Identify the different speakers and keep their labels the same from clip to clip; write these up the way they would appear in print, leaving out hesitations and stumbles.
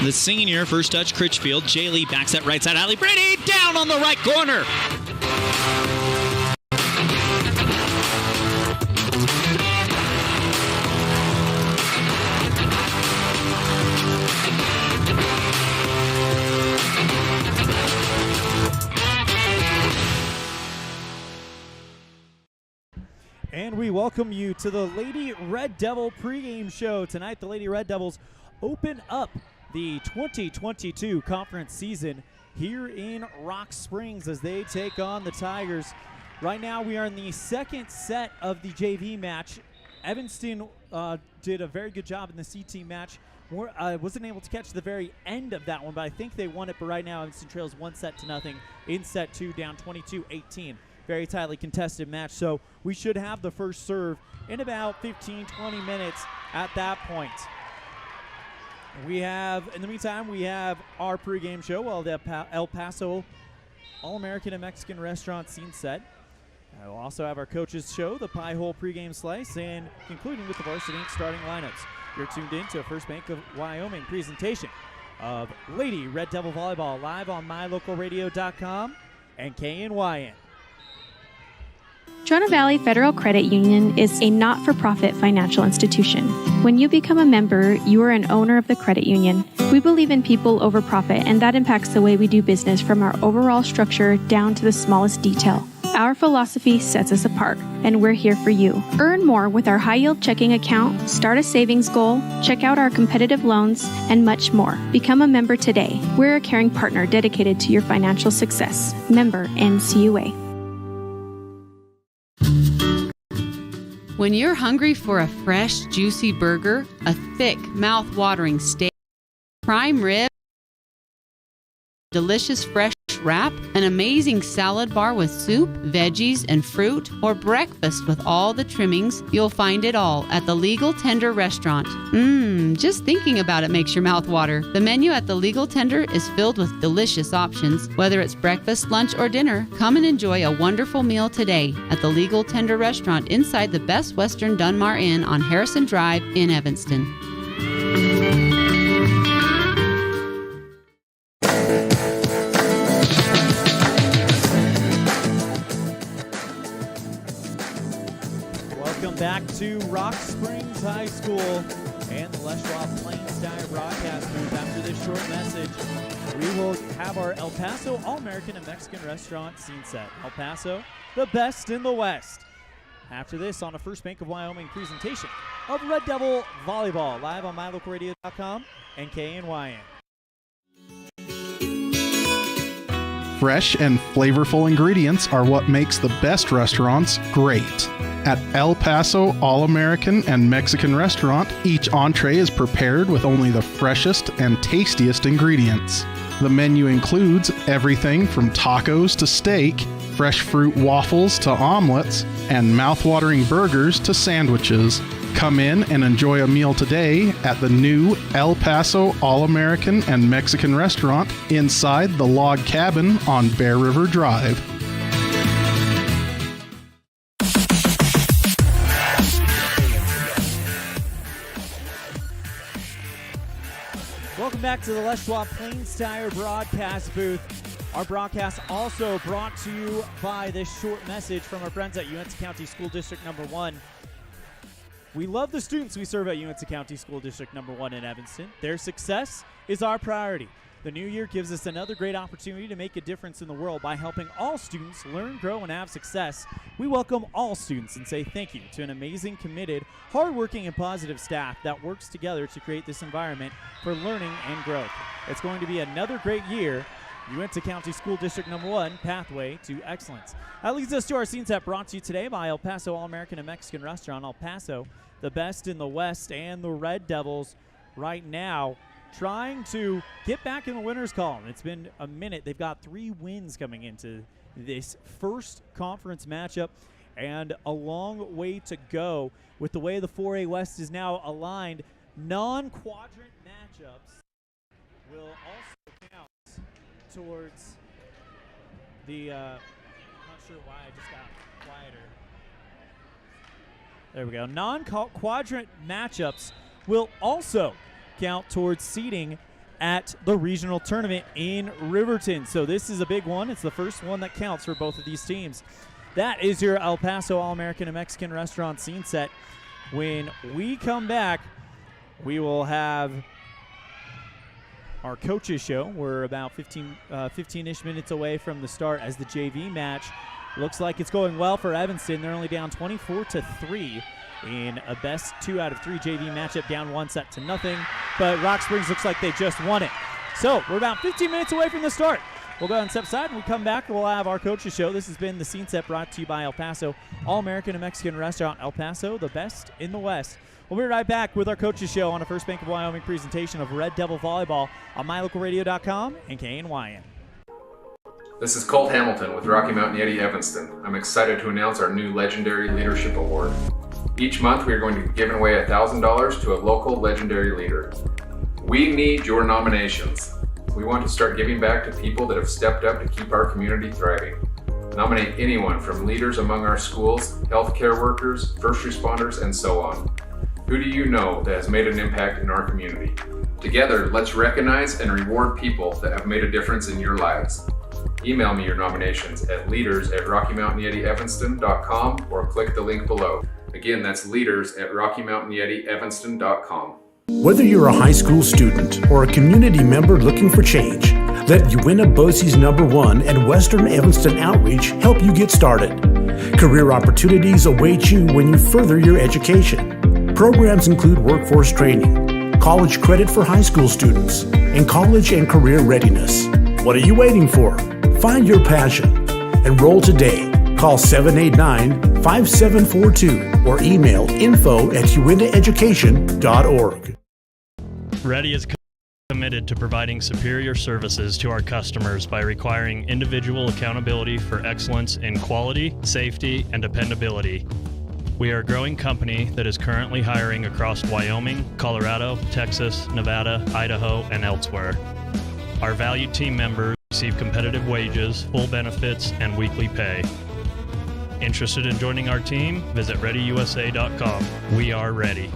Speaker 1: the senior. First touch, Critchfield. Jaylee backs that right side. Allie Brady down on the right corner.
Speaker 2: And we welcome you to the Lady Red Devil pregame show. Tonight, the Lady Red Devils open up the 2022 conference season here in Rock Springs as they take on the Tigers. Right now, we are in the second set of the JV match. Evanston did a very good job in the CT match. Wasn't able to catch the very end of that one, but I think they won it. But right now, Evanston trails 1-0 in set two, down 22-18. Very tightly contested match, so we should have the first serve in about 15-20 minutes at that point. In the meantime, we have our pregame show while the El Paso All-American and Mexican Restaurant scene set. We'll also have our coaches show, the Pie Hole pregame slice, and concluding with the Varsity Inc. starting lineups. You're tuned in to a First Bank of Wyoming presentation of Lady Red Devil Volleyball live on mylocalradio.com and KNYN.
Speaker 3: Trona Valley Federal Credit Union is a not-for-profit financial institution. When you become a member, you are an owner of the credit union. We believe in people over profit, and that impacts the way we do business from our overall structure down to the smallest detail. Our philosophy sets us apart, and we're here for you. Earn more with our high-yield checking account, start a savings goal, check out our competitive loans, and much more. Become a member today. We're a caring partner dedicated to your financial success. Member NCUA.
Speaker 4: When you're hungry for a fresh, juicy burger, a thick, mouth-watering steak, prime rib, delicious fresh wrap, an amazing salad bar with soup, veggies, and fruit, or breakfast with all the trimmings, you'll find it all at the Legal Tender Restaurant. Just thinking about it makes your mouth water. The menu at the Legal Tender is filled with delicious options. Whether it's breakfast, lunch, or dinner, come and enjoy a wonderful meal today at the Legal Tender Restaurant inside the Best Western Dunmar Inn on Harrison Drive in Evanston.
Speaker 2: Back to Rock Springs High School and the Les Schwab Plains Dyer broadcast booth. After this short message, we will have our El Paso All-American and Mexican Restaurant scene set. El Paso, the best in the West. After this, on a First Bank of Wyoming presentation of Red Devil Volleyball, live on mylocalradio.com and KNYN.
Speaker 5: Fresh and flavorful ingredients are what makes the best restaurants great. At El Paso All-American and Mexican Restaurant, each entree is prepared with only the freshest and tastiest ingredients. The menu includes everything from tacos to steak, fresh fruit waffles to omelets, and mouth-watering burgers to sandwiches. Come in and enjoy a meal today at the new El Paso All-American and Mexican Restaurant inside the log cabin on Bear River Drive.
Speaker 2: Welcome back to the Les Schwab Plains Tire broadcast booth. Our broadcast also brought to you by this short message from our friends at Uintah County School District Number 1. We love the students we serve at Uintah County School District Number 1 in Evanston. Their success is our priority. The new year gives us another great opportunity to make a difference in the world by helping all students learn, grow, and have success. We welcome all students and say thank you to an amazing, committed, hardworking, and positive staff that works together to create this environment for learning and growth. It's going to be another great year. Uintah County School District Number 1, Pathway to Excellence. That leads us to our scene set brought to you today by El Paso All-American and Mexican Restaurant. El Paso, the best in the West, and the Red Devils right now trying to get back in the winner's column. It's been a minute. They've got 3 wins coming into this first conference matchup and a long way to go with the way the 4A West is now aligned. Non-quadrant matchups will also count towards the I'm not sure why I just got quieter. There we go. Non-quadrant matchups will also count towards seeding at the regional tournament in Riverton. So this is a big one. It's the first one that counts for both of these teams. That is your El Paso All-American and Mexican Restaurant scene set. When we come back, we will have our coaches show. We're about 15-ish minutes away from the start as the JV match. Looks like it's going well for Evanston. They're only down 24-3 in a best 2 out of 3 JV matchup, down 1-0. But Rock Springs looks like they just won it. So we're about 15 minutes away from the start. We'll go ahead and step aside. When we come back, we'll have our coaches show. This has been the scene set brought to you by El Paso All-American and Mexican Restaurant. El Paso, the best in the West. We'll be right back with our coaches show on a First Bank of Wyoming presentation of Red Devil Volleyball on MyLocalRadio.com and KNYN.
Speaker 6: This is Colt Hamilton with Rocky Mountain Yeti Evanston. I'm excited to announce our new Legendary Leadership Award. Each month we are going to be giving away $1,000 to a local legendary leader. We need your nominations. We want to start giving back to people that have stepped up to keep our community thriving. Nominate anyone from leaders among our schools, healthcare workers, first responders, and so on. Who do you know that has made an impact in our community? Together, let's recognize and reward people that have made a difference in your lives. Email me your nominations at leaders@RockyMountainYetiEvanston.com or click the link below. Again, that's leaders@RockyMountainYetiEvanston.com.
Speaker 7: Whether you're a high school student or a community member looking for change, let Uinta BOCES #1 and Western Evanston Outreach help you get started. Career opportunities await you when you further your education. Programs include workforce training, college credit for high school students, and college and career readiness. What are you waiting for? Find your passion. Enroll today. Call 789-5742 or email info@uintaeducation.org.
Speaker 8: Ready is committed to providing superior services to our customers by requiring individual accountability for excellence in quality, safety, and dependability. We are a growing company that is currently hiring across Wyoming, Colorado, Texas, Nevada, Idaho, and elsewhere. Our valued team members receive competitive wages, full benefits, and weekly pay. Interested in joining our team? Visit ReadyUSA.com. We are ready.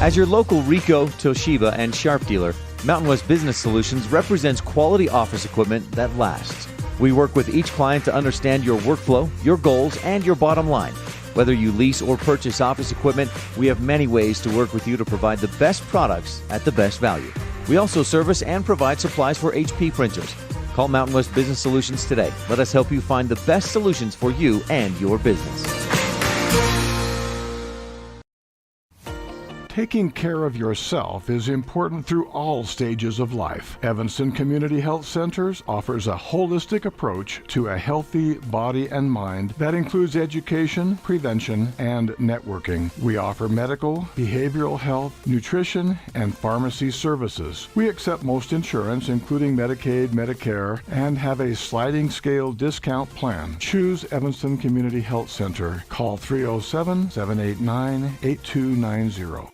Speaker 9: As your local Ricoh, Toshiba, and Sharp dealer, Mountain West Business Solutions represents quality office equipment that lasts. We work with each client to understand your workflow, your goals, and your bottom line. Whether you lease or purchase office equipment, we have many ways to work with you to provide the best products at the best value. We also service and provide supplies for HP printers. Call Mountain West Business Solutions today. Let us help you find the best solutions for you and your business.
Speaker 10: Taking care of yourself is important through all stages of life. Evanston Community Health Centers offers a holistic approach to a healthy body and mind that includes education, prevention, and networking. We offer medical, behavioral health, nutrition, and pharmacy services. We accept most insurance, including Medicaid, Medicare, and have a sliding scale discount plan. Choose Evanston Community Health Center. Call 307-789-8290.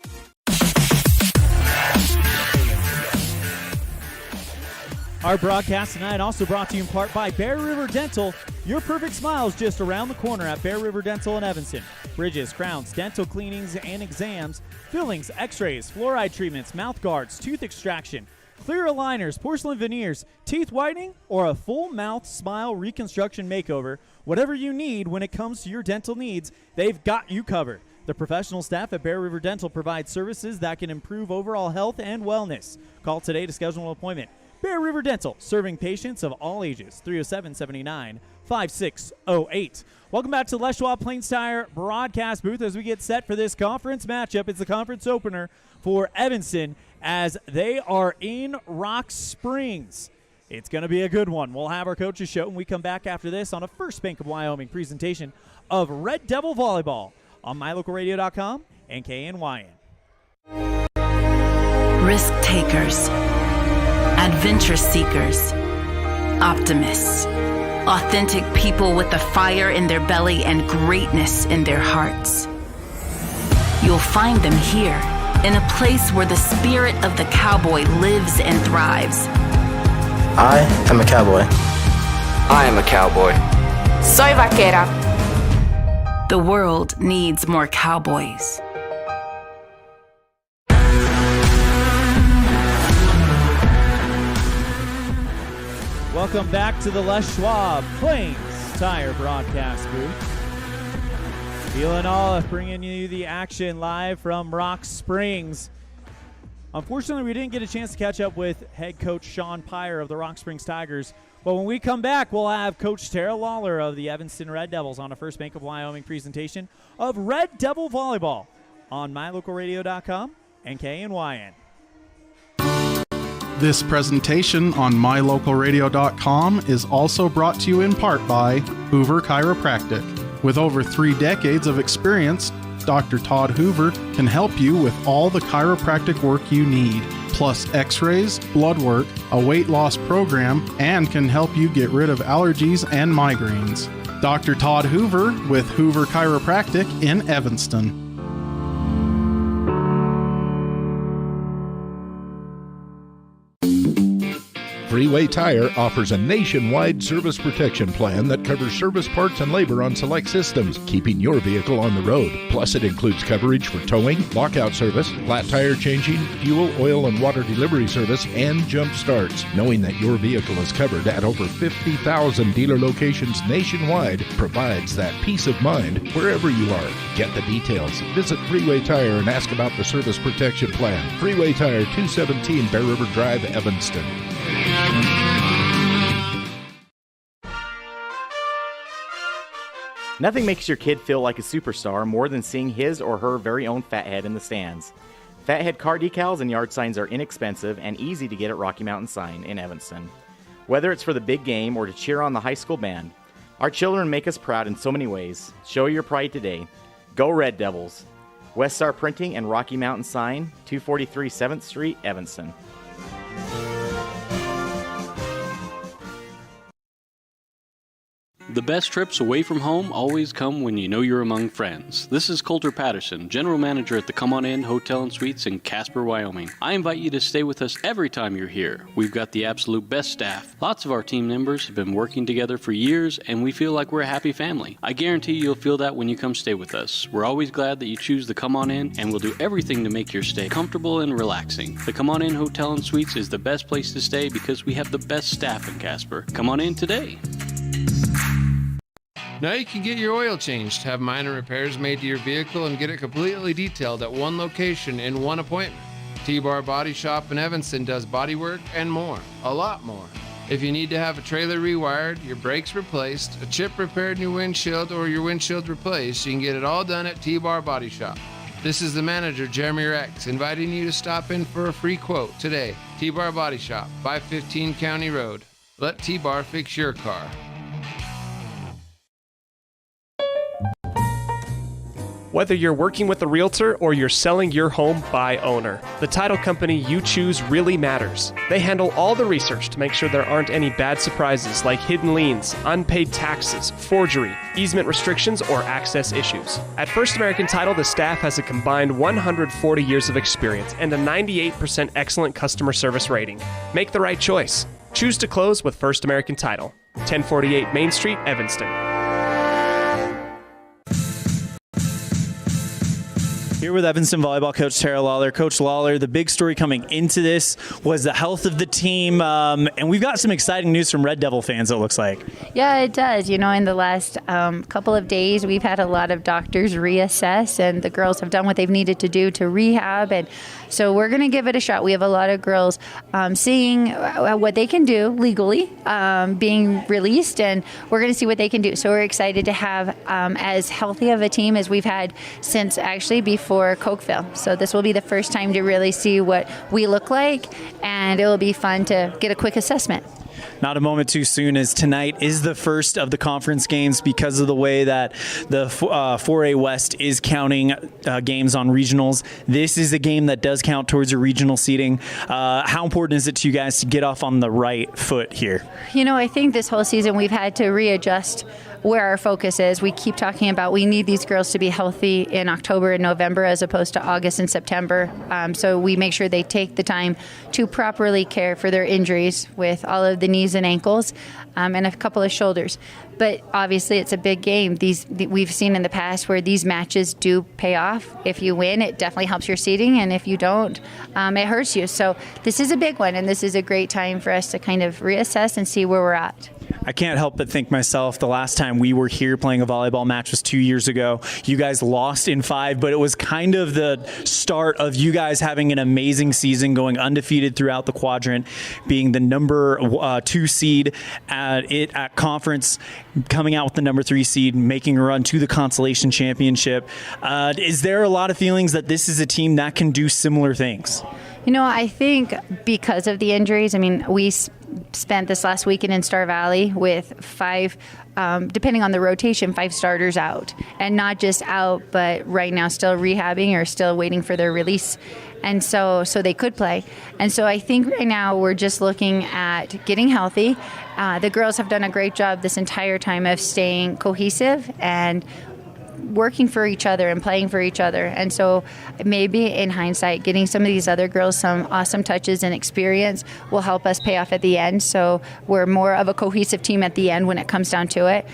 Speaker 2: Our broadcast tonight also brought to you in part by Bear River Dental. Your perfect smile is just around the corner at Bear River Dental in Evanston. Bridges, crowns, dental cleanings and exams, fillings, x-rays, fluoride treatments, mouth guards, tooth extraction, clear aligners, porcelain veneers, teeth whitening, or a full mouth smile reconstruction makeover. Whatever you need when it comes to your dental needs, they've got you covered. The professional staff at Bear River Dental provides services that can improve overall health and wellness. Call today to schedule an appointment. Bear River Dental, serving patients of all ages. 307-789-5608. Welcome back to the Les Schwab Plains Tire broadcast booth as we get set for this conference matchup. It's the conference opener for Evanston as they are in Rock Springs. It's going to be a good one. We'll have our coaches show when we come back after this on a First Bank of Wyoming presentation of Red Devil Volleyball on MyLocalRadio.com and KNYN.
Speaker 11: Risk takers, adventure seekers, optimists, authentic people with the fire in their belly and greatness in their hearts. You'll find them here, in a place where the spirit of the cowboy lives and thrives.
Speaker 12: I am a cowboy.
Speaker 13: I am a cowboy.
Speaker 11: Soy vaquera. The world needs more cowboys.
Speaker 2: Welcome back to the Les Schwab Plains Tire broadcast booth. Elan Olliff bringing you the action live from Rock Springs. Unfortunately, we didn't get a chance to catch up with head coach Sean Pyre of the Rock Springs Tigers. But when we come back, we'll have Coach Tara Lawler of the Evanston Red Devils on a First Bank of Wyoming presentation of Red Devil Volleyball on mylocalradio.com and KNYN.
Speaker 5: This presentation on mylocalradio.com is also brought to you in part by Hoover Chiropractic. With over 3 decades of experience, Dr. Todd Hoover can help you with all the chiropractic work you need, plus x-rays, blood work, a weight loss program, and can help you get rid of allergies and migraines. Dr. Todd Hoover with Hoover Chiropractic in Evanston.
Speaker 14: Freeway Tire offers a nationwide service protection plan that covers service parts and labor on select systems, keeping your vehicle on the road. Plus, it includes coverage for towing, lockout service, flat tire changing, fuel, oil, and water delivery service, and jump starts. Knowing that your vehicle is covered at over 50,000 dealer locations nationwide provides that peace of mind wherever you are. Get the details. Visit Freeway Tire and ask about the service protection plan. Freeway Tire, 217 Bear River Drive, Evanston.
Speaker 15: Nothing makes your kid feel like a superstar more than seeing his or her very own Fathead in the stands. Fathead car decals and yard signs are inexpensive and easy to get at Rocky Mountain Sign in Evanston. Whether it's for the big game or to cheer on the high school band, our children make us proud in so many ways. Show your pride today. Go Red Devils! West Star Printing and Rocky Mountain Sign, 243 7th Street, Evanston.
Speaker 16: The best trips away from home always come when you know you're among friends. This is Coulter Patterson, General Manager at the Come On In Hotel and Suites in Casper, Wyoming. I invite you to stay with us every time you're here. We've got the absolute best staff. Lots of our team members have been working together for years, and we feel like we're a happy family. I guarantee you'll feel that when you come stay with us. We're always glad that you choose the Come On In, and we'll do everything to make your stay comfortable and relaxing. The Come On In Hotel and Suites is the best place to stay because we have the best staff in Casper. Come on in today.
Speaker 17: Now you can get your oil changed, have minor repairs made to your vehicle, and get it completely detailed at one location in one appointment. T-Bar Body Shop in Evanston does body work and more, a lot more. If you need to have a trailer rewired, your brakes replaced, a chip repaired in your windshield, or your windshield replaced, you can get it all done at T-Bar Body Shop. This is the manager, Jeremy Rex, inviting you to stop in for a free quote today. T-Bar Body Shop, 515 County Road. Let T-Bar fix your car.
Speaker 18: Whether you're working with a realtor or you're selling your home by owner, the title company you choose really matters. They handle all the research to make sure there aren't any bad surprises like hidden liens, unpaid taxes, forgery, easement restrictions, or access issues. At First American Title, the staff has a combined 140 years of experience and a 98% excellent customer service rating. Make the right choice. Choose to close with First American Title. 1048 Main Street, Evanston.
Speaker 2: Here with Evanston volleyball coach Tara Lawler. Coach Lawler, the big story coming into this was the health of the team, and we've got some exciting news from Red Devil fans, it looks like.
Speaker 19: Yeah, it does. You know, in the last couple of days, we've had a lot of doctors reassess, and the girls have done what they've needed to do to rehab, and so we're going to give it a shot. We have a lot of girls seeing what they can do legally, being released, and we're going to see what they can do. So we're excited to have as healthy of a team as we've had since actually before Cokeville. So this will be the first time to really see what we look like, and it will be fun to get a quick assessment.
Speaker 2: Not a moment too soon, as tonight is the first of the conference games because of the way that the 4A West is counting games on regionals. This is a game that does count towards your regional seeding. How important is it to you guys to get off on the right foot here?
Speaker 19: You know, I think this whole season we've had to readjust where our focus is. We keep talking about we need these girls to be healthy in October and November as opposed to August and September. So we make sure they take the time to properly care for their injuries with all of the knees and ankles and a couple of shoulders. But obviously, it's a big game. We've seen in the past where these matches do pay off. If you win, it definitely helps your seeding, and if you don't, it hurts you. So this is a big one, and this is a great time for us to kind of reassess and see where we're at.
Speaker 2: I can't help but think myself, the last time we were here playing a volleyball match was 2 years ago. You guys lost in 5, but it was kind of the start of you guys having an amazing season, going undefeated throughout the quadrant, being the number 2 seed at conference, coming out with the number 3 seed, making a run to the consolation championship. Is there a lot of feelings that this is a team that can do similar things?
Speaker 19: I think because of the injuries, we spent this last weekend in Star Valley with 5, depending on the rotation, 5 starters out. And not just out, but right now still rehabbing or still waiting for their release. And so they could play. And so I think right now we're just looking at getting healthy. The girls have done a great job this entire time of staying cohesive and working for each other and playing for each other. And so maybe in hindsight, getting some of these other girls some awesome touches and experience will help us pay off at the end. So we're more of a cohesive team at the end when it comes down to it.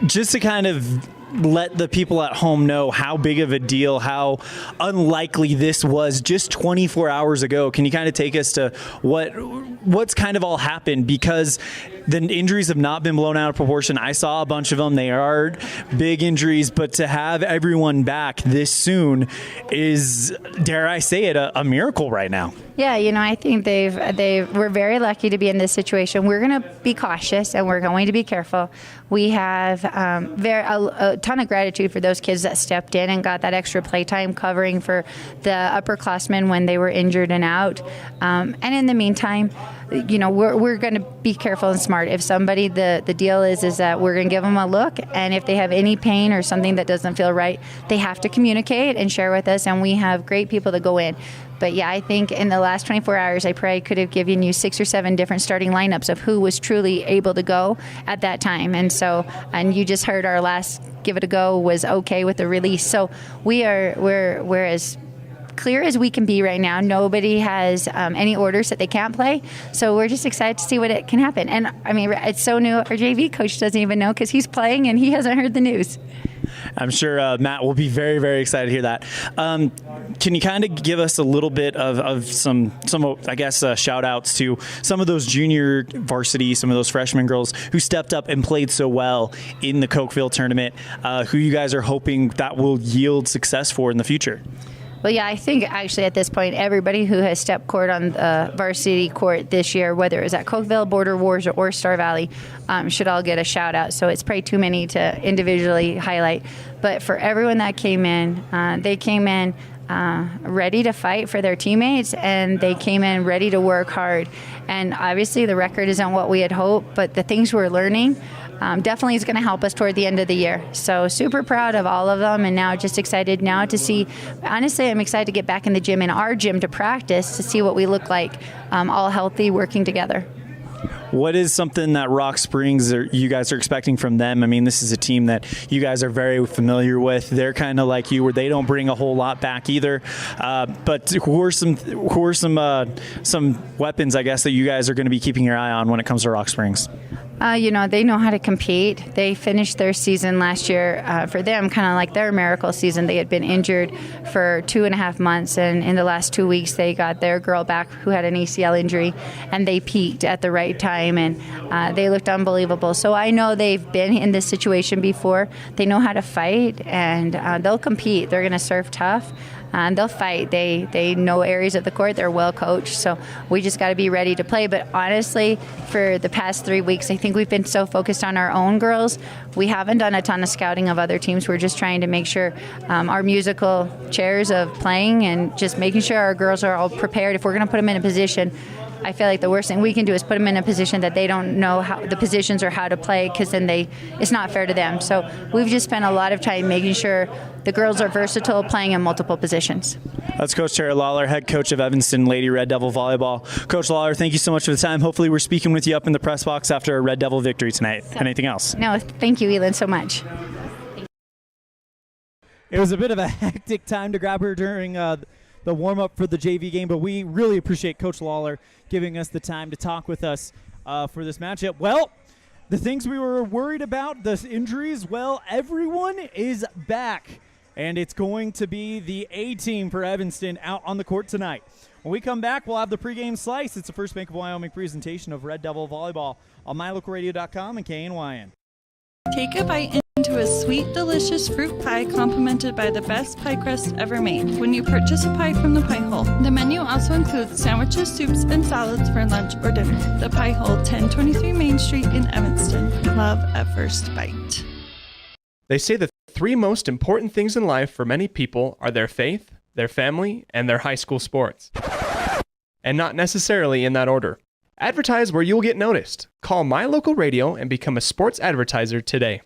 Speaker 2: Just to kind of let the people at home know how big of a deal, how unlikely this was just 24 hours ago. Can you kind of take us to what's kind of all happened? Because the injuries have not been blown out of proportion. I saw a bunch of them. They are big injuries, but to have everyone back this soon is, dare I say it, a miracle right now.
Speaker 19: Yeah, I think we're very lucky to be in this situation. We're going to be cautious and we're going to be careful. We have a ton of gratitude for those kids that stepped in and got that extra playtime covering for the upperclassmen when they were injured and out. And in the meantime, we're going to be careful and smart. If somebody, the deal is that we're going to give them a look, and if they have any pain or something that doesn't feel right, they have to communicate and share with us, and we have great people to go in. But yeah, I think in the last 24 hours, I probably could have given you 6 or 7 different starting lineups of who was truly able to go at that time. And you just heard our last give it a go was okay with the release. So we're as clear as we can be right now. Nobody has any orders that they can't play. So we're just excited to see what it can happen. And it's so new. Our JV coach doesn't even know because he's playing and he hasn't heard the news.
Speaker 2: I'm sure Matt will be very, very excited to hear that. Can you kind of give us a little bit of some I guess, shout outs to some of those junior varsity, some of those freshman girls who stepped up and played so well in the Cokeville tournament, who you guys are hoping that will yield success for in the future?
Speaker 19: Well, yeah, I think actually at this point, everybody who has stepped court on the varsity court this year, whether it was at Cokeville, Border Wars, or Star Valley, should all get a shout out. So it's probably too many to individually highlight. But for everyone that came in, they came in ready to fight for their teammates, and they came in ready to work hard. And obviously the record isn't what we had hoped, but the things we're learning definitely is going to help us toward the end of the year. So super proud of all of them, and now just excited now to see. Honestly, I'm excited to get back in the gym, in our gym, to practice, to see what we look like, all healthy, working together.
Speaker 2: What is something that Rock Springs you guys are expecting from them? This is a team that you guys are very familiar with. They're kind of like you, where they don't bring a whole lot back either. But who are some weapons, I guess, that you guys are going to be keeping your eye on when it comes to Rock Springs?
Speaker 19: They know how to compete. They finished their season last year, for them, kind of like their miracle season. They had been injured for 2.5 months, and in the last 2 weeks, they got their girl back who had an ACL injury, and they peaked at the right time, and they looked unbelievable. So I know they've been in this situation before. They know how to fight, and they'll compete. They're going to serve tough. And they'll fight. They know areas of the court. They're well coached. So we just got to be ready to play. But honestly, for the past 3 weeks, I think we've been so focused on our own girls. We haven't done a ton of scouting of other teams. We're just trying to make sure our musical chairs of playing and just making sure our girls are all prepared. If we're going to put them in a position, I feel like the worst thing we can do is put them in a position that they don't know how the positions or how to play, because then it's not fair to them. So we've just spent a lot of time making sure the girls are versatile, playing in multiple positions.
Speaker 2: That's Coach Tara Lawler, head coach of Evanston Lady Red Devil Volleyball. Coach Lawler, thank you so much for the time. Hopefully we're speaking with you up in the press box after a Red Devil victory tonight. Anything else?
Speaker 19: No, thank you, Elan, so much.
Speaker 2: It was a bit of a hectic time to grab her during the warm-up for the JV game, but we really appreciate Coach Lawler giving us the time to talk with us for this matchup? Well, the things we were worried about, the injuries, well, everyone is back. And it's going to be the A team for Evanston out on the court tonight. When we come back, we'll have the pregame slice. It's the First Bank of Wyoming presentation of Red Devil Volleyball on mylocalradio.com and KNYN.
Speaker 20: Take a bite into a sweet, delicious fruit pie complimented by the best pie crust ever made when you purchase a pie from the Pie Hole. The menu also includes sandwiches, soups, and salads for lunch or dinner. The Pie Hole, 1023 Main Street in Evanston. Love at first bite.
Speaker 18: They say the 3 most important things in life for many people are their faith, their family, and their high school sports. And not necessarily in that order. Advertise where you'll get noticed. Call My Local Radio and become a sports advertiser today.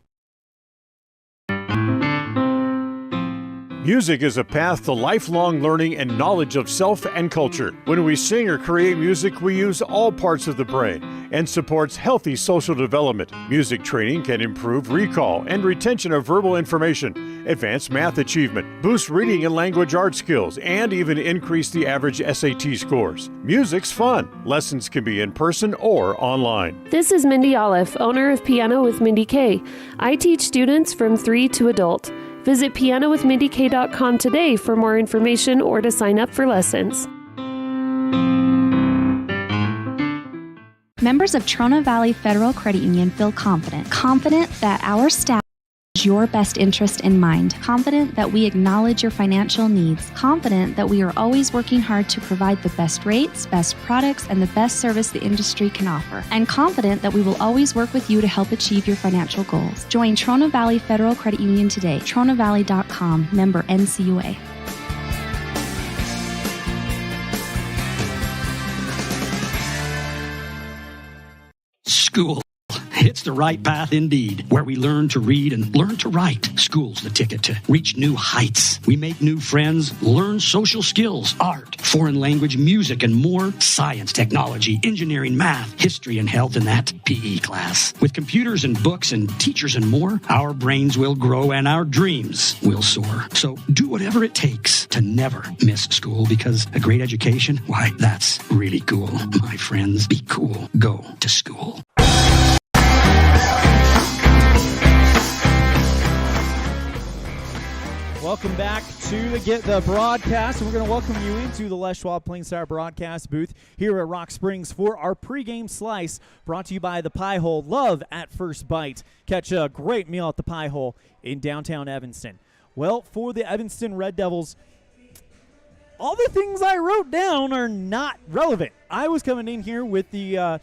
Speaker 21: Music is a path to lifelong learning and knowledge of self and culture. When we sing or create music, we use all parts of the brain and supports healthy social development. Music training can improve recall and retention of verbal information, advance math achievement, boost reading and language arts skills, and even increase the average SAT scores. Music's fun. Lessons can be in person or online.
Speaker 22: This is Mindy Olliff, owner of Piano with Mindy K. I teach students from 3 to adult. Visit pianowithmindyk.com today for more information or to sign up for lessons.
Speaker 3: Members of Trona Valley Federal Credit Union feel confident that our staff has your best interest in mind, confident that we acknowledge your financial needs, confident that we are always working hard to provide the best rates, best products, and the best service the industry can offer, and confident that we will always work with you to help achieve your financial goals. Join Trona Valley Federal Credit Union today. TronaValley.com, member NCUA.
Speaker 23: School. It's the right path indeed, where we learn to read and learn to write. School's the ticket to reach new heights. We make new friends, learn social skills, art, foreign language, music, and more. Science, technology, engineering, math, history, and health in that PE class. With computers and books and teachers and more, our brains will grow and our dreams will soar. So do whatever it takes to never miss school, because a great education, why, that's really cool. My friends, be cool. Go to school.
Speaker 2: Welcome back to the broadcast. We're going to welcome you into the Les Schwab Plain Star broadcast booth here at Rock Springs for our pregame slice, brought to you by the Pie Hole. Love at first bite. Catch a great meal at the Pie Hole in downtown Evanston. Well, for the Evanston Red Devils, all the things I wrote down are not relevant. I was coming in here with the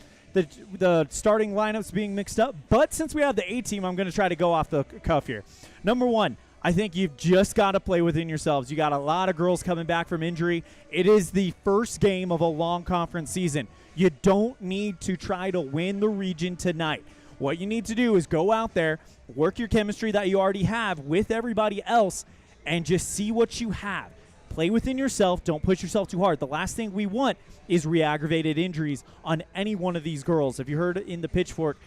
Speaker 2: starting lineups being mixed up, but since we have the A team, I'm going to try to go off the cuff here. Number one, I think you've just got to play within yourselves. You got a lot of girls coming back from injury. It is the first game of a long conference season. You don't need to try to win the region tonight. What you need to do is go out there, work your chemistry that you already have with everybody else, and just see what you have. Play within yourself. Don't push yourself too hard. The last thing we want is re-aggravated injuries on any one of these girls. If you heard in the Pitchfork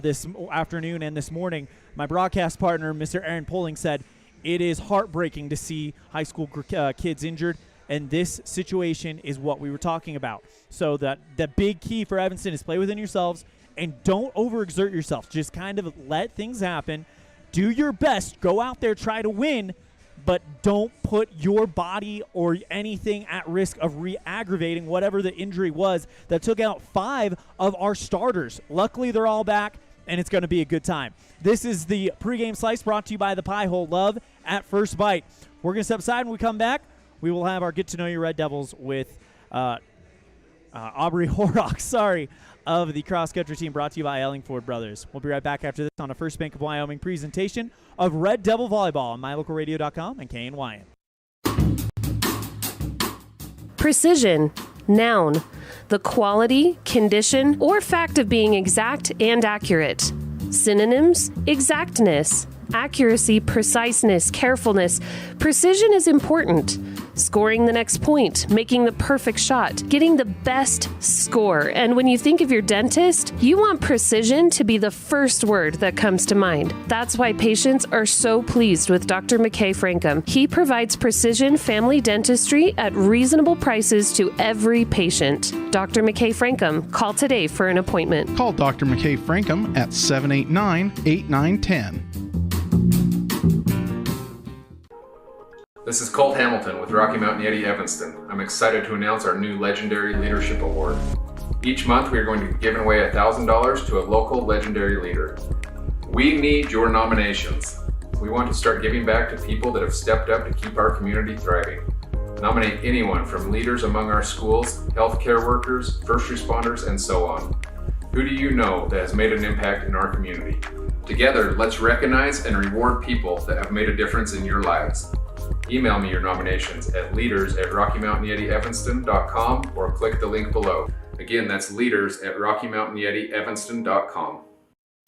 Speaker 2: this afternoon and this morning, my broadcast partner, Mr. Aaron Poling, said, it is heartbreaking to see high school kids injured, and this situation is what we were talking about. So the big key for Evanston is play within yourselves and don't overexert yourself. Just kind of let things happen. Do your best. Go out there, try to win, but don't put your body or anything at risk of re-aggravating whatever the injury was that took out 5 of our starters. Luckily, they're all back, and it's going to be a good time. This is the pregame slice brought to you by the Pie Hole. Love at first bite. We're going to step aside. When we come back, we will have our Get to Know Your Red Devils with Aubrey Horrocks, of the cross-country team, brought to you by Ellingford Brothers. We'll be right back after this on a First Bank of Wyoming presentation of Red Devil Volleyball on mylocalradio.com and KNYN.
Speaker 22: Precision, noun, the quality, condition, or fact of being exact and accurate. Synonyms, exactness, accuracy, preciseness, carefulness. Precision is important. Scoring the next point, making the perfect shot, getting the best score. And when you think of your dentist, you want precision to be the first word that comes to mind. That's why patients are so pleased with Dr. McKay Frankum. He provides precision family dentistry at reasonable prices to every patient. Dr. McKay Frankum, call today for an appointment.
Speaker 5: Call Dr. McKay Frankum at 789-8910.
Speaker 1: This is Colt Hamilton with Rocky Mountain Yeti Evanston. I'm excited to announce our new Legendary Leadership Award. Each month we are going to be giving away $1,000 to a local legendary leader. We need your nominations. We want to start giving back to people that have stepped up to keep our community thriving. Nominate anyone from leaders among our schools, healthcare workers, first responders, and so on. Who do you know that has made an impact in our community? Together, let's recognize and reward people that have made a difference in your lives. Email me your nominations at leaders@RockyMountainYetiEvanston.com or click the link below. Again, that's leaders@RockyMountainYetiEvanston.com.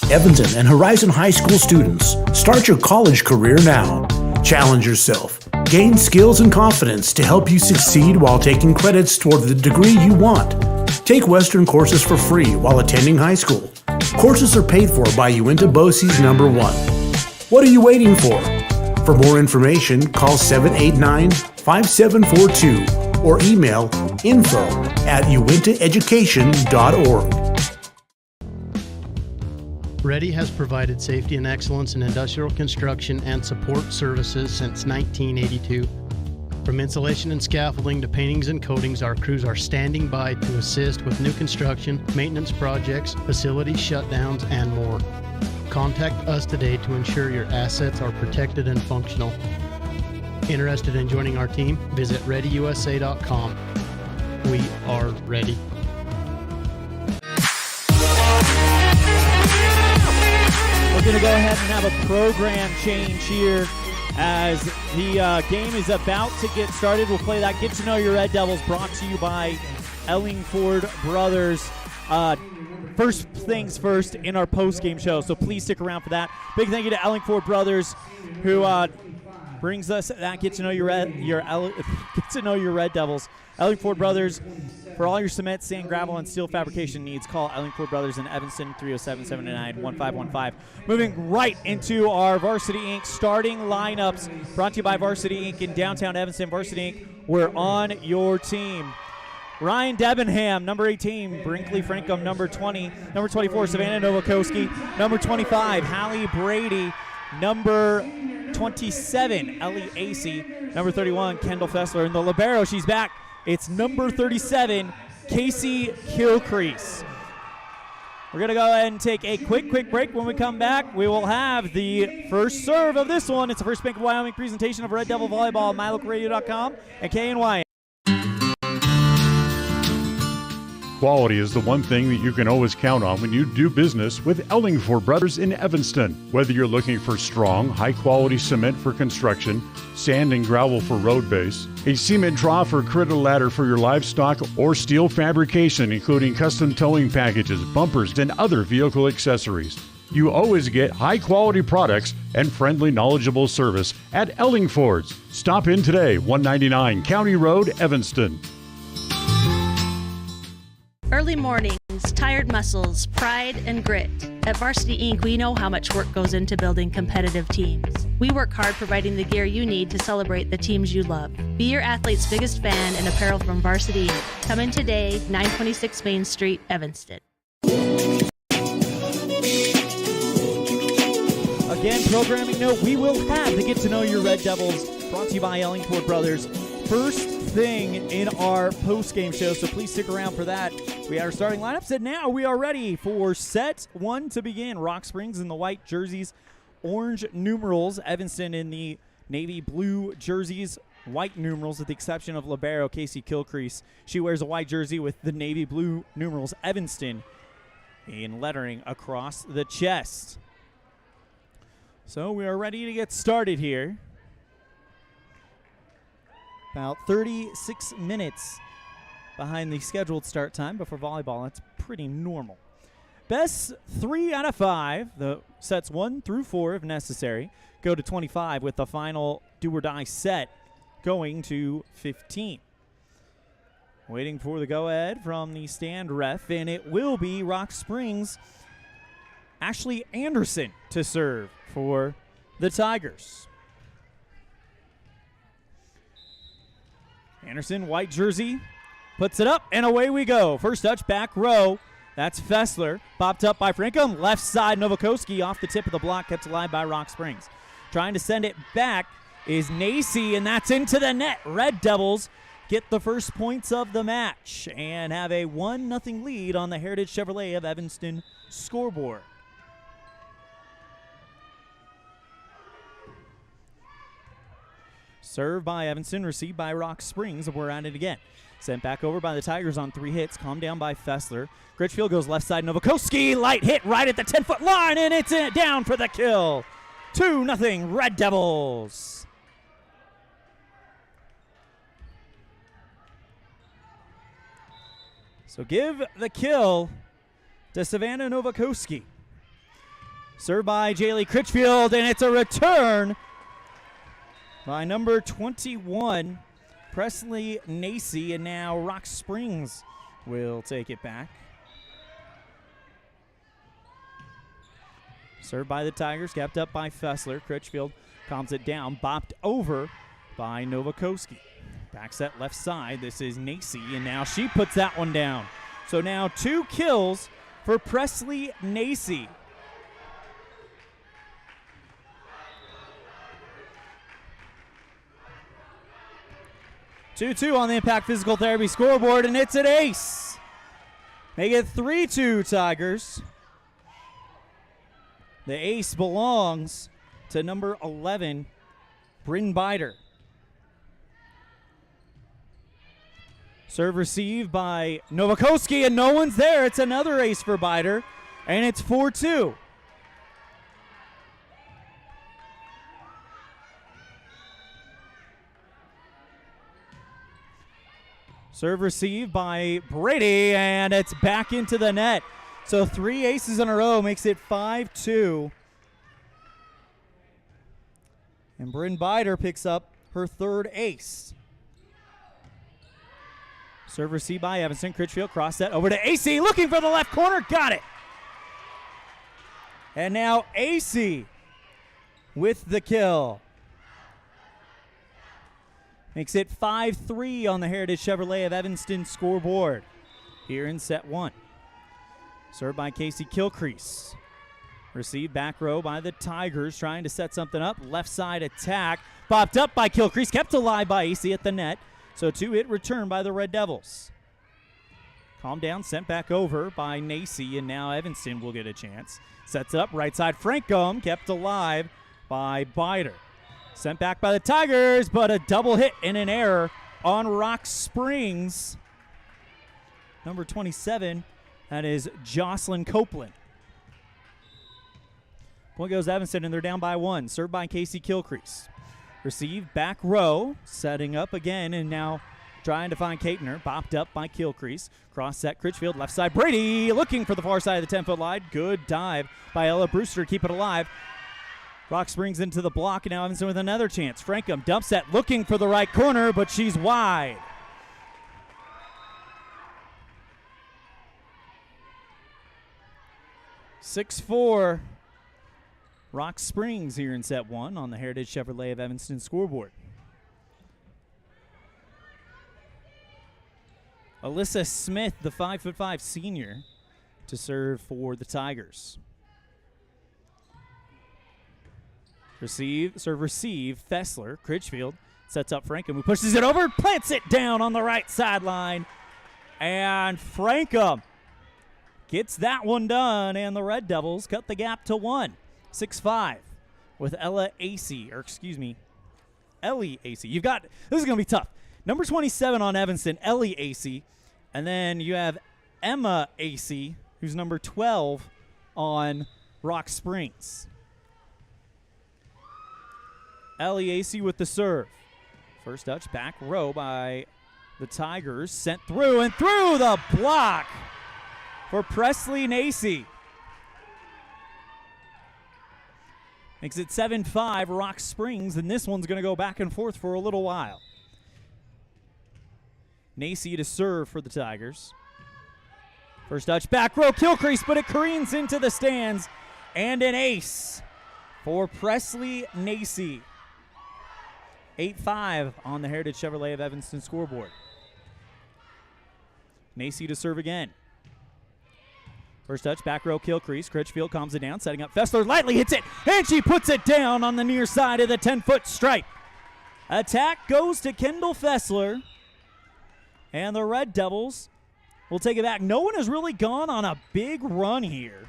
Speaker 7: Evanston and Horizon High School students, start your college career now. Challenge yourself. Gain skills and confidence to help you succeed while taking credits toward the degree you want. Take Western courses for free while attending high school. Courses are paid for by Uinta BOCES number 1. What are you waiting for? For more information, call 789-5742 or email info@uintaeducation.org.
Speaker 4: Ready has provided safety and excellence in industrial construction and support services since 1982. From insulation and scaffolding to paintings and coatings, our crews are standing by to assist with new construction, maintenance projects, facility shutdowns, and more. Contact us today to ensure your assets are protected and functional. Interested in joining our team? Visit ReadyUSA.com. We are ready.
Speaker 2: We're going to go ahead and have a program change here as the game is about to get started. We'll play that Get to Know Your Red Devils brought to you by Ellingford Brothers. First things first in our post-game show, so please stick around for that. Big thank you to Ellingford Brothers, who brings us that Get to Know Your Red Devils. Ellingford Brothers, for all your cement, sand, gravel, and steel fabrication needs, call Ellingford Brothers in Evanston, 307-799-1515. Moving right into our Varsity Inc. starting lineups, brought to you by Varsity Inc. in downtown Evanston. Varsity Inc., we're on your team. Ryan Debenham, number 18. Brinkley Frankum, number 20. Number 24, Savannah Novakoski. Number 25, Hallie Brady. Number 27, Ellie Acey. Number 31, Kendall Fessler. And the libero, she's back. It's number 37, Casey Kilcrease. We're going to go ahead and take a quick break. When we come back, we will have the first serve of this one. It's the First Bank of Wyoming presentation of Red Devil Volleyball, MyLocalRadio.com, and KNY.
Speaker 21: Quality is the one thing that you can always count on when you do business with Ellingford Brothers in Evanston. Whether you're looking for strong, high-quality cement for construction, sand and gravel for road base, a cement trough or critter ladder for your livestock, or steel fabrication including custom towing packages, bumpers, and other vehicle accessories, you always get high-quality products and friendly, knowledgeable service at Ellingford's. Stop in today, 199 County Road, Evanston.
Speaker 6: Early mornings, tired muscles, pride, and grit. At Varsity Inc., we know how much work goes into building competitive teams. We work hard providing the gear you need to celebrate the teams you love. Be your athlete's biggest fan in apparel from Varsity Inc. Come in today, 926 Main Street, Evanston.
Speaker 2: Again, programming note, we will have the Get to Know Your Red Devils brought to you by Ellingford Brothers. First thing in our post-game show, so please stick around for that. We have our starting lineups, and now we are ready for set one to begin. Rock Springs in the white jerseys, orange numerals. Evanston in the navy blue jerseys, white numerals, with the exception of libero Casey Kilcrease. She wears a white jersey with the navy blue numerals, Evanston, in lettering across the chest. So we are ready to get started here. About 36 minutes behind the scheduled start time, but for volleyball, that's pretty normal. Best 3 out of 5, the sets 1 through 4 if necessary, go to 25 with the final do-or-die set going to 15. Waiting for the go-ahead from the stand ref, and it will be Rock Springs' Ashley Anderson to serve for the Tigers. Anderson, white jersey, puts it up, and away we go. First touch, back row. That's Fessler. Popped up by Frankham. Left side, Novakoski off the tip of the block, kept alive by Rock Springs. Trying to send it back is Nacy, and that's into the net. Red Devils get the first points of the match and have a 1-0 lead on the Heritage Chevrolet of Evanston scoreboard. Served by Evanston, received by Rock Springs, and we're at it again. Sent back over by the Tigers on 3 hits, calmed down by Fessler. Critchfield goes left side, Novakoski, light hit right at the 10-foot line, and it's down for the kill. 2-0 Red Devils. So give the kill to Savannah Novakoski. Served by Jaylee Critchfield, and it's a return by number 21, Presley Nacy, and now Rock Springs will take it back. Served by the Tigers, kept up by Fessler. Critchfield calms it down, bopped over by Novakoski. Back set left side, this is Nacy, and now she puts that one down. So now 2 kills for Presley Nacy. Two on the Impact Physical Therapy scoreboard, and it's an ace. Make it 3-2 Tigers. The ace belongs to number 11, Bryn Bider. Serve received by Novakoski, and no one's there. It's another ace for Bider, and it's 4-2. Serve received by Brady, and it's back into the net. So 3 aces in a row makes it 5-2. And Bryn Bider picks up her 3rd ace. Serve received by Evanston. Critchfield cross set over to AC, looking for the left corner, got it. And now AC with the kill. Makes it 5-3 on the Heritage Chevrolet of Evanston scoreboard here in set 1. Served by Casey Kilcrease. Received back row by the Tigers, trying to set something up. Left side attack. Popped up by Kilcrease, kept alive by AC at the net. So 2-hit return by the Red Devils. Calmed down, sent back over by Nacy, and now Evanston will get a chance. Sets it up, right side Frankham, kept alive by Bider. Sent back by the Tigers, but a double hit and an error on Rock Springs. Number 27, that is Jocelyn Copeland. Point goes Evanston, and they're down by 1. Served by Casey Kilcrease. Received back row, setting up again, and now trying to find Caitner. Bopped up by Kilcrease. Cross set Critchfield, left side Brady, looking for the far side of the 10-foot line. Good dive by Ella Brewster, keep it alive. Rock Springs into the block, and now Evanston with another chance. Frankham dump set, looking for the right corner, but she's wide. (6-4) Rock Springs here in set 1 on the Heritage Chevrolet of Evanston scoreboard. Alyssa Smith, the 5'5" senior, to serve for the Tigers. Serve receive, Fessler, Critchfield sets up Frankham, who pushes it over, plants it down on the right sideline, and Frankham gets that one done, and the Red Devils cut the gap to 1. 6-5 with Ellie Acey. You've got, this is going to be tough. Number 27 on Evanston, Ellie Acey, and then you have Emma Acey, who's number 12 on Rock Springs. Ellie Acey with the serve. First touch, back row by the Tigers. Sent through and through the block for Presley Nacy. Makes it 7-5 Rock Springs, and this one's going to go back and forth for a little while. Nacy to serve for the Tigers. First touch, back row, kill crease, but it careens into the stands. And an ace for Presley Nacy. 8-5 on the Heritage Chevrolet of Evanston scoreboard. Nacy to serve again. First touch, back row, kill crease. Critchfield calms it down, setting up Fessler, lightly hits it, and she puts it down on the near side of the 10-foot stripe. Attack goes to Kendall Fessler, and the Red Devils will take it back. No one has really gone on a big run here.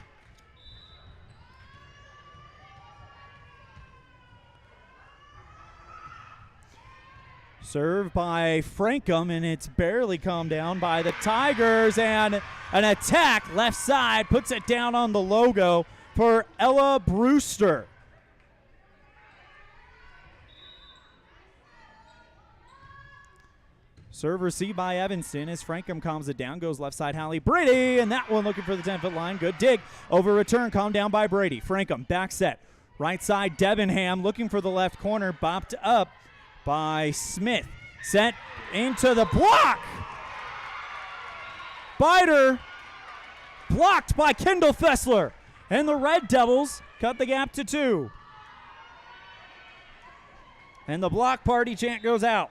Speaker 2: Served by Frankham, and it's barely calmed down by the Tigers, and an attack left side puts it down on the logo for Ella Brewster. Serve received by Evanston as Frankham calms it down, goes left side Hallie Brady, and that one looking for the 10-foot line. Good dig. Over return, calmed down by Brady. Frankham back set. Right side Debenham looking for the left corner, bopped up by Smith. Sent into the block. Biter blocked by Kendall Fessler. And the Red Devils cut the gap to 2. And the block party chant goes out.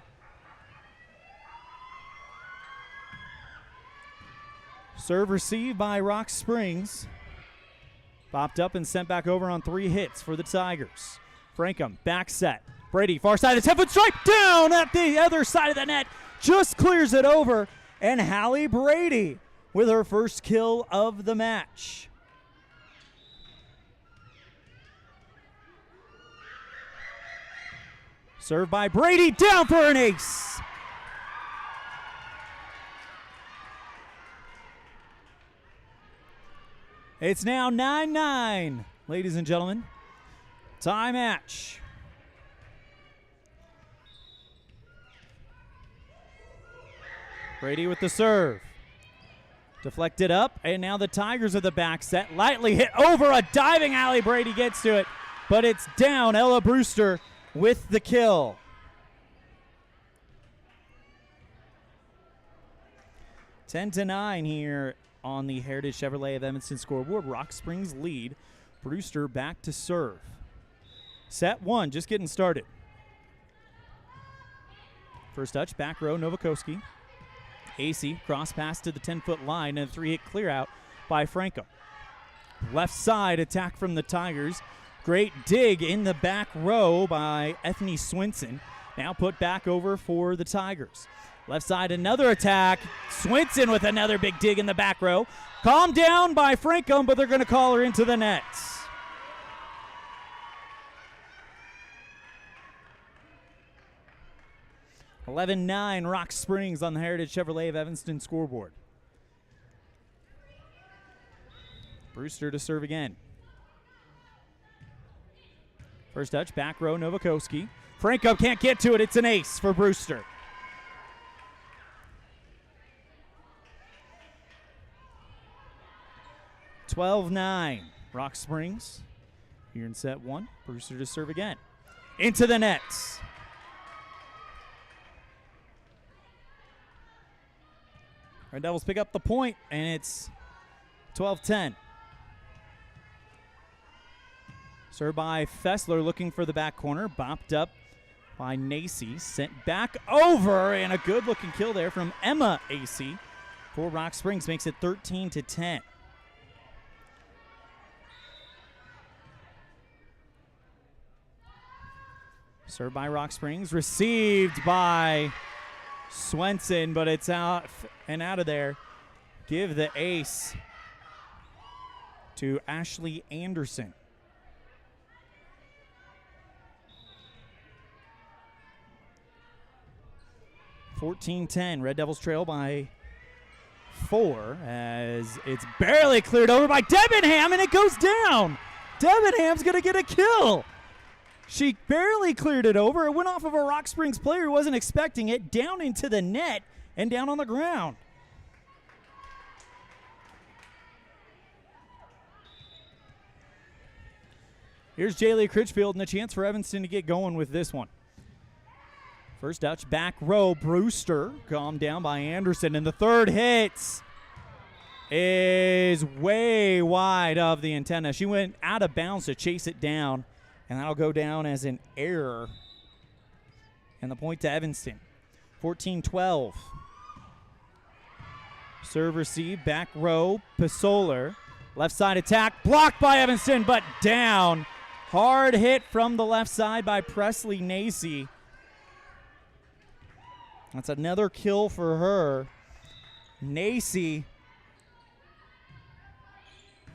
Speaker 2: Serve received by Rock Springs. Bopped up and sent back over on 3 hits for the Tigers. Frankham back set. Brady, far side of the 10-foot stripe, down at the other side of the net, just clears it over, and Hallie Brady with her first kill of the match. Served by Brady, down for an ace. It's now 9-9, ladies and gentlemen. Tie match. Brady with the serve. Deflected up, and now the Tigers are the back set. Lightly hit over a diving alley. Brady gets to it, but it's down. Ella Brewster with the kill. Ten to 9 here on the Heritage Chevrolet of Evanston scoreboard. Rock Springs lead. Brewster back to serve. Set 1, just getting started. First touch, back row, Novakoski. AC, cross pass to the 10-foot line, and a 3-hit clear out by Franco. Left side attack from the Tigers. Great dig in the back row by Ethne Swinson. Now put back over for the Tigers. Left side, another attack. Swinson with another big dig in the back row. Calmed down by Franco, but they're going to call her into the nets. 11-9 Rock Springs on the Heritage Chevrolet of Evanston scoreboard. Brewster to serve again. First touch, back row, Novakoski. Franco can't get to it. It's an ace for Brewster. (12-9) Rock Springs here in set 1. Brewster to serve again. Into the nets. Red Devils pick up the point, and it's 12-10. Served by Fessler, looking for the back corner. Bopped up by Nacy. Sent back over, and a good-looking kill there from Emma AC for Rock Springs. Makes it 13-10. Served by Rock Springs. Received by Swenson, but it's out and out of there. Give the ace to Ashley Anderson. (14-10). Red Devils trail by 4 as it's barely cleared over by Debenham, and it goes down. Debenham's going to get a kill. She barely cleared it over. It went off of a Rock Springs player who wasn't expecting it, down into the net and down on the ground. Here's Jaylee Critchfield and the chance for Evanston to get going with this one. First touch, back row, Brewster, calmed down by Anderson, and the third hit is way wide of the antenna. She went out of bounds to chase it down, and that'll go down as an error. And the point to Evanston, 14-12. Serve receive, back row, Pasoler. Left side attack, blocked by Evanston, but down. Hard hit from the left side by Presley Nacy. That's another kill for her. Nacy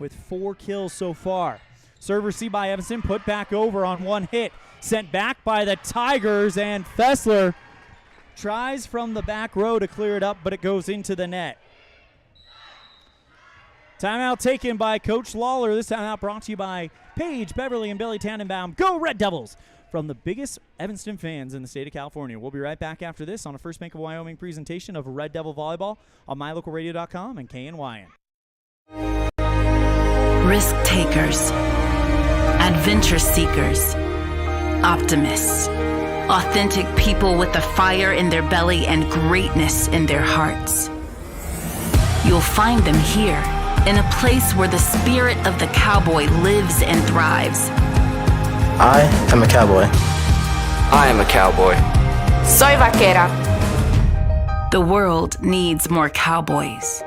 Speaker 2: with 4 kills so far. Serve receive by Evanston, put back over on one hit. Sent back by the Tigers, and Fessler tries from the back row to clear it up, but it goes into the net. Timeout taken by Coach Lawler. This timeout brought to you by Paige, Beverly, and Billy Tannenbaum. Go Red Devils! From the biggest Evanston fans in the state of California. We'll be right back after this on a First Bank of Wyoming presentation of Red Devil Volleyball on MyLocalRadio.com and KNYN.
Speaker 11: Risk takers, adventure seekers, optimists, authentic people with the fire in their belly and greatness in their hearts. You'll find them here, in a place where the spirit of the cowboy lives and thrives.
Speaker 12: I am a cowboy.
Speaker 13: I am a cowboy.
Speaker 11: Soy vaquera. The world needs more cowboys.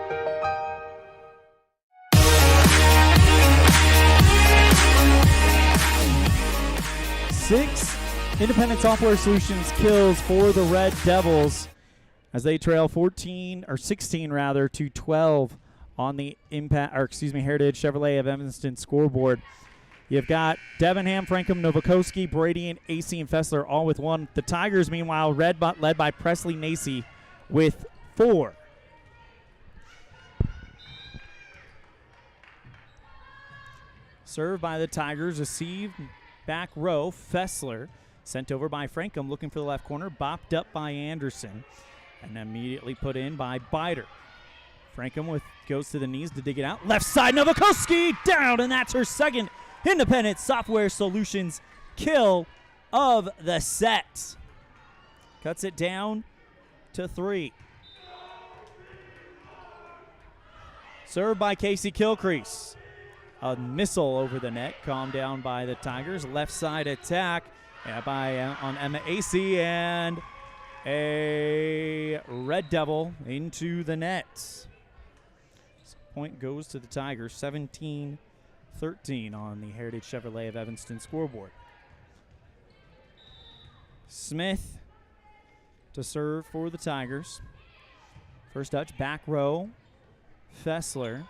Speaker 2: Six Independent Software Solutions kills for the Red Devils as they trail 16 to 12 on the Heritage Chevrolet of Evanston scoreboard. You've got Devenham, Frankham, Novakoski, Brady, and AC and Fessler all with 1. The Tigers, meanwhile, led by Presley Nacy with 4. Served by the Tigers, received back row, Fessler. Sent over by Frankham, looking for the left corner, bopped up by Anderson, and immediately put in by Bider. Frankham goes to the knees to dig it out. Left side, Novakoski down, and that's her second Independent Software Solutions kill of the set. Cuts it down to 3. Served by Casey Kilcrease. A missile over the net, calmed down by the Tigers. Left side attack on Emma AC, and a Red Devil into the net. Point goes to the Tigers, 17-13 on the Heritage Chevrolet of Evanston scoreboard. Smith to serve for the Tigers. First touch, back row, Fessler.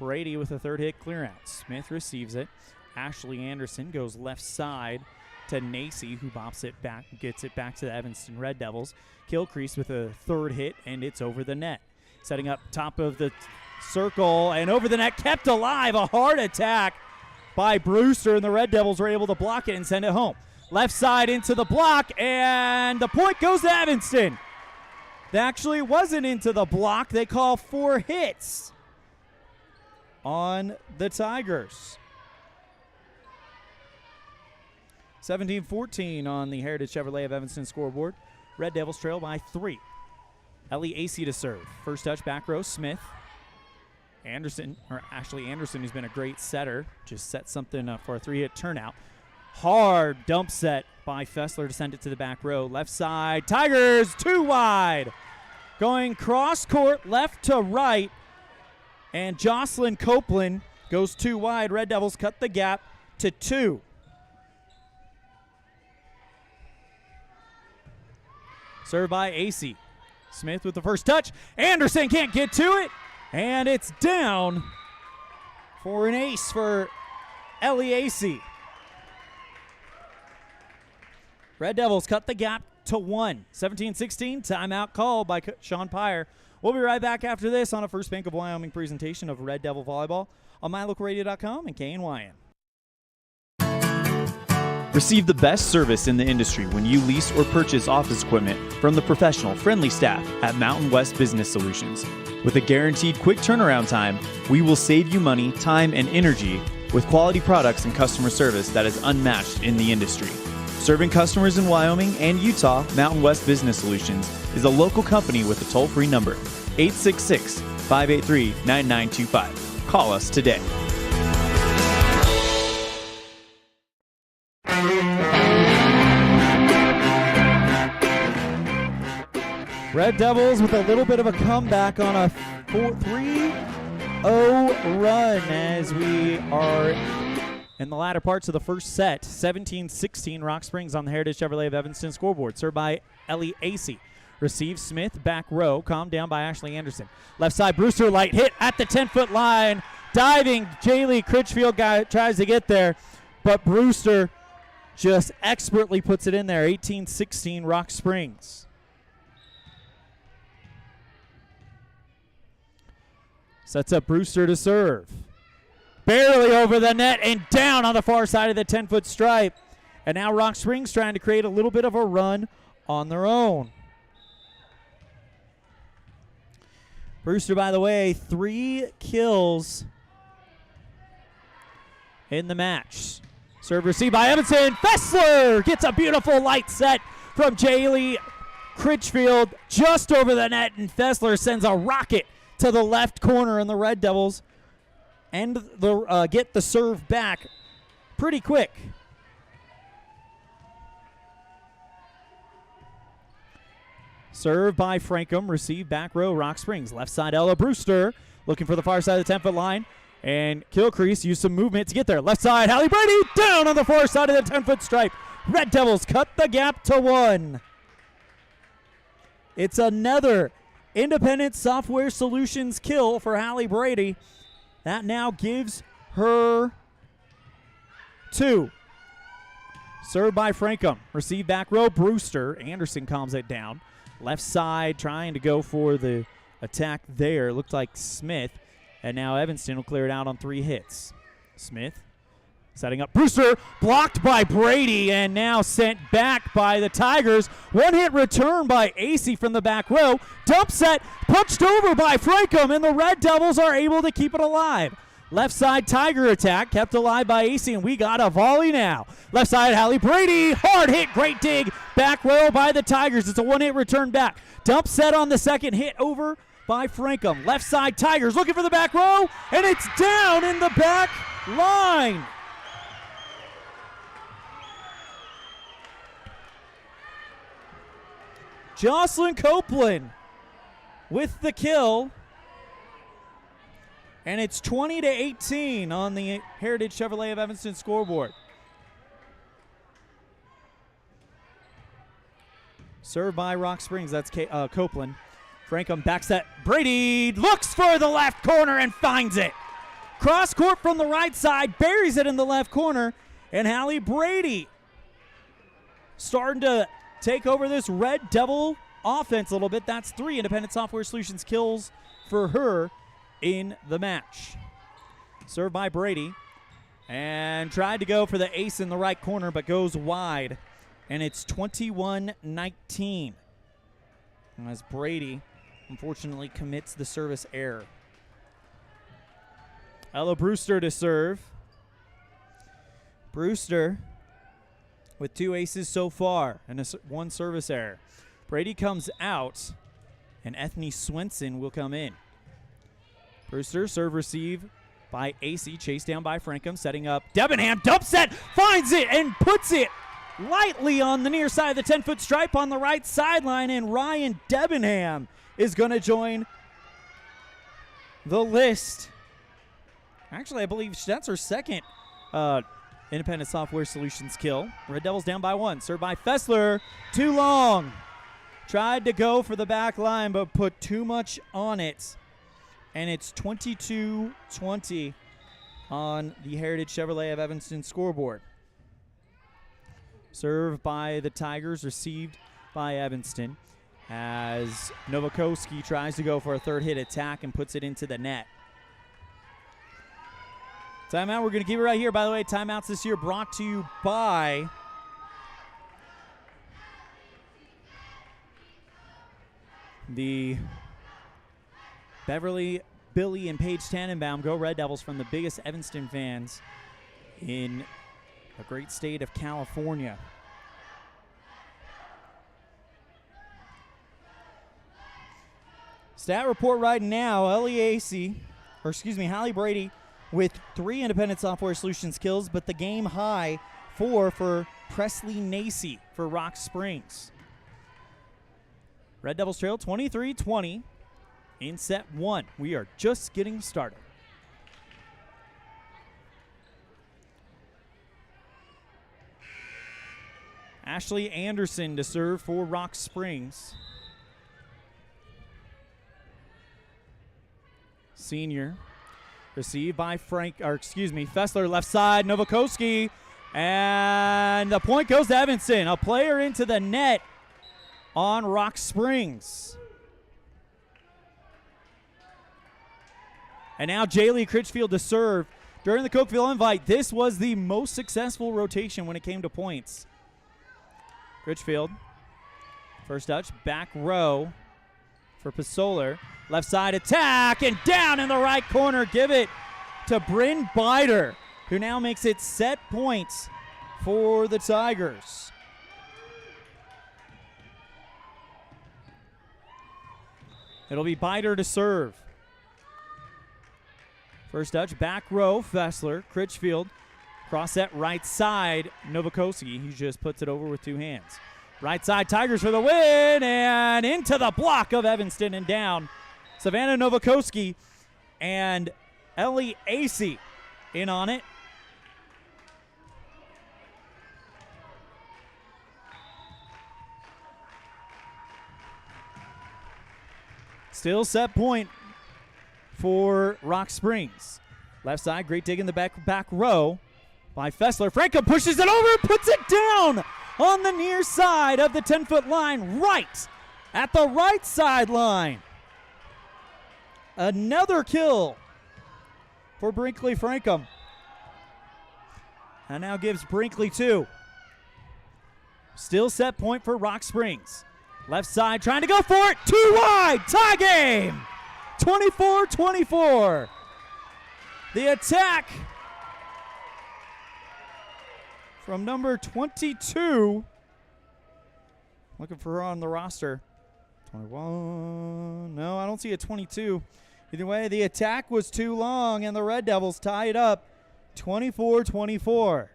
Speaker 2: Brady with a third hit clear out. Smith receives it. Ashley Anderson goes left side to Nacy, who bops it back, gets it back to the Evanston Red Devils. Kilcrease with a third hit, and it's over the net. Setting up top of the circle and over the net, kept alive. A hard attack by Brewster, and the Red Devils were able to block it and send it home. Left side into the block, and the point goes to Evanston. That actually wasn't into the block. They call 4 hits on the Tigers. 17-14 on the Heritage Chevrolet of Evanston scoreboard. Red Devils trail by 3. Ellie AC to serve. First touch, back row, Smith. Ashley Anderson, who's been a great setter, just set something up for a 3-hit turnout. Hard dump set by Fessler to send it to the back row. Left side, Tigers, 2 wide. Going cross court, left to right. And Jocelyn Copeland goes 2 wide. Red Devils cut the gap to 2. Served by AC. Smith with the first touch. Anderson can't get to it. And it's down for an ace for Ellie AC. Red Devils cut the gap to 1. 17-16, timeout called by Sean Pyre. We'll be right back after this on a First Bank of Wyoming presentation of Red Devil Volleyball on MyLocalRadio.com and KNYN.
Speaker 8: Receive the best service in the industry when you lease or purchase office equipment from the professional, friendly staff at Mountain West Business Solutions. With a guaranteed quick turnaround time, we will save you money, time, and energy with quality products and customer service that is unmatched in the industry. Serving customers in Wyoming and Utah, Mountain West Business Solutions is a local company with a toll-free number, 866-583-9925. Call us today.
Speaker 2: Red Devils with a little bit of a comeback on a 3-0 run as we are in the latter parts of the first set. 17-16 Rock Springs on the Heritage Chevrolet of Evanston scoreboard. Served by Ellie Acey. Receives Smith, back row, calmed down by Ashley Anderson. Left side, Brewster, light hit at the 10-foot line. Diving, Jaylee Critchfield tries to get there, but Brewster just expertly puts it in there. 18-16 Rock Springs. Sets up Brewster to serve. Barely over the net and down on the far side of the 10-foot stripe. And now Rock Springs trying to create a little bit of a run on their own. Brewster, by the way, 3 kills in the match. Serve received by Evanston. Fessler gets a beautiful light set from Jaylee Critchfield just over the net, and Fessler sends a rocket to the left corner, and the Red Devils and get the serve back pretty quick. Serve by Frankham, received back row, Rock Springs. Left side, Ella Brewster looking for the far side of the 10-foot line, and Kilcrease used some movement to get there. Left side, Hallie Brady down on the far side of the 10-foot stripe. Red Devils cut the gap to 1. It's another Independent Software Solutions kill for Hallie Brady. That now gives her 2. Served by Frankham. Received back row, Brewster. Anderson calms it down. Left side trying to go for the attack there. Looked like Smith. And now Evanston will clear it out on 3 hits. Smith setting up Brewster, blocked by Brady, and now sent back by the Tigers. 1-hit return by Acey from the back row. Dump set, punched over by Frankham, and the Red Devils are able to keep it alive. Left side Tiger attack, kept alive by Acey, and we got a volley now. Left side, Hallie Brady, hard hit, great dig. Back row by the Tigers. It's a 1-hit return back. Dump set on the second hit over by Frankham. Left side Tigers looking for the back row, and it's down in the back line. Jocelyn Copeland with the kill. And it's 20-18 on the Heritage Chevrolet of Evanston scoreboard. Served by Rock Springs, that's Copeland. Frankham backs that. Brady looks for the left corner and finds it. Cross court from the right side, buries it in the left corner. And Hallie Brady starting to take over this Red Devil offense a little bit. That's 3 Independent Software Solutions kills for her in the match. Served by Brady. And tried to go for the ace in the right corner, but goes wide. And it's 21-19. As Brady, unfortunately, commits the service error. Ella Brewster to serve. Brewster with 2 aces so far and 1 service error. Brady comes out, and Ethne Swenson will come in. Brewster, serve receive by Acey, chased down by Frankham, setting up Debenham, dump set, finds it and puts it lightly on the near side of the 10-foot stripe on the right sideline, and Ryan Debenham is going to join the list. Actually, I believe that's her second Independent Software Solutions kill. Red Devils down by 1. Served by Fessler. Too long. Tried to go for the back line, but put too much on it. And it's 22-20 on the Heritage Chevrolet of Evanston scoreboard. Served by the Tigers, received by Evanston. As Novakoski tries to go for a 3rd hit attack and puts it into the net. Timeout, we're going to keep it right here. By the way, timeouts this year brought to you by the Beverly, Billy, and Paige Tannenbaum. Go Red Devils, from the biggest Evanston fans in the great state of California. Stat report right now, Hallie Brady with 3 independent software solutions kills, but the game high 4 for Presley Nacy for Rock Springs. Red Devils trail 23-20 in set 1. We are just getting started. Ashley Anderson to serve for Rock Springs. Senior. Received by Fessler, left side, Novakoski. And the point goes to Evanston. A player into the net on Rock Springs. And now Jaylee Critchfield to serve. During the Cokeville Invite, this was the most successful rotation when it came to points. Critchfield, first touch, back row for Pasoler. Left side attack, and down in the right corner. Give it to Bryn Bider, who now makes it set points for the Tigers. It'll be Bider to serve. First touch, back row, Fessler, Critchfield. Cross that right side, Novakoski. He just puts it over with 2 hands. Right side, Tigers for the win, and into the block of Evanston and down. Savannah Novakoski and Ellie Acey in on it. Still set point for Rock Springs. Left side, great dig in the back row by Fessler. Franco pushes it over, puts it down on the near side of the 10-foot line, right at the right sideline. Another kill for Brinkley Frankham. And now gives Brinkley 2. Still set point for Rock Springs. Left side trying to go for it. 2 wide. Tie game. 24-24. The attack from number 22. Looking for her on the roster. 21. No, I don't see a 22. Either way, the attack was too long, and the Red Devils tie it up 24-24.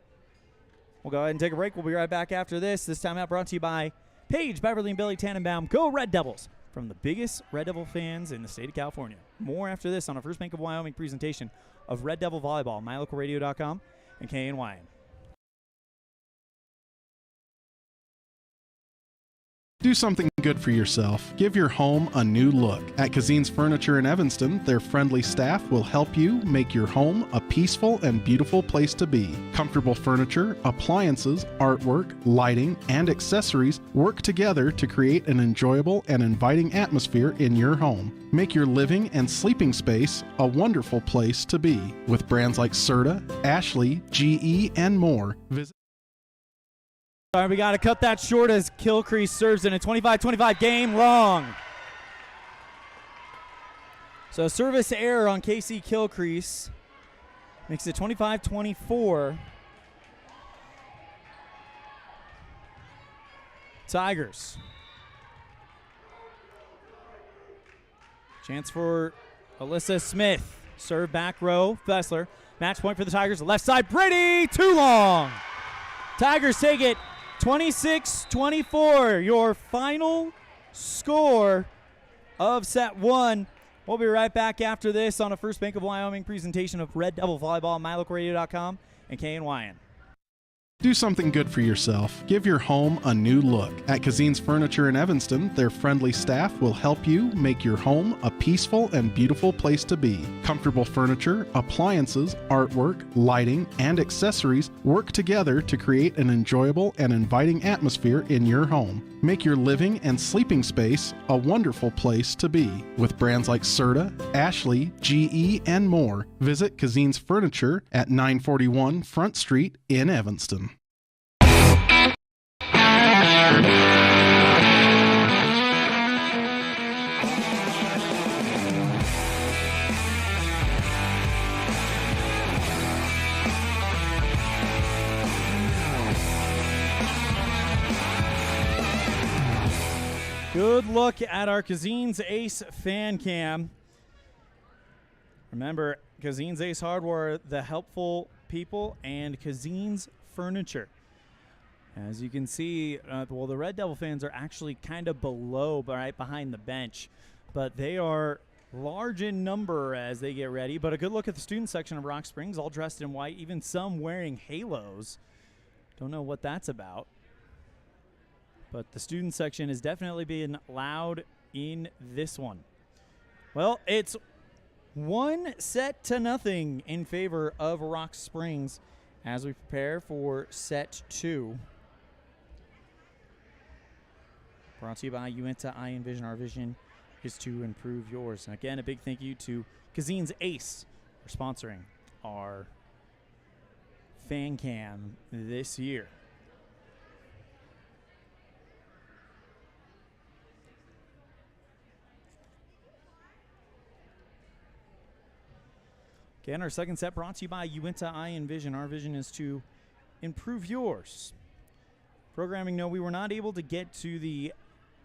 Speaker 2: We'll go ahead and take a break. We'll be right back after this. This time out brought to you by Paige, Beverly, and Billy Tannenbaum. Go Red Devils, from the biggest Red Devil fans in the state of California. More after this on our First Bank of Wyoming presentation of Red Devil Volleyball, mylocalradio.com and KNYN.
Speaker 5: Do something good for yourself. Give your home a new look. At Kazine's Furniture in Evanston, their friendly staff will help you make your home a peaceful and beautiful place to be. Comfortable furniture, appliances, artwork, lighting, and accessories work together to create an enjoyable and inviting atmosphere in your home. Make your living and sleeping space a wonderful place to be. With brands like Serta, Ashley, GE, and more, visit.
Speaker 2: All right, we got to cut that short as Kilcrease serves in a 25-25 game long. So service error on KC Kilcrease makes it 25-24. Tigers. Chance for Alyssa Smith. Serve back row, Fessler. Match point for the Tigers. Left side, Brady, too long. Tigers take it 26-24, your final score of set 1. We'll be right back after this on a First Bank of Wyoming presentation of Red Devil Volleyball, mylocalradio.com and KNYN.
Speaker 5: Do something good for yourself. Give your home a new look. At Kazine's Furniture in Evanston, their friendly staff will help you make your home a peaceful and beautiful place to be. Comfortable furniture, appliances, artwork, lighting, and accessories work together to create an enjoyable and inviting atmosphere in your home. Make your living and sleeping space a wonderful place to be. With brands like Serta, Ashley, GE, and more, visit Kazine's Furniture at 941 Front Street in Evanston.
Speaker 2: Good look at our Kazine's Ace fan cam. Remember, Kazine's Ace Hardware, the helpful people, and Kazine's Furniture. As you can see, well, the Red Devil fans are actually kind of below, right behind the bench, but they are large in number as they get ready. But a good look at the student section of Rock Springs, all dressed in white, even some wearing halos. Don't know what that's about. But the student section is definitely being loud in this one. Well, it's 1-0 in favor of Rock Springs as we prepare for set 2. Brought to you by Uinta I Envision. Our vision is to improve yours. And again, a big thank you to Kazine's Ace for sponsoring our fan cam this year. Again, our second set brought to you by Uinta I Envision. Our vision is to improve yours. Programming, no, we were not able to get to the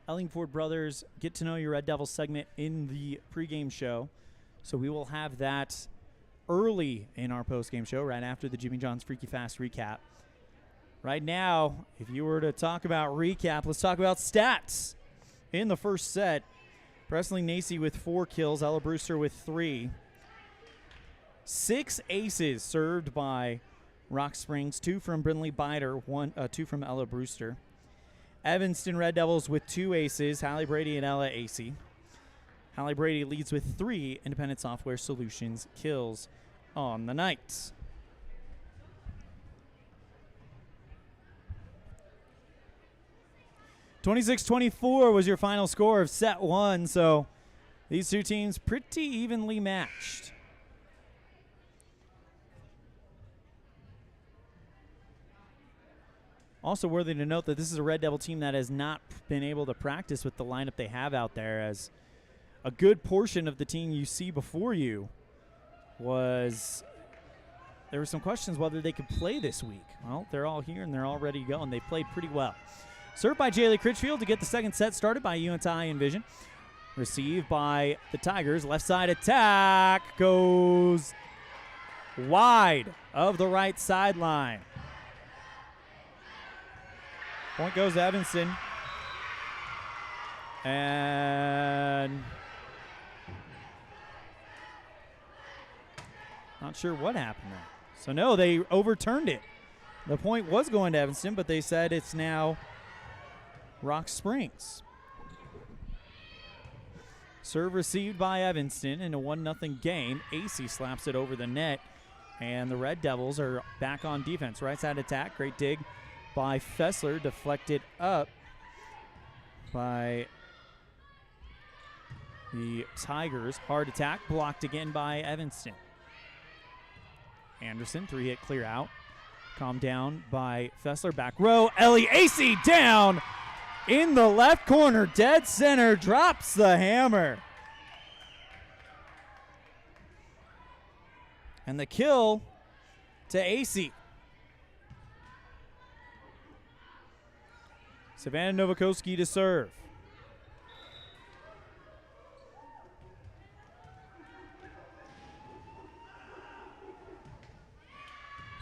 Speaker 2: Ellingford Brothers Get to Know Your Red Devils segment in the pregame show. So we will have that early in our postgame show, right after the Jimmy John's Freaky Fast recap. Right now, if you were to talk about recap, let's talk about stats. In the first set, Presley Nacy with 4 kills, Ella Brewster with 3. 6 aces served by Rock Springs, 2 from Brinley Bider, 2 from Ella Brewster. Evanston Red Devils with 2 aces, Hallie Brady and Ella Acey. Hallie Brady leads with 3 Independent Software Solutions kills on the night. (26-24) was your final score of set 1, so these two teams pretty evenly matched. Also worthy to note that this is a Red Devil team that has not been able to practice with the lineup they have out there, as a good portion of the team you see before you was, there were some questions whether they could play this week. Well, they're all here and they're all ready to go, and they played pretty well. Served by Jaylee Critchfield to get the second set started by Uinta I Envision. Received by the Tigers. Left side attack goes wide of the right sideline. Point goes to Evanston. And not sure what happened there. So no, they overturned it. The point was going to Evanston, but they said it's now Rock Springs. Serve received by Evanston in a 1-0 game. Acey slaps it over the net, and the Red Devils are back on defense. Right side attack, great dig by Fessler, deflected up by the Tigers. Hard attack, blocked again by Evanston. Anderson, 3-hit clear out. Calmed down by Fessler, back row. Ellie Acey down in the left corner, dead center, drops the hammer. And the kill to Acey. Savannah Novakoski to serve.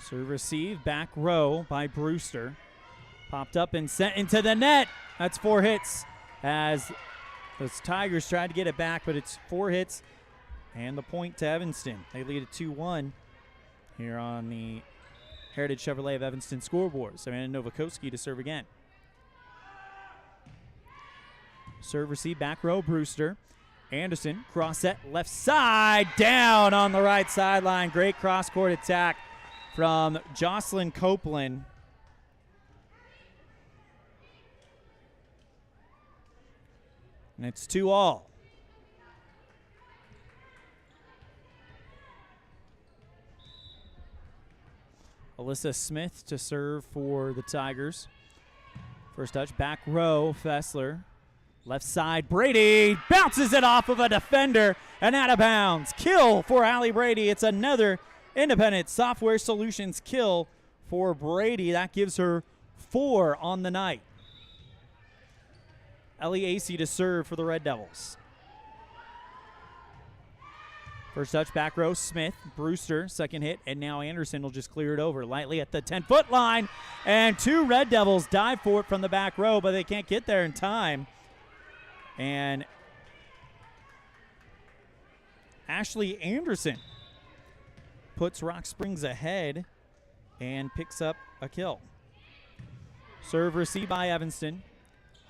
Speaker 2: Serve received, back row by Brewster. Popped up and sent into the net. That's 4 hits as the Tigers tried to get it back, but it's 4 hits and the point to Evanston. They lead at 2-1 here on the Heritage Chevrolet of Evanston scoreboard. Savannah Novakoski to serve again. Serve receive, back row, Brewster. Anderson, cross set, left side, down on the right sideline. Great cross-court attack from Jocelyn Copeland. And it's 2-all. Alyssa Smith to serve for the Tigers. First touch, back row, Fessler. Left side, Brady bounces it off of a defender and out of bounds. Kill for Hallie Brady. It's another Independent Software Solutions kill for Brady. That gives her 4 on the night. Ellie Acey to serve for the Red Devils. First touch, back row, Smith, Brewster, second hit, and now Anderson will just clear it over lightly at the 10-foot line. And 2 Red Devils dive for it from the back row, but they can't get there in time. And Ashley Anderson puts Rock Springs ahead and picks up a kill. Serve received by Evanston.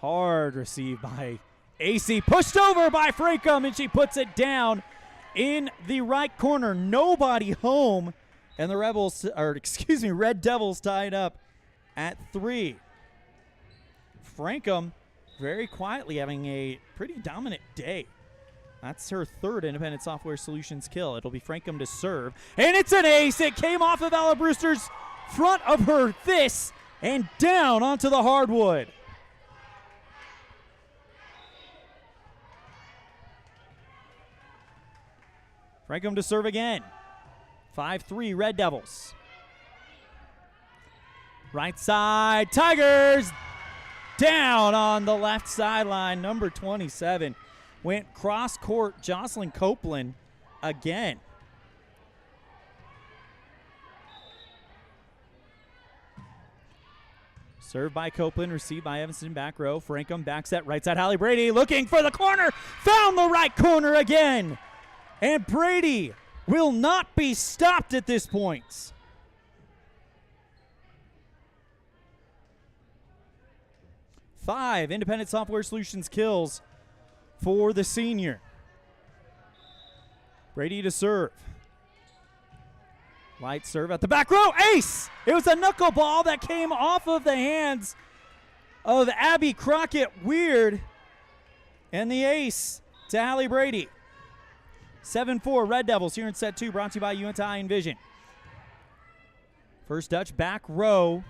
Speaker 2: Hard received by Acey. Pushed over by Frankum, and she puts it down in the right corner. Nobody home, and the Red Devils tied up at 3. Frankum very quietly having a pretty dominant day. That's her 3rd Independent Software Solutions kill. It'll be Frankum to serve, and it's an ace. It came off of Ella Brewster's front of her fist and down onto the hardwood. Frankum to serve again. 5-3 Red Devils. Right side, Tigers down on the left sideline. Number 27 went cross court. Jocelyn Copeland again. Served by Copeland, received by Evanston, back row. Frankum back set, right side. Hallie Brady looking for the corner. Found the right corner again. And Brady will not be stopped at this point. Five Independent Software Solutions kills for the senior. Brady to serve. Light serve at the back row. Ace! It was a knuckleball that came off of the hands of Abby Crockett Weird. And the ace to Hallie Brady. 7-4 Red Devils here in set 2, brought to you by UNTI Envision. First touch, back row.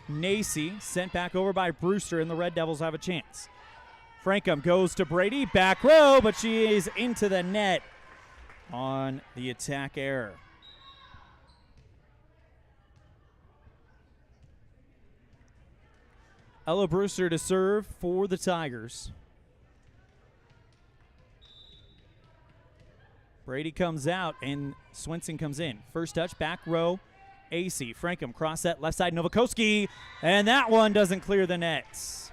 Speaker 2: Nacy sent back over by Brewster, and the Red Devils have a chance. Frankum goes to Brady, back row, but she is into the net on the attack error. Ella Brewster to serve for the Tigers. Brady comes out and Swenson comes in. First touch, back row, Acey. Frankum cross set, left side, Novakoski, and that one doesn't clear the nets.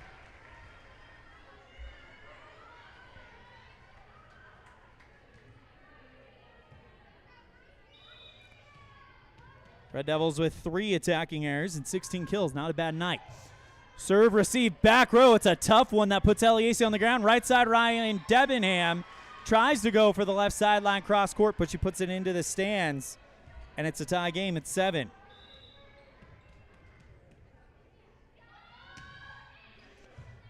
Speaker 2: Red Devils with 3 attacking errors and 16 kills. Not a bad night. Serve, receive, back row. It's a tough one that puts Ellie Acey on the ground. Right side, Ryan Debenham tries to go for the left sideline cross court, but she puts it into the stands, and it's a tie game at 7.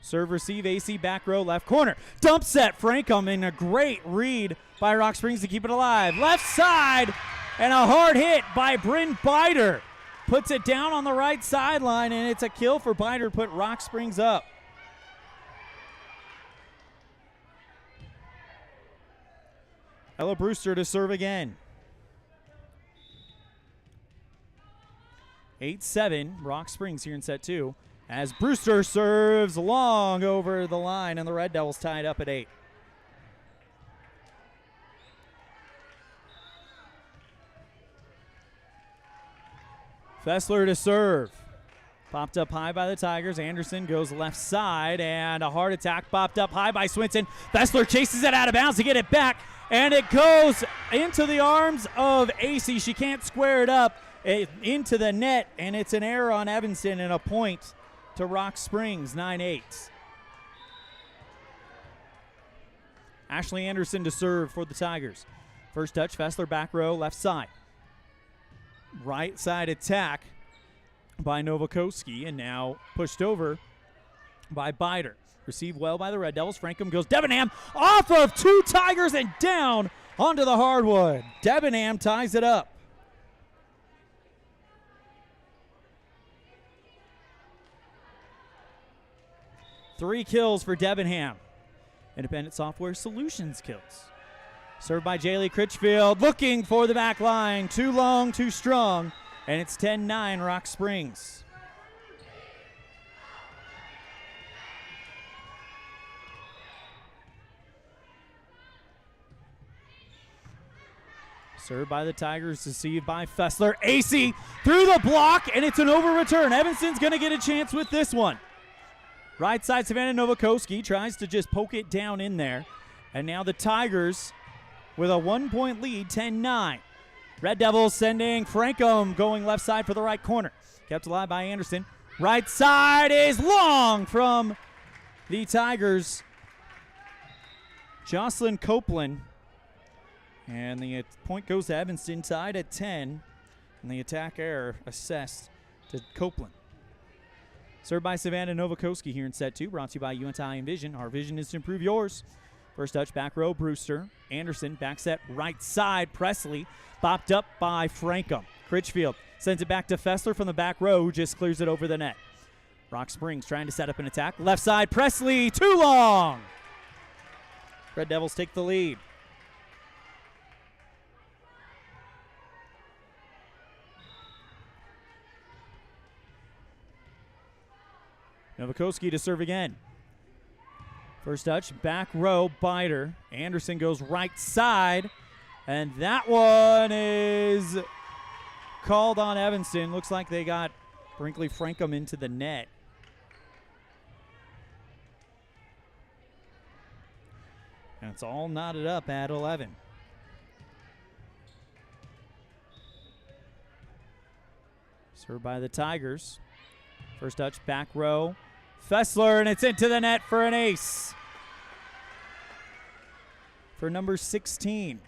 Speaker 2: Serve, receive, Acey, back row, left corner. Dump set, Frankum, and a great read by Rock Springs to keep it alive. Left side, and a hard hit by Bryn Bider. Puts it down on the right sideline, and it's a kill for Bider, put Rock Springs up. Ella Brewster to serve again. 8-7, Rock Springs here in set 2, as Brewster serves long over the line, and the Red Devils tied up at 8. Fessler to serve. Popped up high by the Tigers. Anderson goes left side, and a hard attack popped up high by Swinson. Fessler chases it out of bounds to get it back, and it goes into the arms of Acey. She can't square it up into the net, and it's an error on Evanston and a point to Rock Springs, 9-8. Ashley Anderson to serve for the Tigers. First touch, Fessler back row, left side. Right side attack by Novakoski, and now pushed over by Bider. Received well by the Red Devils. Frankum goes Debenham off of 2 Tigers and down onto the hardwood. Debenham ties it up. Three kills for Debenham. Independent Software Solutions kills. Served by Jaylee Critchfield, looking for the back line. Too long, too strong, and it's 10-9 Rock Springs. Served by the Tigers, received by Fessler. AC through the block, and it's an over return. Evanston's going to get a chance with this one. Right side, Savannah Novakoski tries to just poke it down in there. And now the Tigers with a 1-point lead, 10-9. Red Devils sending Frankum going left side for the right corner. Kept alive by Anderson. Right side is long from the Tigers. Jocelyn Copeland. And the point goes to Evanston, tied at 10. And the attack error assessed to Copeland. Served by Savannah Novakoski here in set 2. Brought to you by UNTI Envision. Our vision is to improve yours. First touch, back row, Brewster. Anderson, back set, right side, Presley. Bopped up by Frankum. Critchfield sends it back to Fessler from the back row, who just clears it over the net. Rock Springs trying to set up an attack. Left side, Presley, too long. Red Devils take the lead. Novakoski to serve again. First touch, back row, Biter. Anderson goes right side, and that one is called on Evanston. Looks like they got Brinkley Frankum into the net. And it's all knotted up at 11. Served by the Tigers. First touch, back row. Fessler, and it's into the net for an ace. For number 16.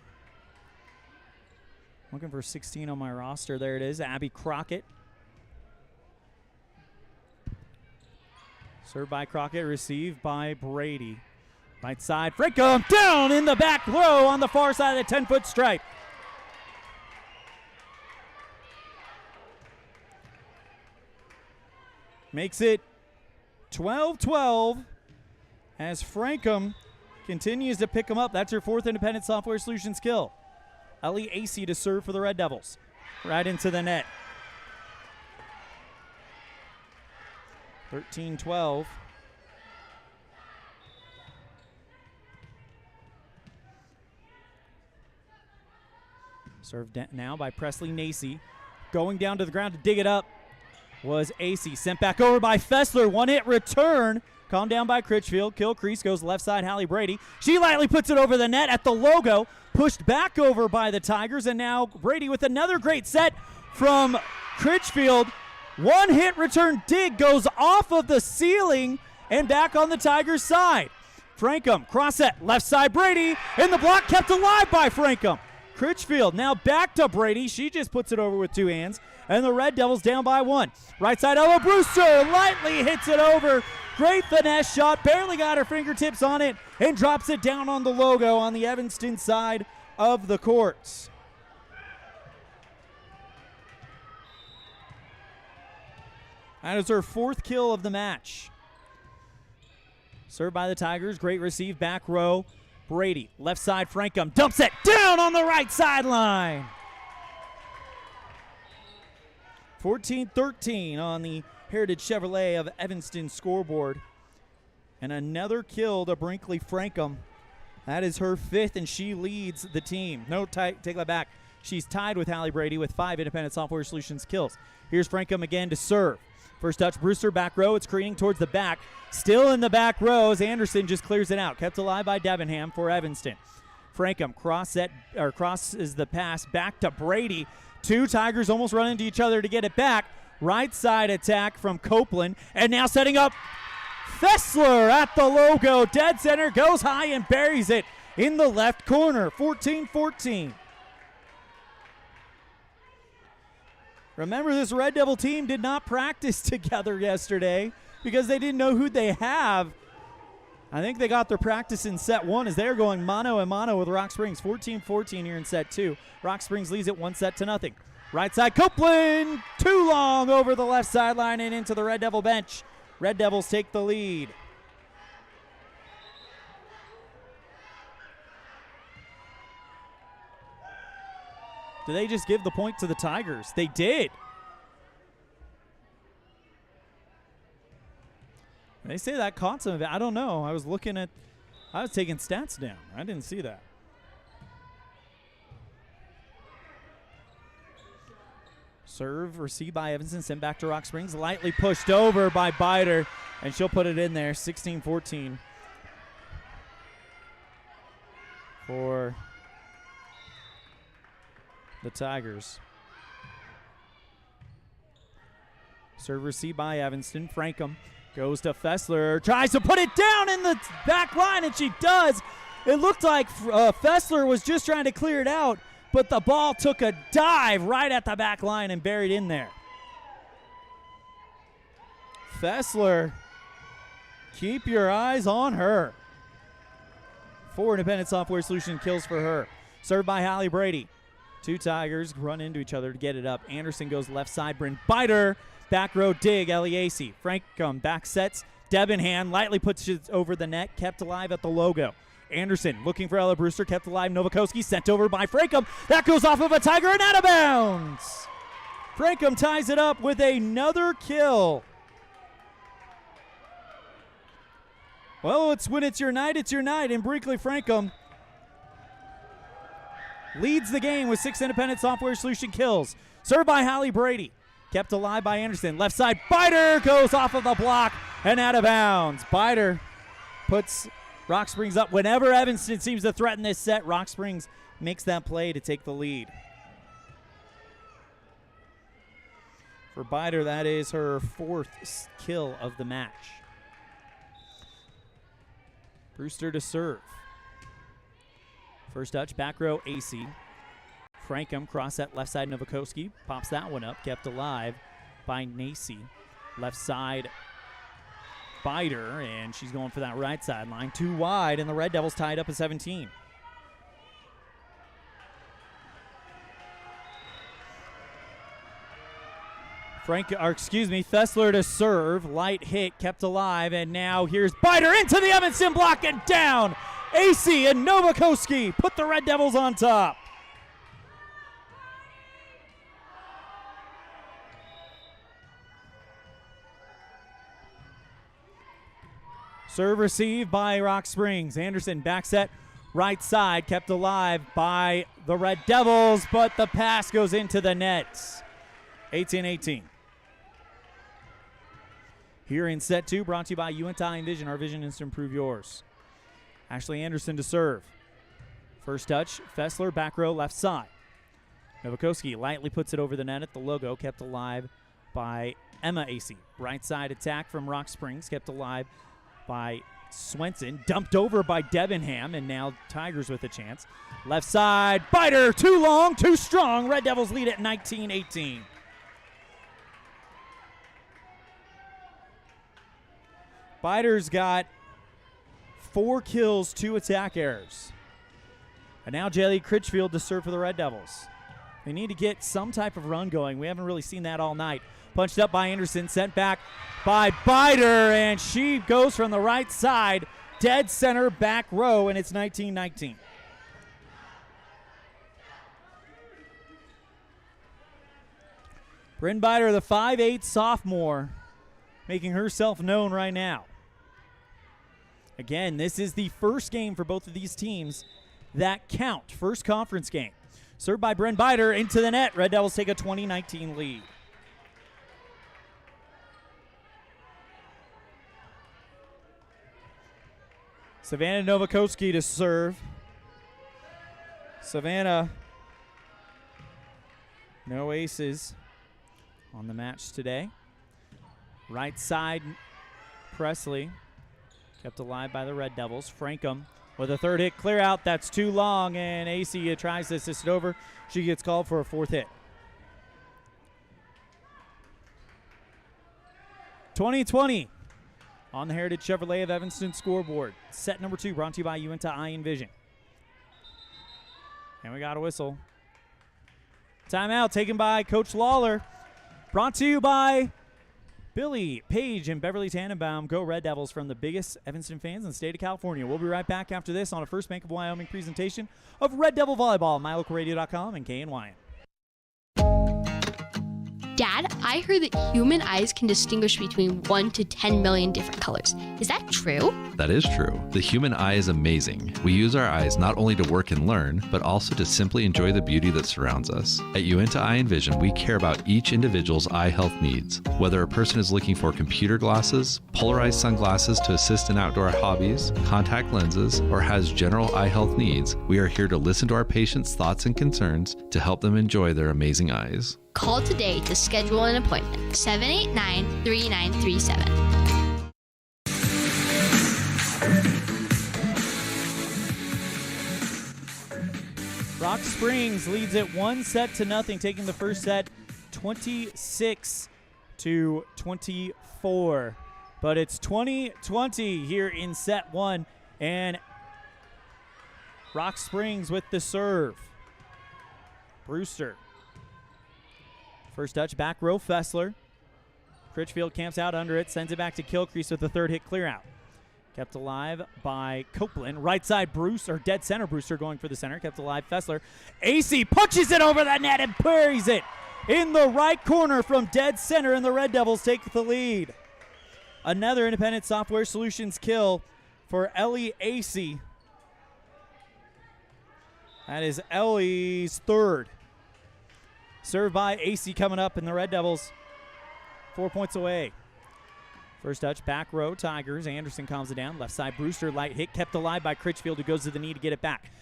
Speaker 2: Looking for 16 on my roster. There it is, Abby Crockett. Served by Crockett, received by Brady. Right side, Frankum down in the back row on the far side of the 10-foot stripe. Makes it 12-12 as Frankum continues to pick them up. That's her fourth independent software solutions kill. Ellie AC to serve for the Red Devils. Right into the net. 13-12. Served now by Presley Nacy. Going down to the ground to dig it up was AC. Sent back over by Fessler. One-hit return. Calmed down by Critchfield. Kill crease goes left side, Hallie Brady. She lightly puts it over the net at the logo. Pushed back over by the Tigers. And now Brady with another great set from Critchfield. One-hit return dig goes off of the ceiling and back on the Tigers' side. Frankum, cross set, left side Brady. And the block kept alive by Frankum. Critchfield now back to Brady. She just puts it over with two hands. And the Red Devils down by one. Right side elbow, Brewster lightly hits it over. Great finesse shot, barely got her fingertips on it, and drops it down on the logo on the Evanston side of the courts. That is her fourth kill of the match. Served by the Tigers, great receive, back row. Brady, left side, Frankum, dumps it down on the right sideline. 14-13 on the Heritage Chevrolet of Evanston scoreboard. And another kill to Brinkley Frankum. That is her fifth, and she leads the team. No, take that back. She's tied with Hallie Brady with 5 independent software solutions kills. Here's Frankum again to serve. First touch, Brewster, back row. It's careening towards the back. Still in the back row as Anderson just clears it out. Kept alive by Debenham for Evanston. Frankum crosses the pass back to Brady. Two Tigers almost run into each other to get it back. Right side attack from Copeland. And now setting up Fessler at the logo. Dead center, goes high and buries it in the left corner. 14-14. Remember, this Red Devil team did not practice together yesterday because they didn't know who they have. I think they got their practice in set 1 as they're going mano-a-mano with Rock Springs. 14-14 here in set 2. Rock Springs leads it 1-0. Right side, Copeland, too long over the left sideline and into the Red Devil bench. Red Devils take the lead. Did they just give the point to the Tigers? They did. They say that caught some of it. I don't know. I was taking stats down. I didn't see that. Serve received by Evanston, sent back to Rock Springs, lightly pushed over by Bider, and she'll put it in there, 16-14 for the Tigers. Serve received by Evanston. Frankham goes to Fessler, tries to put it down in the back line, and she does. It looked like Fessler was just trying to clear it out, but the ball took a dive right at the back line and buried in there. Fessler, keep your eyes on her. 4 Independent Software Solution kills for her. Served by Hallie Brady. 2 Tigers run into each other to get it up. Anderson goes left side. Bryn Bider, back row dig, Eliasi. Frankham back sets. Debenham lightly puts it over the net, kept alive at the logo. Anderson looking for Ella Brewster, kept alive. Novakoski sent over by Frankham. That goes off of a Tiger and out of bounds. Frankham ties it up with another kill. Well, when it's your night, and Brinkley Frankham leads the game with 6 Independent Software Solution kills. Served by Hallie Brady. Kept alive by Anderson. Left side, Bider goes off of the block and out of bounds. Bider puts Rock Springs up. Whenever Evanston seems to threaten this set, Rock Springs makes that play to take the lead. For Bider, that is her 4th kill of the match. Brewster to serve. First touch, back row, AC. Frankham, cross set left side, Novakoski. Pops that one up, kept alive by Nacy. Left side, Bider, and she's going for that right sideline. 2 wide, and the Red Devils tied up at 17. Fessler to serve. Light hit, kept alive, and now here's Bider into the Evanston block and down. AC and Novakoski put the Red Devils on top. Serve received by Rock Springs. Anderson back set right side, kept alive by the Red Devils, but the pass goes into the net. 18-18. Here in set 2, brought to you by UNT Envision. Our vision is to improve yours. Ashley Anderson to serve. First touch, Fessler, back row, left side. Novakoski lightly puts it over the net at the logo, kept alive by Emma AC. Right side attack from Rock Springs, kept alive by Swenson. Dumped over by Debenham, and now Tigers with a chance. Left side, Bider, too long, too strong. Red Devils lead at 19-18. Bider's got 4 kills, 2 attack errors. And now Jaylee Critchfield to serve for the Red Devils. They need to get some type of run going. We haven't really seen that all night. Punched up by Anderson, sent back by Bider, and she goes from the right side, dead center, back row, and it's 19-19. Bryn Bider, the 5'8" sophomore, making herself known right now. Again, this is the first game for both of these teams that count. First conference game. Served by Bryn Bider into the net. Red Devils take a 20-19 lead. Savannah Novakoski to serve. Savannah, no aces on the match today. Right side, Presley, kept alive by the Red Devils. Frankham with a 3rd hit, clear out. That's too long, and AC tries to assist it over. She gets called for a 4th hit. 2020 on the Heritage Chevrolet of Evanston scoreboard. Set number 2 brought to you by UNT Envision. And we got a whistle. Timeout taken by Coach Lawler. Brought to you by Billy, Paige, and Beverly Tannenbaum. Go Red Devils from the biggest Evanston fans in the state of California. We'll be right back after this on a First Bank of Wyoming presentation of Red Devil Volleyball, MyLocalRadio.com and KNYN.
Speaker 9: Dad, I heard that human eyes can distinguish between 1 to 10 million different colors. Is that true?
Speaker 10: That is true. The human eye is amazing. We use our eyes not only to work and learn, but also to simply enjoy the beauty that surrounds us. At Uinta Eye and Vision, we care about each individual's eye health needs. Whether a person is looking for computer glasses, polarized sunglasses to assist in outdoor hobbies, contact lenses, or has general eye health needs, we are here to listen to our patients' thoughts and concerns to help them enjoy their amazing eyes.
Speaker 9: Call today to schedule an appointment. 789-3937.
Speaker 2: Rock Springs leads it 1-0, taking the first set 26-24. But it's 20-20 here in set 1, and Rock Springs with the serve. Brewster. First touch, back row, Fessler. Critchfield camps out under it, sends it back to Kilcrease with the third hit clear out. Kept alive by Copeland. Right side, Brewster, dead center, Brewster going for the center. Kept alive, Fessler. AC punches it over the net and buries it in the right corner from dead center, and the Red Devils take the lead. Another Independent Software Solutions kill for Ellie AC. That is Ellie's third. Served by AC coming up, and the Red Devils 4 points away. First touch, back row, Tigers. Anderson calms it down. Left side, Brewster, light hit, kept alive by Critchfield, who goes to the knee to get it back.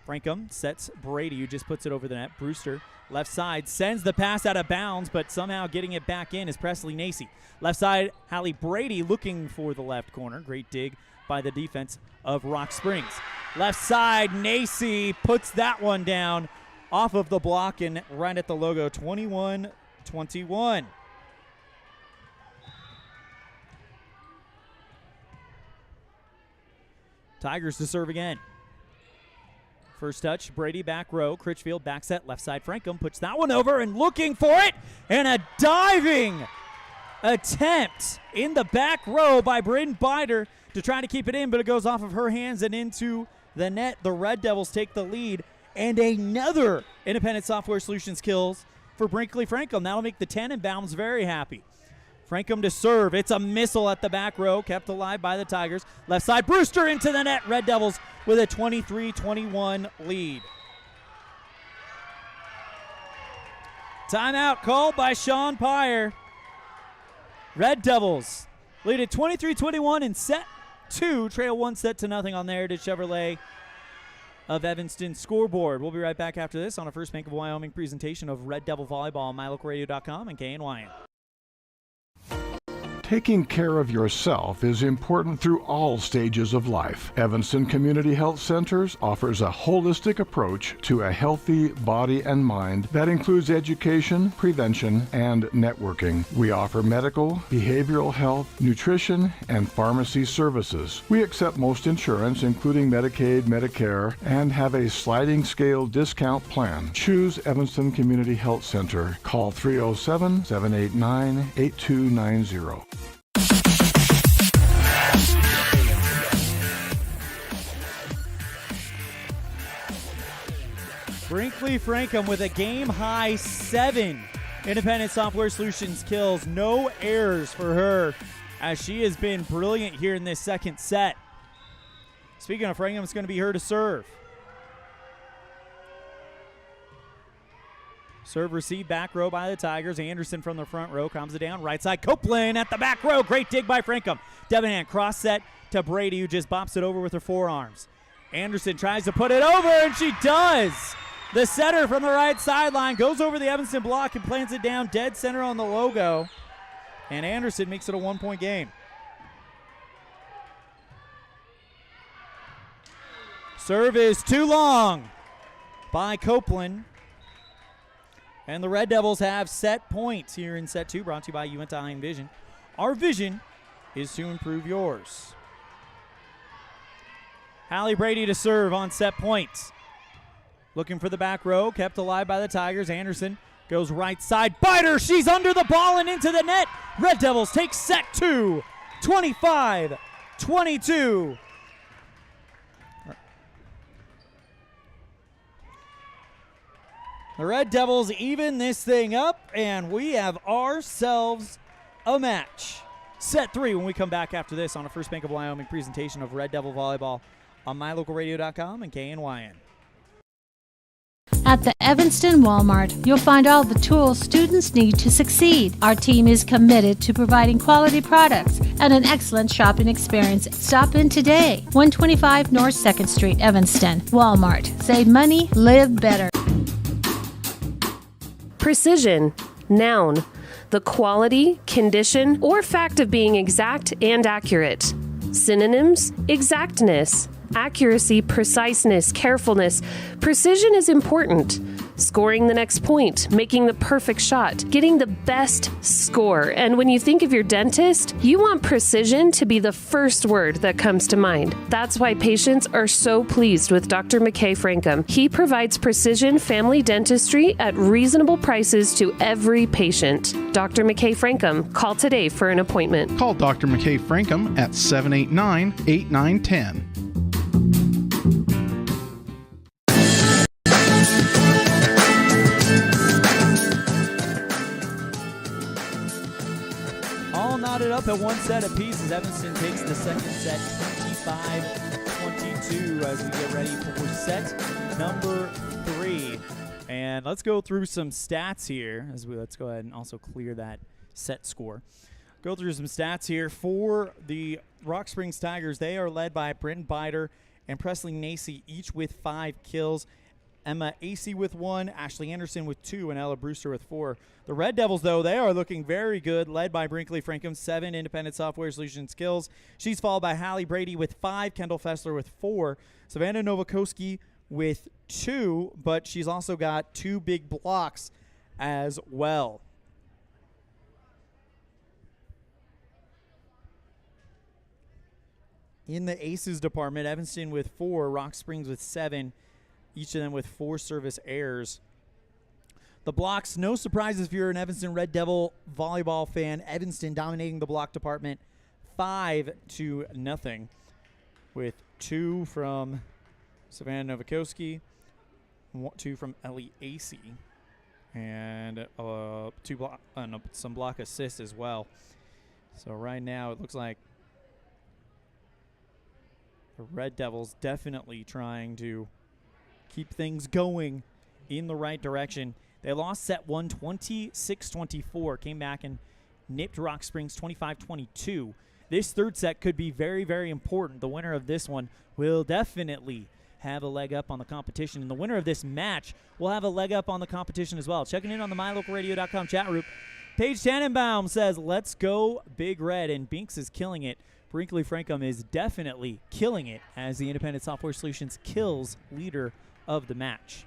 Speaker 2: Frankham sets Brady, who just puts it over the net. Brewster, left side, sends the pass out of bounds, but somehow getting it back in is Presley Nacy. Left side, Hallie Brady looking for the left corner. Great dig by the defense of Rock Springs. Left side, Nacy puts that one down off of the block and right at the logo, 21-21. Tigers to serve again. First touch, Brady back row, Critchfield back set, left side, Frankham puts that one over and looking for it, and a diving attempt in the back row by Brayden Bider to try to keep it in, but it goes off of her hands and into the net. The Red Devils take the lead, and another Independent Software Solutions kills for Brinkley Frankham. That'll make the Tenenbaums very happy. Frankham to serve. It's a missile at the back row, kept alive by the Tigers. Left side, Brewster into the net. Red Devils with a 23-21 lead. Timeout called by Sean Pyre. Red Devils lead at 23-21 in set 2. Trail 1-0 on the Heritage Chevrolet of Evanston scoreboard. We'll be right back after this on a First Bank of Wyoming presentation of Red Devil Volleyball on MyLocalRadio.com and KNYN.
Speaker 14: Taking care of yourself is important through all stages of life. Evanston Community Health Centers offers a holistic approach to a healthy body and mind that includes education, prevention, and networking. We offer medical, behavioral health, nutrition, and pharmacy services. We accept most insurance, including Medicaid, Medicare, and have a sliding scale discount plan. Choose Evanston Community Health Center. Call 307-789-8290.
Speaker 2: Brinkley Frankham with a game-high 7 Independent Software Solutions kills. No errors for her, as she has been brilliant here in this second set. Speaking of Frankham, it's going to be her to serve. Serve receive back row by the Tigers. Anderson from the front row comes it down. Right side, Copeland at the back row. Great dig by Frankham. Debenham cross set to Brady, who just bops it over with her forearms. Anderson tries to put it over, and she does. The setter from the right sideline goes over the Evanston block and plants it down dead center on the logo. And Anderson makes it a 1-point game. Serve is too long by Copeland. And the Red Devils have set points here in set 2, brought to you by Uinta Eye and Vision. Our vision is to improve yours. Hallie Brady to serve on set points. Looking for the back row, kept alive by the Tigers. Anderson goes right side. Bider, she's under the ball and into the net. Red Devils take set 2, 25-22. The Red Devils even this thing up, and we have ourselves a match. Set 3 when we come back after this on a First Bank of Wyoming presentation of Red Devil Volleyball on mylocalradio.com and KNYN.
Speaker 15: At the Evanston Walmart, you'll find all the tools students need to succeed. Our team is committed to providing quality products and an excellent shopping experience. Stop in today. 125 North 2nd Street, Evanston. Walmart. Save money, live better.
Speaker 22: Precision. Noun. The quality, condition, or fact of being exact and accurate. Synonyms: exactness, accuracy, preciseness, carefulness. Precision is important. Scoring the next point, making the perfect shot, getting the best score. And when you think of your dentist, you want precision to be the first word that comes to mind. That's why patients are so pleased with Dr. McKay Frankum. He provides precision family dentistry at reasonable prices to every patient. Dr. McKay Frankum, call today for an appointment.
Speaker 5: Call Dr. McKay Frankum at 789-8910.
Speaker 2: Knotted up at one set apiece as Evanston takes the second set 25-22 as we get ready for set number 3. And let's go through some stats here let's go ahead and also clear that set score. Go through some stats here for the Rock Springs Tigers. They are led by Britton Bider and Presley Nacy, each with 5 kills. Emma Acey with 1, Ashley Anderson with 2, and Ella Brewster with 4. The Red Devils, though, they are looking very good, led by Brinkley Frankum, 7 independent software solutions kills. She's followed by Hallie Brady with 5, Kendall Fessler with 4, Savannah Novakoski with 2, but she's also got 2 big blocks as well. In the aces department, Evanston with 4, Rock Springs with 7, each of them with 4 service errors. The blocks, no surprises if you're an Evanston Red Devil volleyball fan. Evanston dominating the block department 5-0 with 2 from Savannah Novakoski, 2 from Ellie Acey, and some block assists as well. So right now it looks like the Red Devils definitely trying to keep things going in the right direction. They lost set 1 26-24, came back and nipped Rock Springs 25-22. This third set could be very, very important. The winner of this one will definitely have a leg up on the competition, and the winner of this match will have a leg up on the competition as well. Checking in on the mylocalradio.com chat group, Paige Tannenbaum says, let's go Big Red, and Binks is killing it. Brinkley Frankum is definitely killing it as the Independent Software Solutions kills leader of the match.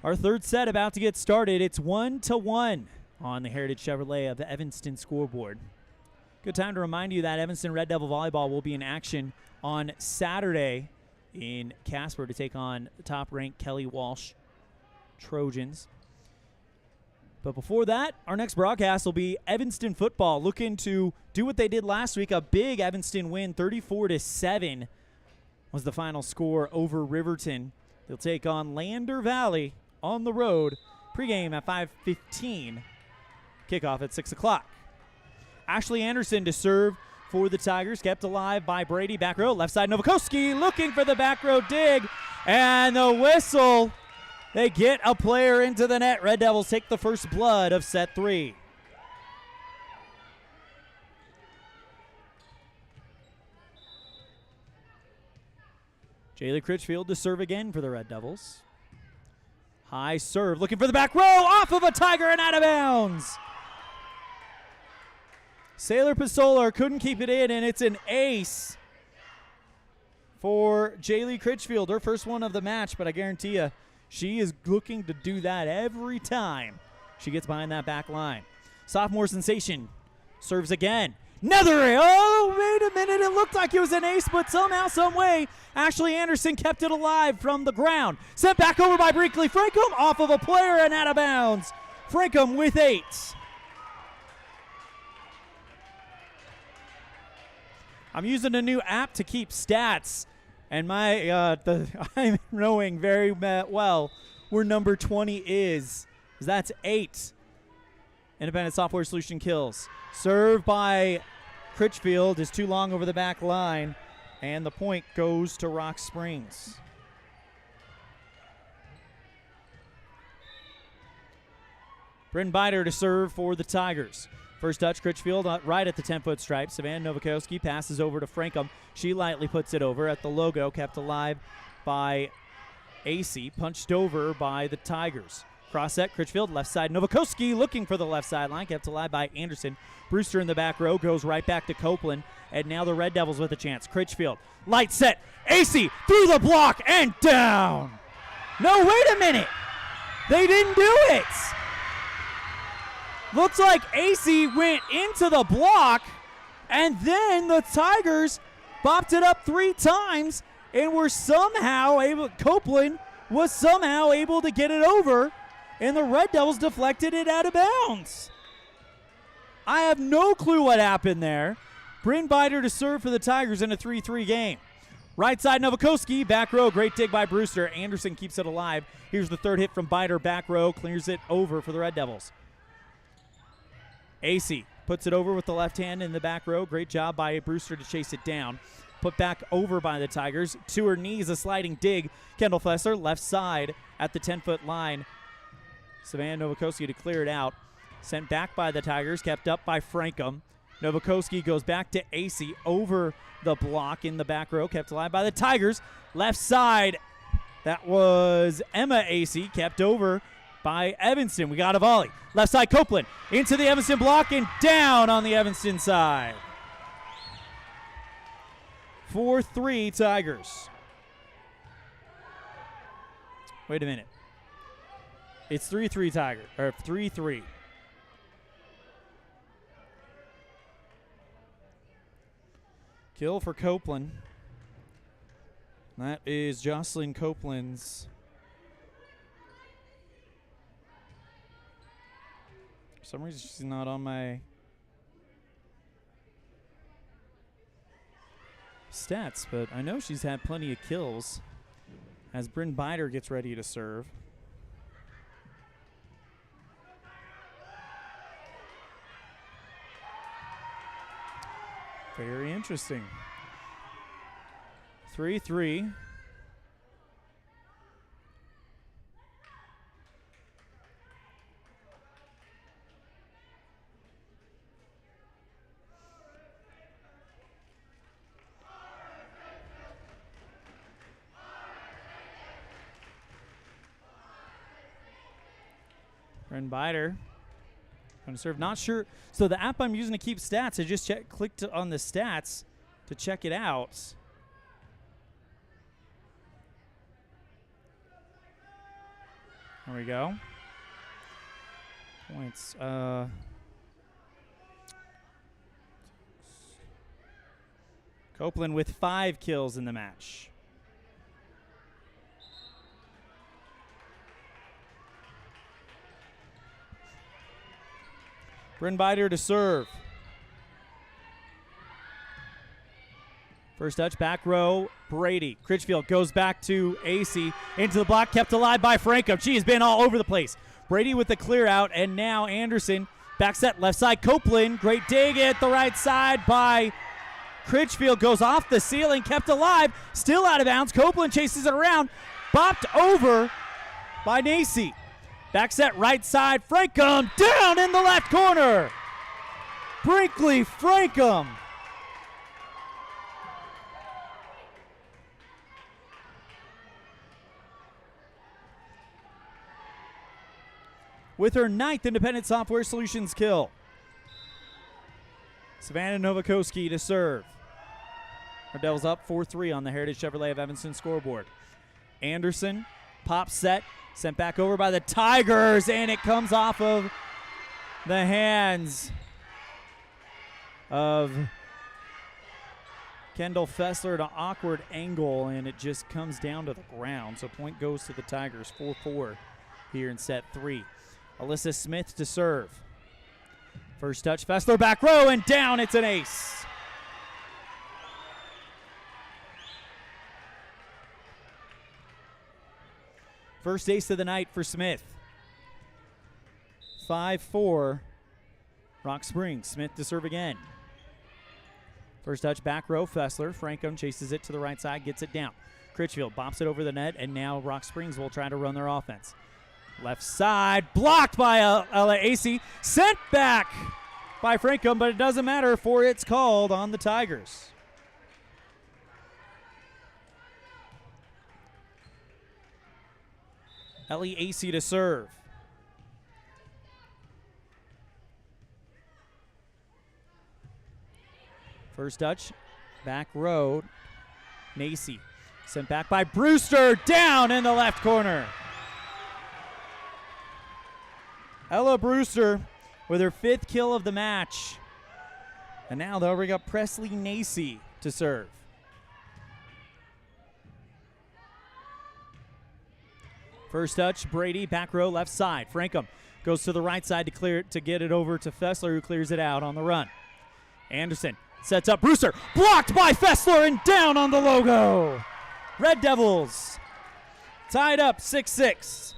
Speaker 2: Our third set about to get started. It's 1-1 on the Heritage Chevrolet of the Evanston scoreboard. Good time to remind you that Evanston Red Devil Volleyball will be in action on Saturday in Casper to take on the top-ranked Kelly Walsh Trojans. But before that, our next broadcast will be Evanston football, looking to do what they did last week, a big Evanston win, 34-7 was the final score over Riverton. They'll take on Lander Valley on the road. Pregame at 5:15. Kickoff at 6 o'clock. Ashley Anderson to serve for the Tigers, kept alive by Brady. Back row, left side, Novakoski looking for the back row dig. And the whistle. They get a player into the net. Red Devils take the first blood of set 3. Jaylee Critchfield to serve again for the Red Devils. High serve, looking for the back row, off of a Tiger and out of bounds. Sailor Pasola couldn't keep it in, and it's an ace for Jaylee Critchfield, her first one of the match, but I guarantee you, she is looking to do that every time she gets behind that back line. Sophomore sensation serves again. Another ace. Oh, wait a minute. It looked like it was an ace, but somehow, some way, Ashley Anderson kept it alive from the ground. Sent back over by Brinkley Frankum, off of a player and out of bounds. Frankum with 8. I'm using a new app to keep stats, and I'm knowing very well where number 20 is. That's 8 Independent Software Solution kills. Serve by Critchfield is too long over the back line, and the point goes to Rock Springs. Bryn Bider to serve for the Tigers. First touch, Critchfield right at the 10-foot stripe. Savannah Novikowski passes over to Frankham. She lightly puts it over at the logo, kept alive by AC, punched over by the Tigers. Cross set, Critchfield, left side. Novikowski looking for the left sideline, kept alive by Anderson. Brewster in the back row goes right back to Copeland, and now the Red Devils with a chance. Critchfield, light set, AC through the block and down. No, wait a minute. They didn't do it. Looks like AC went into the block, and then the Tigers bopped it up 3 times, and were somehow able, Copeland was somehow able to get it over, and the Red Devils deflected it out of bounds. I have no clue what happened there. Bryn Bider to serve for the Tigers in a 3-3 game. Right side, Novikowski, back row, great dig by Brewster. Anderson keeps it alive. Here's the third hit from Bider, back row, clears it over for the Red Devils. AC puts it over with the left hand in the back row. Great job by Brewster to chase it down. Put back over by the Tigers. To her knees, a sliding dig. Kendall Fessler, left side at the 10-foot line. Savannah Novikowski to clear it out. Sent back by the Tigers, kept up by Frankham. Novikowski goes back to AC over the block in the back row, kept alive by the Tigers. Left side, that was Emma AC, kept over by Evanston. We got a volley. Left side, Copeland into the Evanston block and down on the Evanston side. 4-3 Tigers. Wait a minute. It's 3-3 Tiger, or 3-3. Kill for Copeland. That is Jocelyn Copeland's. For some reason, she's not on my stats, but I know she's had plenty of kills as Bryn Bider gets ready to serve. Very interesting. 3-3. Bryn Bider going to serve. Not sure. So the app I'm using to keep stats, I just clicked on the stats to check it out. There we go. Points. Copeland with 5 kills in the match. Bryn Bider to serve. First touch, back row, Brady. Critchfield goes back to AC. Into the block, kept alive by Frankham. She has been all over the place. Brady with the clear out, and now Anderson. Back set, left side, Copeland. Great dig at the right side by Critchfield. Goes off the ceiling, kept alive. Still out of bounds. Copeland chases it around. Bopped over by Nacy. Back set, right side, Frankham down in the left corner. Brinkley Frankham. With her 9th Independent Software Solutions kill. Savannah Novikowski to serve. Our Devils up 4-3 on the Heritage Chevrolet of Evanston scoreboard. Anderson, pop set. Sent back over by the Tigers, and it comes off of the hands of Kendall Fessler at an awkward angle, and it just comes down to the ground. So point goes to the Tigers, 4-4 here in set 3. Alyssa Smith to serve. First touch, Fessler back row, and down, it's an ace. First ace of the night for Smith. 5-4, Rock Springs. Smith to serve again. First touch, back row, Fessler. Frankum chases it to the right side, gets it down. Critchfield bops it over the net, and now Rock Springs will try to run their offense. Left side, blocked by LAAC. Sent back by Frankum, but it doesn't matter, for it's called on the Tigers. LEAC to serve. First touch, back row, Nacy. Sent back by Brewster, down in the left corner. Ella Brewster with her 5th kill of the match. And now they'll bring up Presley Nacy to serve. First touch, Brady, back row, left side. Frankum goes to the right side to clear it, to get it over to Fessler, who clears it out on the run. Anderson sets up Brewster, blocked by Fessler, and down on the logo. Red Devils tied up 6-6.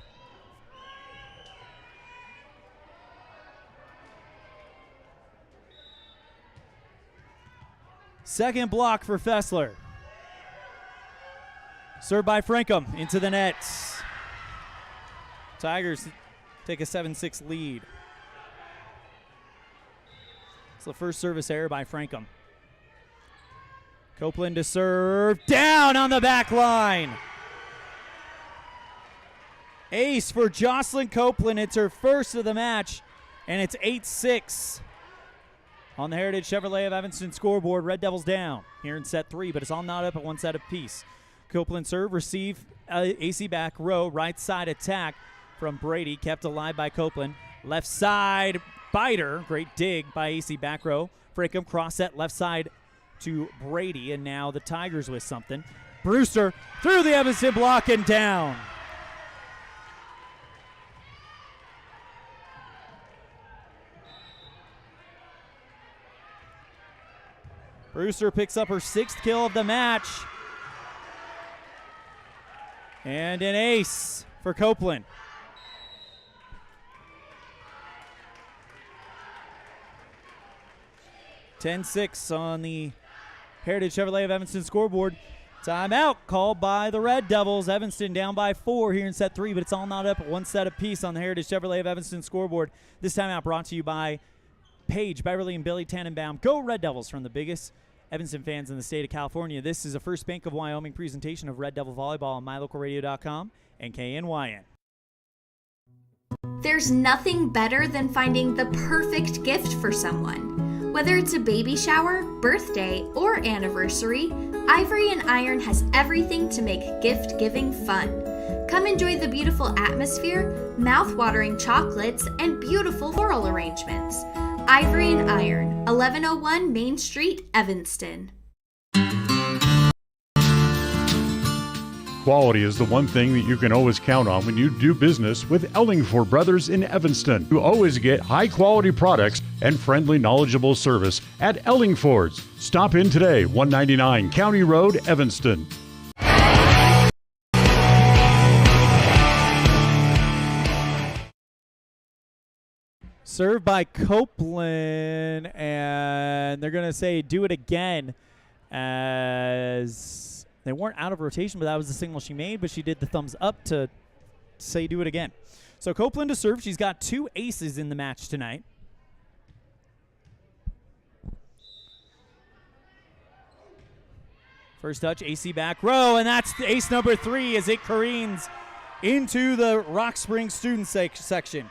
Speaker 2: Second block for Fessler. Served by Frankum into the net. Tigers take a 7-6 lead. It's the first service error by Frankum. Copeland to serve, down on the back line. Ace for Jocelyn Copeland. It's her first of the match, and it's 8-6 on the Heritage Chevrolet of Evanston scoreboard. Red Devils down here in set 3, but it's all not up at one set apiece. Copeland serve, receive, AC back row, right side attack from Brady, kept alive by Copeland. Left side biter, great dig by AC back row. Frankum cross set left side to Brady, and now the Tigers with something. Brewster through the Evanston block and down. Brewster picks up her 6th kill of the match. And an ace for Copeland. (10-6) on the Heritage Chevrolet of Evanston scoreboard. Timeout called by the Red Devils. Evanston down by 4 here in set 3, but it's all not up at one set apiece on the Heritage Chevrolet of Evanston scoreboard. This timeout brought to you by Paige, Beverly, and Billy Tannenbaum. Go Red Devils from the biggest Evanston fans in the state of California. This is a First Bank of Wyoming presentation of Red Devil Volleyball on MyLocalRadio.com and KNYN.
Speaker 16: There's nothing better than finding the perfect gift for someone. Whether it's a baby shower, birthday, or anniversary, Ivory and Iron has everything to make gift giving fun. Come enjoy the beautiful atmosphere, mouth-watering chocolates, and beautiful floral arrangements. Ivory and Iron, 1101 Main Street, Evanston.
Speaker 21: Quality is the one thing that you can always count on when you do business with Ellingford Brothers in Evanston. You always get high-quality products and friendly, knowledgeable service at Ellingford's. Stop in today, 199 County Road, Evanston.
Speaker 2: Served by Copeland, and they're going to say do it again, as they weren't out of rotation, but that was the signal she made, but she did the thumbs up to say do it again. So Copeland to serve. She's got 2 aces in the match tonight. First touch, AC back row, and that's ace number 3 as it careens into the Rock Springs student section.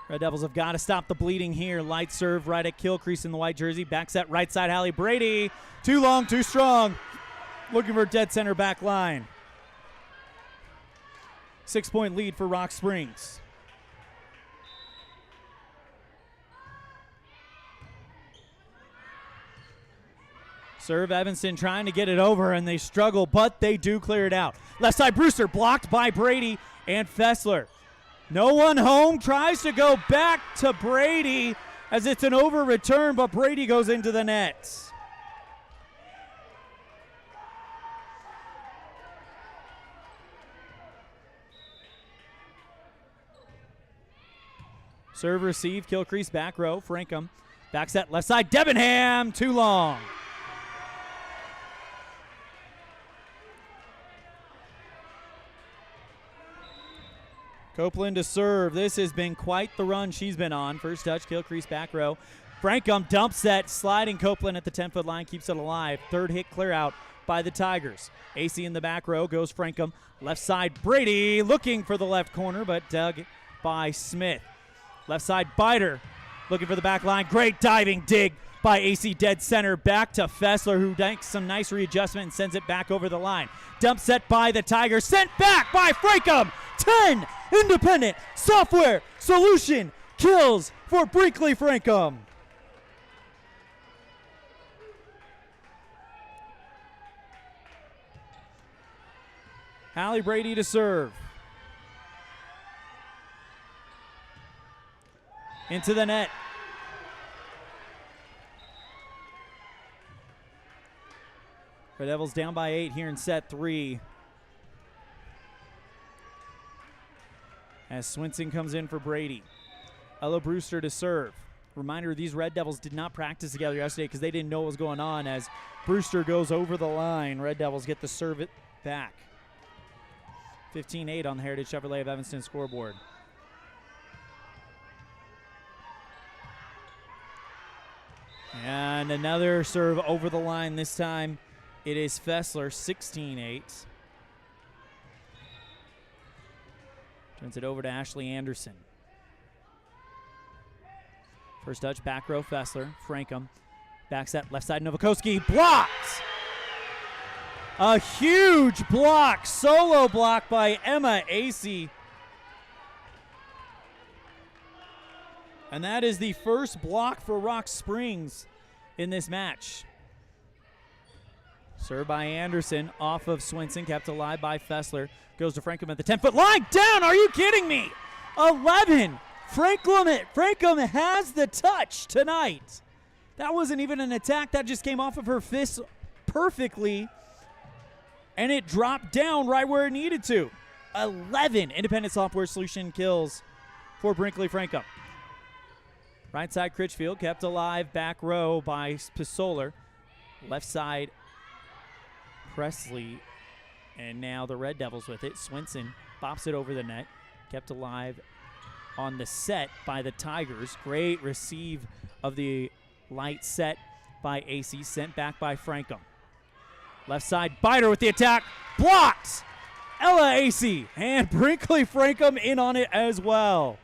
Speaker 2: Red Devils have got to stop the bleeding here. Light serve right at kill crease in the white jersey. Back set right side, Hallie Brady. Too long, too strong. Looking for dead center back line. 6-point lead for Rock Springs. Serve Evanston trying to get it over, and they struggle, but they do clear it out. Left side Brewster blocked by Brady and Fessler. No one home, tries to go back to Brady as it's an over return, but Brady goes into the net. Serve receive, Kilcrease back row, Frankham. Back set, left side, Debenham, too long. Copeland to serve. This has been quite the run she's been on. First touch, Kilcrease back row. Frankham dump set, sliding Copeland at the 10-foot line, keeps it alive. Third hit clear out by the Tigers. AC in the back row, goes Frankham. Left side, Brady looking for the left corner, but dug by Smith. Left side, Biter looking for the back line. Great diving dig by AC dead center. Back to Fessler, who makes some nice readjustment and sends it back over the line. Dump set by the Tigers, sent back by Frankham. 10 independent software solution kills for Brinkley Frankham. Hallie Brady to serve. Into the net. Red Devils down by 8 here in set 3. As Swinson comes in for Brady. Ella Brewster to serve. Reminder, these Red Devils did not practice together yesterday because they didn't know what was going on. As Brewster goes over the line, Red Devils get the serve it back. 15-8 on the Heritage Chevrolet of Evanston scoreboard. And another serve over the line. This time it is Fessler, 16-8. Turns it over to Ashley Anderson. First touch, back row, Fessler. Frankham. Back set, left side, Novakoski. Blocked! A huge block, solo block by Emma Acey. And that is the first block for Rock Springs in this match. Served by Anderson, off of Swinson, kept alive by Fessler. Goes to Frankham at the 10-foot line, down, are you kidding me? 11, Frankham has the touch tonight. That wasn't even an attack, that just came off of her fist perfectly, and it dropped down right where it needed to. 11 independent software solution kills for Brinkley Frankham. Right side, Critchfield kept alive, back row by Pisoler. Left side, Presley, and now the Red Devils with it. Swinson bops it over the net, kept alive on the set by the Tigers. Great receive of the light set by AC, sent back by Frankham. Left side, Biter with the attack, blocked! Ella AC, and Brinkley Frankham in on it as well.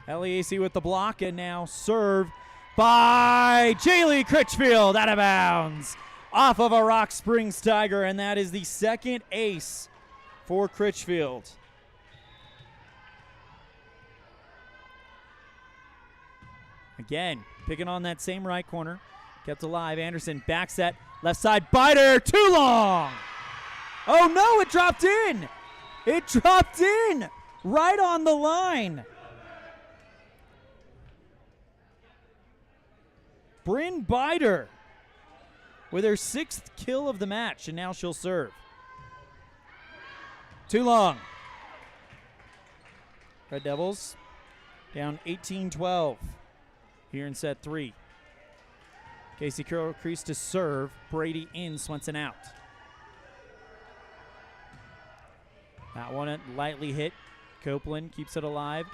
Speaker 2: LEAC with the block, and now serve by Jaylee Critchfield, out of bounds, off of a Rock Springs Tiger, and that is the second ace for Critchfield. Again, picking on that same right corner, kept alive. Anderson back set, left side, Biter, too long. Oh no, it dropped in. It dropped in right on the line. Bryn Biter with her 6th kill of the match, and now she'll serve. Too long. Red Devils down 18-12 here in set 3. Casey Kilcrease to serve. Brady in, Swenson out. That one lightly hit. Copeland keeps it alive.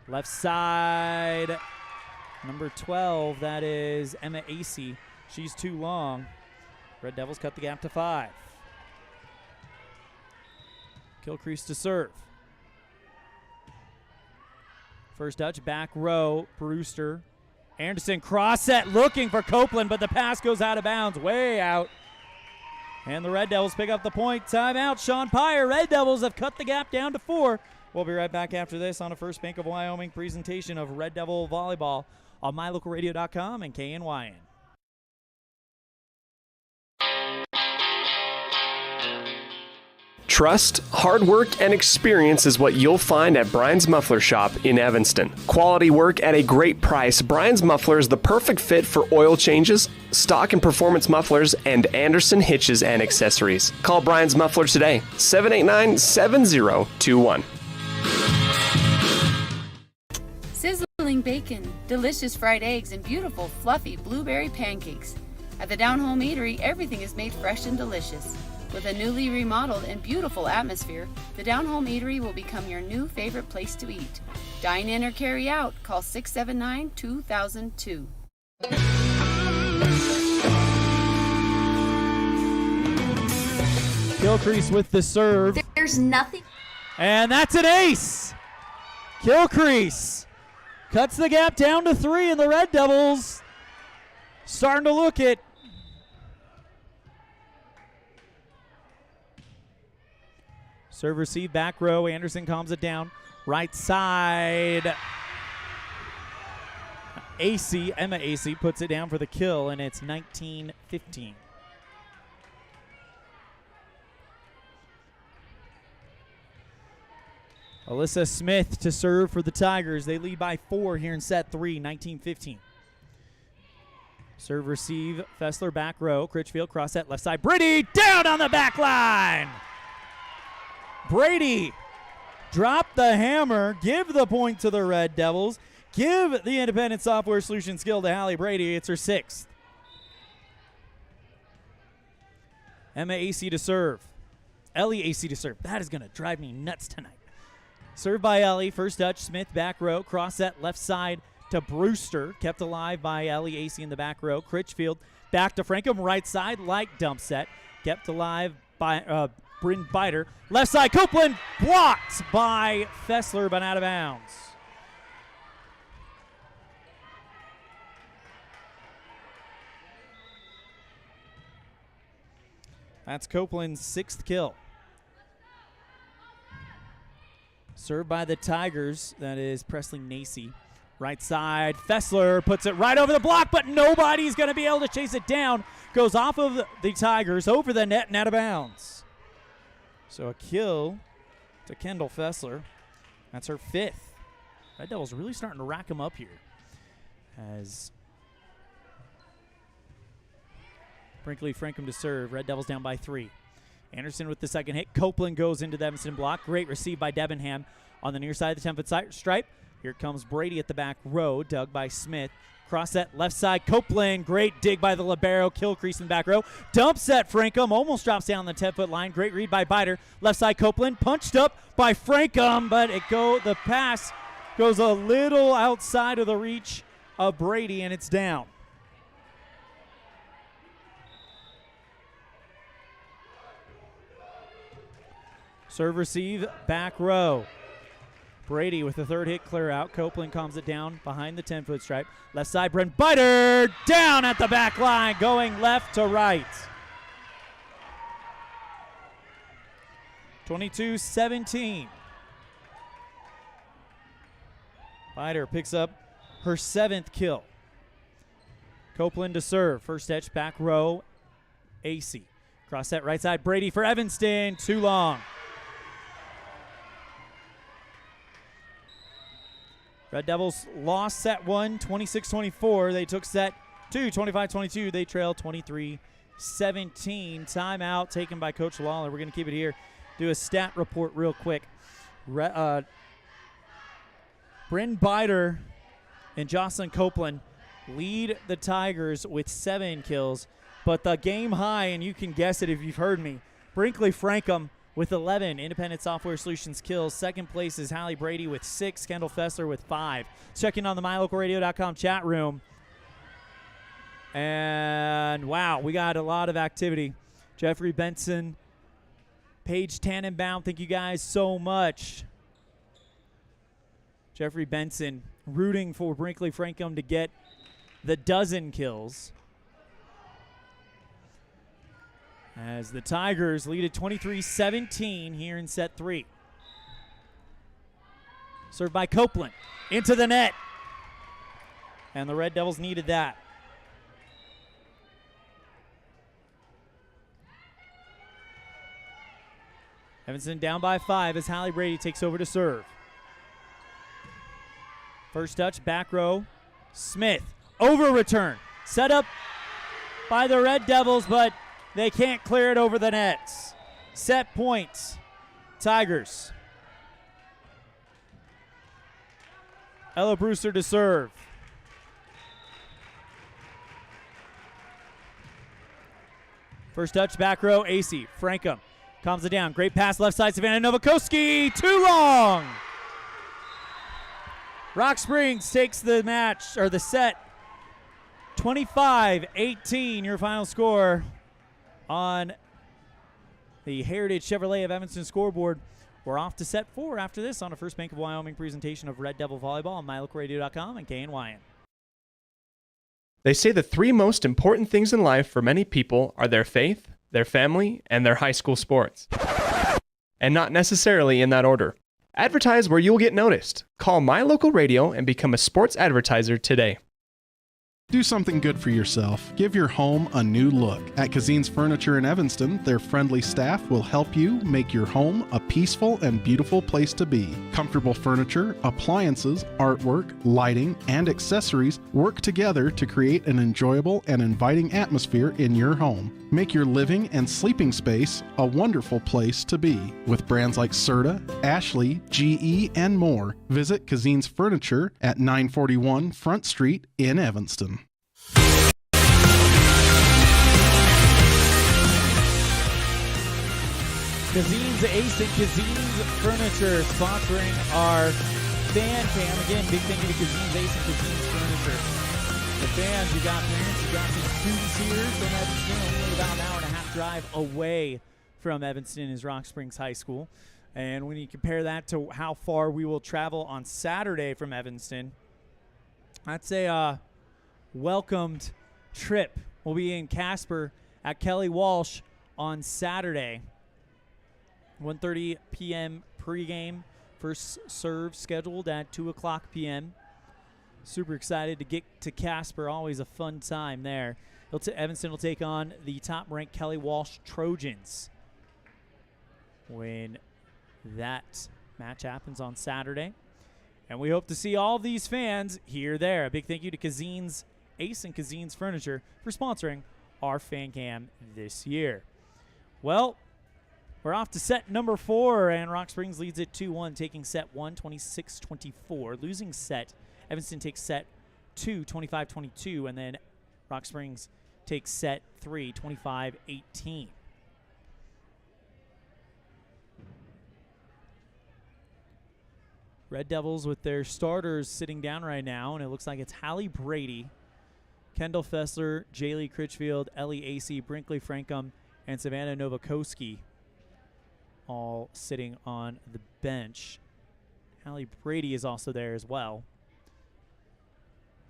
Speaker 2: Left side. Number 12, that is Emma Acey. She's too long. Red Devils cut the gap to 5. Kilcrease to serve. First touch, back row, Brewster. Anderson cross set looking for Copeland, but the pass goes out of bounds, way out. And the Red Devils pick up the point. Timeout, Sean Pyre. Red Devils have cut the gap down to 4. We'll be right back after this on a First Bank of Wyoming presentation of Red Devil Volleyball on mylocalradio.com and KNYN.
Speaker 18: Trust, hard work, and experience is what you'll find at Brian's Muffler Shop in Evanston. Quality work at a great price. Brian's Muffler is the perfect fit for oil changes, stock and performance mufflers, and Anderson hitches and accessories. Call Brian's Muffler today, 789-7021.
Speaker 17: Sizzling bacon, delicious fried eggs, and beautiful fluffy blueberry pancakes. At the Down Home Eatery, everything is made fresh and delicious. With a newly remodeled and beautiful atmosphere, the Down Home Eatery will become your new favorite place to eat. Dine in or carry out. Call 679-2002.
Speaker 2: Gilcrease with the serve.
Speaker 16: There's nothing.
Speaker 2: And that's an ace. Gilcrease cuts the gap down to 3, and the Red Devils starting to look it. Serve receive, back row. Anderson calms it down. Right side. Emma AC puts it down for the kill, and it's 19-15. Alyssa Smith to serve for the Tigers. They lead by 4 here in set 3, 19-15. Serve receive, Fessler back row. Critchfield cross set left side. Brady down on the back line. Brady drop the hammer, give the point to the Red Devils, give the Independent Software Solution skill to Hallie Brady. It's her 6th. Emma AC to serve. Ellie AC to serve. That is going to drive me nuts tonight. Served by Ellie. First touch, Smith back row. Cross set left side to Brewster. Kept alive by Ellie AC in the back row. Critchfield back to Frankham. Right side, like dump set. Kept alive by Bryn Biter. Left side, Copeland blocked by Fessler, but out of bounds. That's Copeland's 6th kill. Served by the Tigers. That is Presley Nacy. Right side, Fessler puts it right over the block, but nobody's going to be able to chase it down. Goes off of the Tigers, over the net, and out of bounds. So a kill to Kendall Fessler. That's her 5th. Red Devils really starting to rack them up here. As Brinkley Frankham to serve. Red Devils down by 3. Anderson with the second hit. Copeland goes into the Evanston block. Great receive by Debenham on the near side of the 10-foot stripe. Here comes Brady at the back row, dug by Smith. Cross set left side, Copeland. Great dig by the libero. Gilcrease in the back row. Dump set, Frankham. Almost drops down the 10-foot line. Great read by Biter. Left side, Copeland. Punched up by Frankham, but the pass goes a little outside of the reach of Brady, and it's down. Serve receive, back row. Brady with the third hit clear out. Copeland calms it down behind the 10-foot stripe. Left side, Brent Biter down at the back line, going left to right. 22-17. Biter picks up her 7th kill. Copeland to serve. First touch, back row, AC. Cross set right side, Brady for Evanston. Too long. Red Devils lost set 1, 26-24. They took set 2, 25-22. They trailed 23-17. Timeout taken by Coach Lawler. We're going to keep it here. Do a stat report real quick. Bryn Biter and Jocelyn Copeland lead the Tigers with 7 kills. But the game high, and you can guess it if you've heard me, Brinkley Frankham with 11 Independent Software Solutions kills. Second place is Hallie Brady with 6, Kendall Fessler with 5. Checking on the MyLocalRadio.com chat room. And wow, we got a lot of activity. Jeffrey Benson, Paige Tannenbaum, thank you guys so much. Jeffrey Benson rooting for Brinkley Frankham to get the 12 kills. As the Tigers lead at 23-17 here in set 3. Served by Copeland into the net. And the Red Devils needed that. Evanston down by 5 as Hallie Brady takes over to serve. First touch, back row. Smith, over return. Set up by the Red Devils, but they can't clear it over the nets. Set points, Tigers. Ella Brewster to serve. First touch, back row, AC. Frankham calms it down. Great pass, left side, Savannah Novakoski. Too long. Rock Springs takes the match, or the set. 25-18, your final score on the Heritage Chevrolet of Evanston scoreboard. We're off to set 4 after this on a First Bank of Wyoming presentation of Red Devil Volleyball on MyLocalRadio.com and KNYN.
Speaker 18: They say the 3 most important things in life for many people are their faith, their family, and their high school sports. And not necessarily in that order. Advertise where you'll get noticed. Call My Local Radio and become a sports advertiser today.
Speaker 5: Do something good for yourself. Give your home a new look. At Kazine's Furniture in Evanston, their friendly staff will help you make your home a peaceful and beautiful place to be. Comfortable furniture, appliances, artwork, lighting, and accessories work together to create an enjoyable and inviting atmosphere in your home. Make your living and sleeping space a wonderful place to be. With brands like Serta, Ashley, GE, and more, visit Kazine's Furniture at 941 Front Street in Evanston.
Speaker 2: Kazine's Ace and Kazine's Furniture sponsoring our fan cam. Again, big thank you to Kazine's Ace and Kazine's Furniture. The fans, you got parents, you got some students here from Evanston, only about an hour and a half drive away from Evanston is Rock Springs High School. And when you compare that to how far we will travel on Saturday from Evanston, that's a welcomed trip. We'll be in Casper at Kelly Walsh on Saturday. 1:30 p.m. pregame. First serve scheduled at 2 o'clock p.m. Super excited to get to Casper. Always a fun time there. Evanston will take on the top-ranked Kelly Walsh Trojans when that match happens on Saturday. And we hope to see all of these fans here there. A big thank you to Kazine's Ace and Kazine's Furniture for sponsoring our fan cam this year. Well, we're off to set number 4, and Rock Springs leads it 2-1, taking set 1, 26-24. Losing set, Evanston takes set 2, 25-22, and then Rock Springs takes set 3, 25-18. Red Devils with their starters sitting down right now, and it looks like it's Hallie Brady, Kendall Fessler, Jaylee Critchfield, Ellie Acey, Brinkley Frankham, and Savannah Novakoski all sitting on the bench. Hallie Brady is also there as well.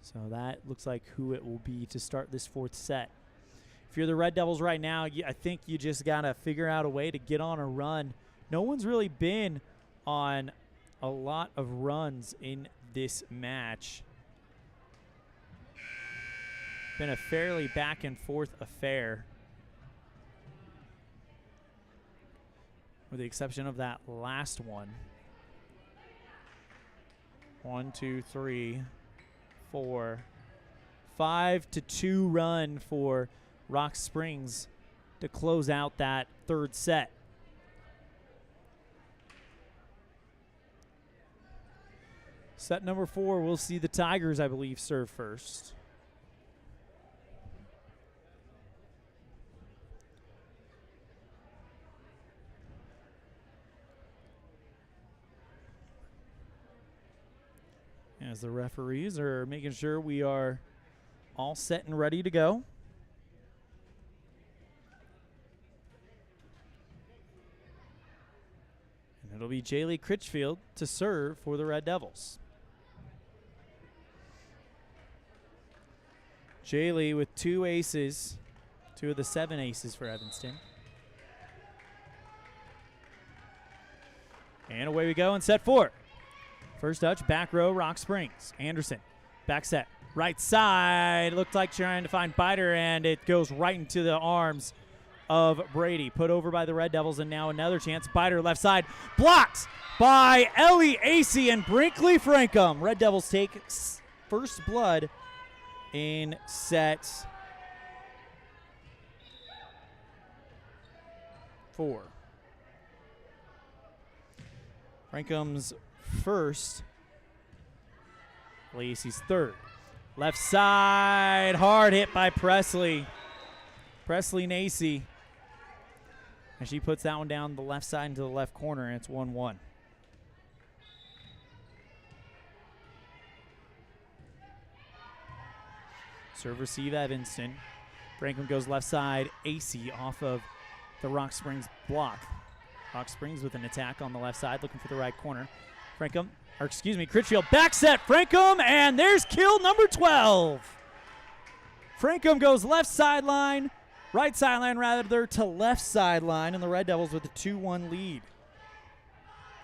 Speaker 2: So that looks like who it will be to start this 4th set. If you're the Red Devils right now, I think you just got to figure out a way to get on a run. No one's really been on a lot of runs in this match. Been a fairly back and forth affair, with the exception of that last one. 1, 2, 3, 4, 5-2 run for Rock Springs to close out that 3rd set. Set number 4, we'll see the Tigers, I believe, serve first. As the referees are making sure we are all set and ready to go. And it'll be Jaylee Critchfield to serve for the Red Devils. Jaylee with 2 aces, 2 of the 7 aces for Evanston. And away we go in set 4. First touch, back row, Rock Springs. Anderson, back set, right side. Looked like trying to find Biter, and it goes right into the arms of Brady. Put over by the Red Devils, and now another chance. Biter left side. Blocked by Ellie Acey and Brinkley Frankham. Red Devils take first blood in set 4. Frankham's first. Lacey's third. Left side, hard hit by Presley. Presley Nacy. And she puts that one down the left side into the left corner, and it's 1-1. Serve receive Evanston. Franklin goes left side. Acey off of the Rock Springs block. Rock Springs with an attack on the left side, looking for the right corner. Critchfield back set Frankham, and there's kill number 12. Frankham goes left sideline, right sideline rather, to left sideline, and the Red Devils with a 2-1 lead.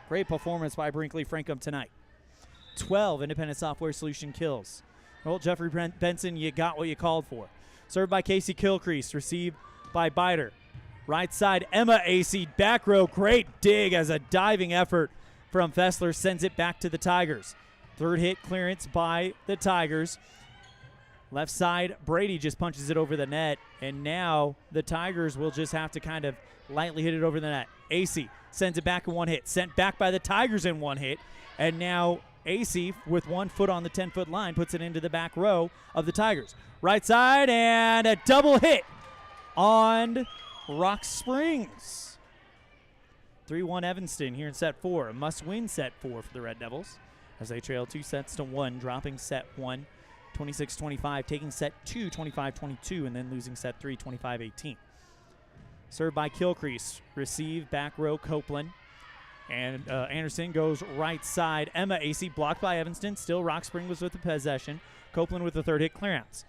Speaker 2: Great performance by Brinkley Frankham tonight. 12 Independent Software Solution kills. Well, Jeffrey Benson, you got what you called for. Served by Casey Kilcrease, received by Biter. Right side, Emma Acey, back row, great dig as a diving effort from Fessler sends it back to the Tigers. Third hit clearance by the Tigers. Left side, Brady just punches it over the net, and now the Tigers will just have to kind of lightly hit it over the net. Acey sends it back in one hit, sent back by the Tigers in one hit, and now Acey, with 1 foot on the 10-foot line, puts it into the back row of the Tigers. Right side, and a double hit on Rock Springs. 3-1 Evanston here in set 4. A must-win set 4 for the Red Devils as they trail 2-1, dropping set 1, 26-25, taking set 2, 25-22, and then losing set 3, 25-18. Served by Kilcrease. Receive back row Copeland. And Anderson goes right side. Emma Acey blocked by Evanston. Still Rock Spring was with the possession. Copeland with the third hit clearance.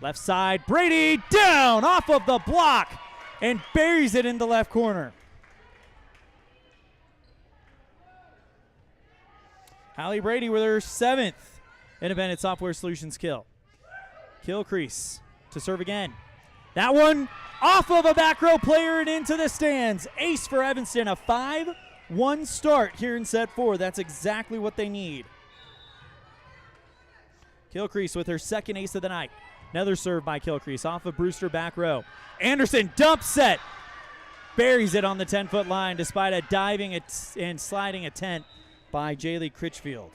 Speaker 2: Left side, Brady down off of the block and buries it in the left corner. Hallie Brady with her 7th Independent Software Solutions kill. Kilcrease to serve again. That one off of a back row player and into the stands. Ace for Evanston, a 5-1 start here in set 4. That's exactly what they need. Kilcrease with her 2nd ace of the night. Another serve by Kilcrease off of Brewster back row. Anderson dump set. Buries it on the 10-foot line despite a diving and sliding attempt by Jaylee Critchfield.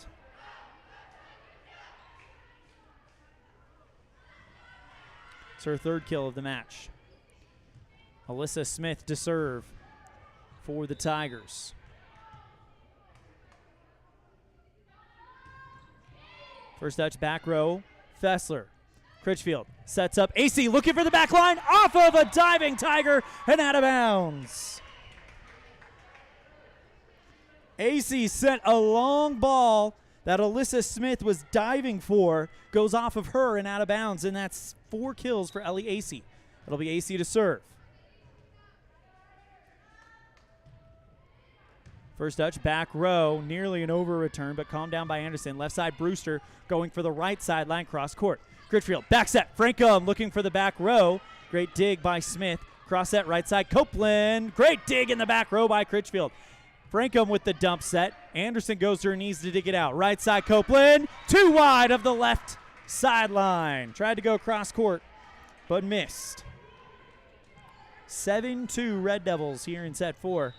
Speaker 2: It's her 3rd kill of the match. Alyssa Smith to serve for the Tigers. First touch back row, Fessler. Critchfield sets up. Acey looking for the back line, off of a diving Tiger and out of bounds. Acey sent a long ball that Alyssa Smith was diving for, goes off of her and out of bounds, and that's 4 kills for Ellie Acey. It'll be Acey to serve. First touch, back row, nearly an over return, but calmed down by Anderson. Left side, Brewster going for the right sideline, cross court. Critchfield, back set, Frankham looking for the back row. Great dig by Smith. Cross set, right side, Copeland. Great dig in the back row by Critchfield. Frankham with the dump set. Anderson goes to her knees to dig it out. Right side, Copeland. Too wide of the left sideline. Tried to go cross court, but missed. 7-2 Red Devils here in set 4.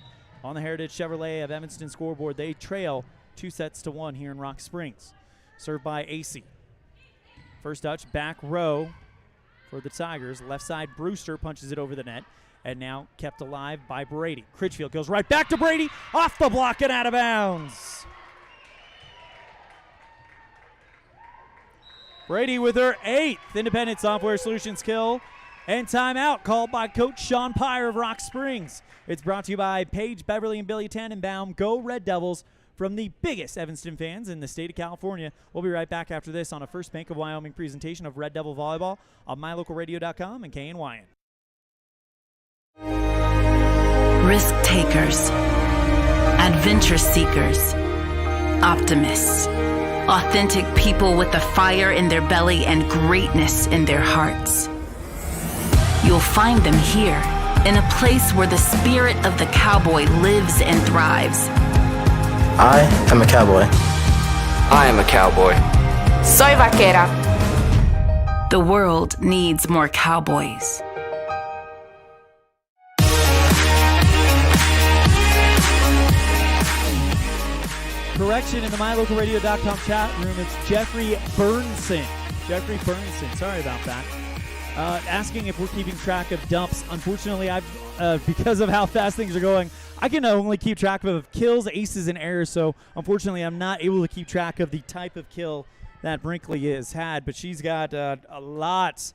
Speaker 2: On the Heritage Chevrolet of Evanston scoreboard, they trail 2-1 here in Rock Springs. Served by Acey. First touch, back row for the Tigers. Left side, Brewster punches it over the net. And now kept alive by Brady. Critchfield goes right back to Brady. Off the block and out of bounds. Brady with her 8th Independent Software Solutions kill. And timeout called by Coach Sean Pyre of Rock Springs. It's brought to you by Paige Beverly and Billy Tannenbaum. Go Red Devils, from the biggest Evanston fans in the state of California. We'll be right back after this on a First Bank of Wyoming presentation of Red Devil Volleyball on MyLocalRadio.com and KNYN.
Speaker 11: Risk takers, adventure seekers, optimists, authentic people with the fire in their belly and greatness in their hearts. You'll find them here in a place where the spirit of the cowboy lives and thrives.
Speaker 12: I am a cowboy.
Speaker 13: I am a cowboy.
Speaker 11: Soy vaquera. The world needs more cowboys.
Speaker 2: Correction in the MyLocalRadio.com chat room. It's Jeffrey Burnson. Jeffrey Burnson. Sorry about that. Asking if we're keeping track of dumps. Unfortunately, because of how fast things are going, I can only keep track of kills, aces, and errors. So, unfortunately, I'm not able to keep track of the type of kill that Brinkley has had. But she's got a lot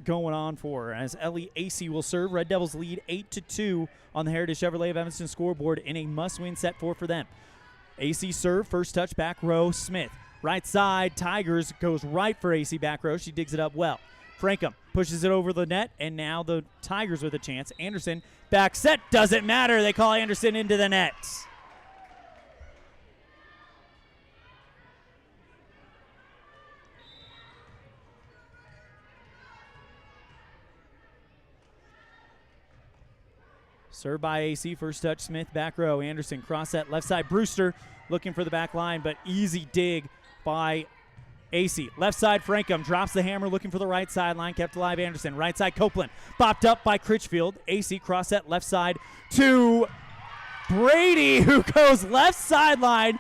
Speaker 2: going on for her. As Ellie AC will serve, Red Devils lead 8-2 on the Heritage Chevrolet of Evanston scoreboard in a must-win set 4 for them. AC serve, first touch, back row, Smith. Right side, Tigers goes right for AC back row. She digs it up well. Frankham pushes it over the net, and now the Tigers with a chance. Anderson, back set, doesn't matter. They call Anderson into the net. Served by AC, first touch, Smith, back row. Anderson, cross set, left side, Brewster looking for the back line, but easy dig by AC. Left side, Frankham drops the hammer, looking for the right sideline, kept alive, Anderson. Right side, Copeland, bopped up by Critchfield. AC, cross set, left side to Brady, who goes left sideline,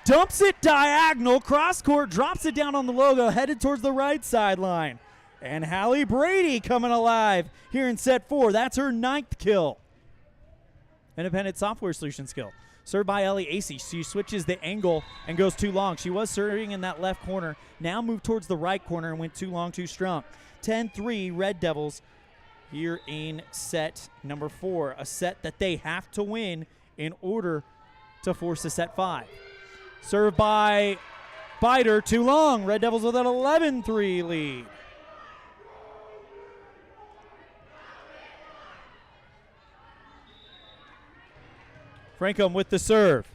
Speaker 2: dumps it diagonal, cross court, drops it down on the logo, headed towards the right sideline. And Hallie Brady coming alive here in set 4. That's her 9th kill. Independent software solution skill. Served by Ellie AC. She switches the angle and goes too long. She was serving in that left corner. Now moved towards the right corner and went too long, too strong. 10-3 Red Devils here in set number 4. A set that they have to win in order to force a set 5. Served by Biter. Too long. Red Devils with an 11-3 lead. Frankham with the serve.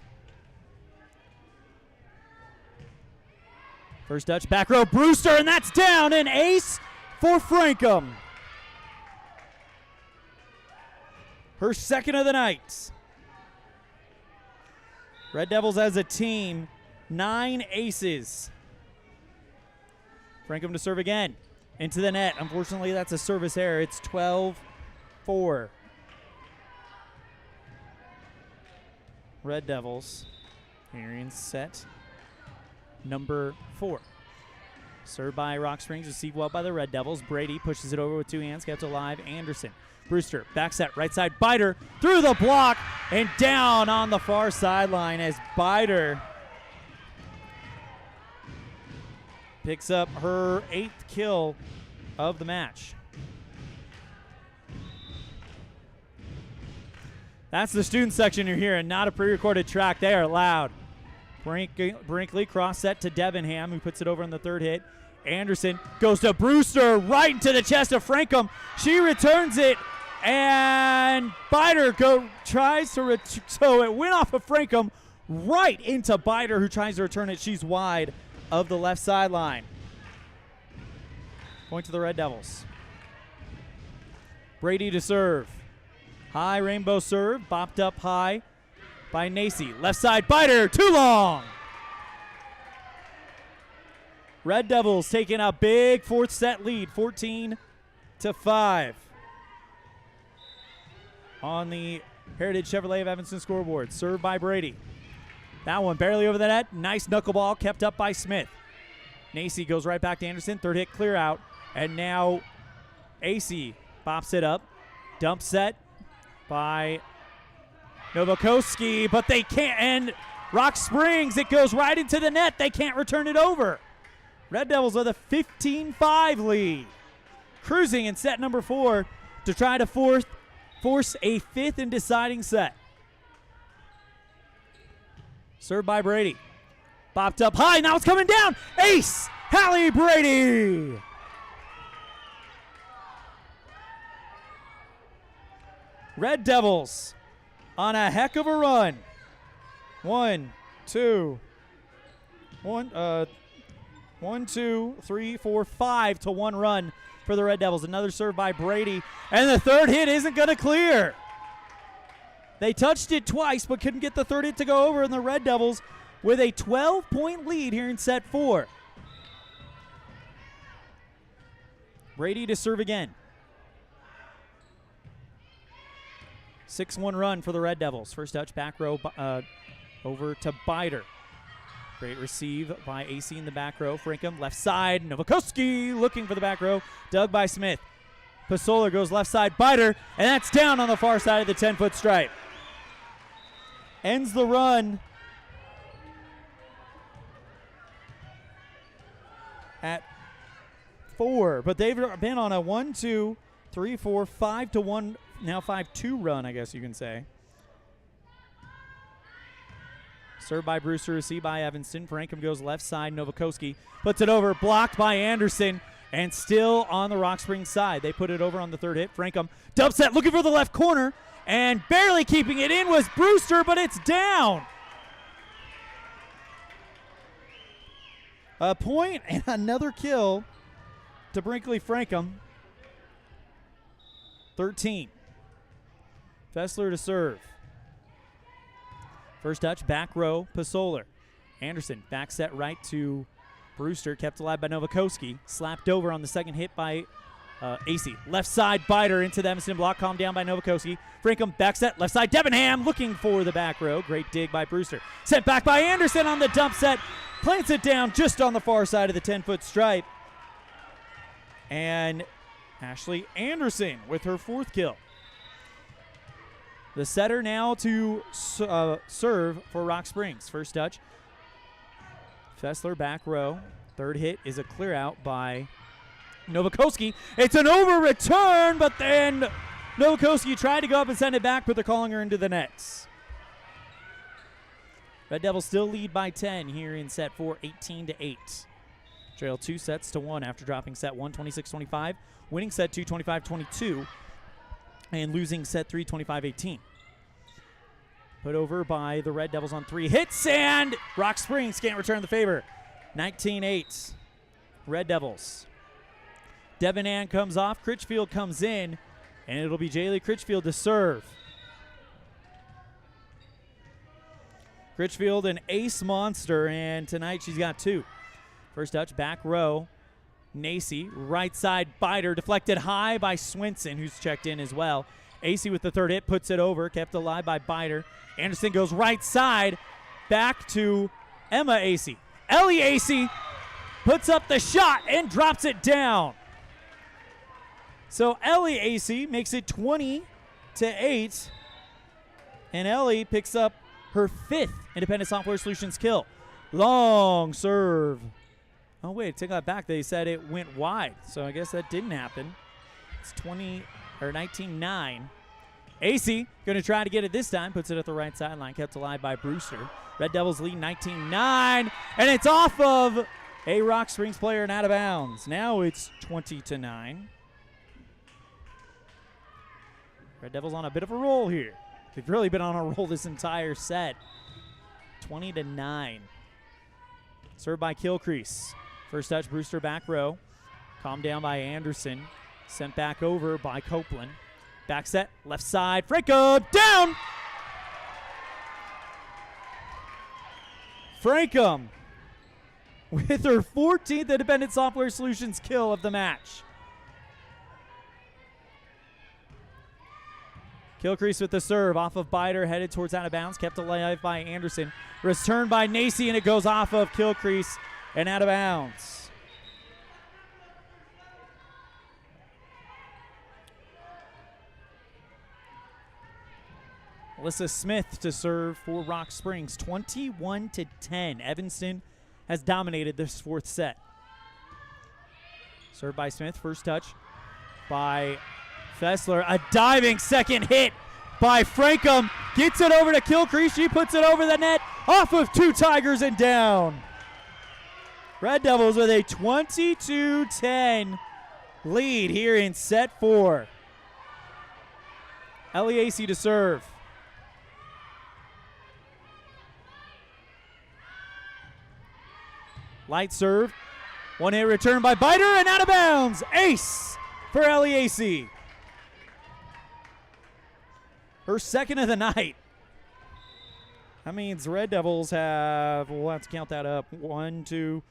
Speaker 2: First touch, back row, Brewster, and that's down, an ace for Frankham. Her second of the night. Red Devils as a team, 9 aces. Frankham to serve again, into the net. Unfortunately, that's a service error. It's 12-4. Red Devils here in set number 4. Served by Rock Springs, received well by the Red Devils. Brady pushes it over with 2 hands, kept alive. Anderson, Brewster, back set, right side, Biter through the block and down on the far sideline as Biter picks up her 8th kill of the match. That's the student section you're hearing, not a pre-recorded track. They are loud. Brinkley cross set to Debenham, who puts it over in the 3rd hit. Anderson goes to Brewster, right into the chest of Frankham. She returns it, and Biter tries to so it went off of Frankham right into Biter, who tries to return it. She's wide of the left sideline. Point to the Red Devils. Brady to serve. High rainbow serve, bopped up high by Nacy. Left side, Biter, too long. Red Devils taking a big 4th set lead, 14-5 on the Heritage Chevrolet of Evanston scoreboard. Served by Brady. That one barely over the net. Nice knuckleball kept up by Smith. Nacy goes right back to Anderson. 3rd hit, clear out. And now AC bops it up. Dump set by Novakoski, but they can't, and Rock Springs, it goes right into the net. They can't return it over. Red Devils with a 15-5 lead. Cruising in set number 4 to try to force a 5th and deciding set. Served by Brady. Bopped up high, now it's coming down. Ace, Hallie Brady. Red Devils on a heck of a run. 1, 2, 3, 4, 5 to 1 run for the Red Devils. Another serve by Brady, and the third hit isn't going to clear. They touched it twice, but couldn't get the third hit to go over, and the Red Devils with a 12-point lead here in set 4. Brady to serve again. 6-1 run for the Red Devils. First touch, back row over to Bider. Great receive by AC in the back row. Frankham, left side. Novakoski looking for the back row. Dug by Smith. Pasola goes left side. Bider, and that's down on the far side of the 10-foot stripe. Ends the run at 4, but they've been on a 1, 2, 3, 4, 5-1, now 5-2 run, I guess you can say. Served by Brewster, received by Evanston. Frankham goes left side. Novakoski puts it over, blocked by Anderson, and still on the Rock Springs side. They put it over on the third hit. Frankham, dub set, looking for the left corner, and barely keeping it in was Brewster, but it's down. A point and another kill to Brinkley Frankham. 13. Fessler to serve. First touch, back row, Pasola. Anderson, back set right to Brewster, kept alive by Novakoski. Slapped over on the second hit by AC. Left side, Bider into the Evanston block, calmed down by Novakoski. Frankham, back set, left side, Debenham looking for the back row. Great dig by Brewster. Sent back by Anderson on the dump set. Plants it down just on the far side of the 10-foot stripe. And Ashley Anderson with her 4th kill. The setter now to serve for Rock Springs. First touch. Fessler back row. Third hit is a clear out by Novakoski. It's an over return, but then Novakoski tried to go up and send it back, but they're calling her into the nets. Red Devils still lead by 10 here in set 4, 18-8. Trail 2 sets to 1 after dropping set 1, 26-25, winning set 2, 25-22, and losing set 3, 25-18. Put over by the Red Devils on 3 hits, and Rock Springs can't return the favor. 19-8, Red Devils. Debenham comes off, Critchfield comes in, and it'll be Jaylee Critchfield to serve. Critchfield, an ace monster, and tonight she's got 2. First touch, back row. Nacy, right side, Bider, deflected high by Swinson, who's checked in as well. AC with the third hit, puts it over, kept alive by Bider. Anderson goes right side, back to Emma AC. Ellie AC puts up the shot and drops it down. So Ellie AC makes it 20-8, and Ellie picks up her 5th Independent Software Solutions kill. Long serve. Oh, wait, take that back. They said it went wide, so I guess that didn't happen. It's 19-9. AC going to try to get it this time. Puts it at the right sideline, kept alive by Brewster. Red Devils lead 19-9, and it's off of a Rock Springs player and out of bounds. Now it's 20-9. Red Devils on a bit of a roll here. They've really been on a roll this entire set. 20-9. Served by Kilcrease. First touch, Brewster back row. Calmed down by Anderson. Sent back over by Copeland. Back set, left side. Frankham down! Frankham with her 14th Independent Software Solutions kill of the match. Kilcrease with the serve off of Bider, headed towards out of bounds, kept alive by Anderson. Returned by Nacy, and it goes off of Kilcrease and out of bounds. Alyssa Smith to serve for Rock Springs, 21-10. Evanston has dominated this 4th set. Served by Smith, first touch by Fessler. A diving second hit by Frankham. Gets it over to Kilcrease. She puts it over the net. Off of 2 Tigers and down. Red Devils with a 22-10 lead here in set 4. LEAC to serve. Light serve. One-hit return by Biter and out of bounds. Ace for LEAC. Her second of the night. That means Red Devils have, we'll have to count that up, 1, 2,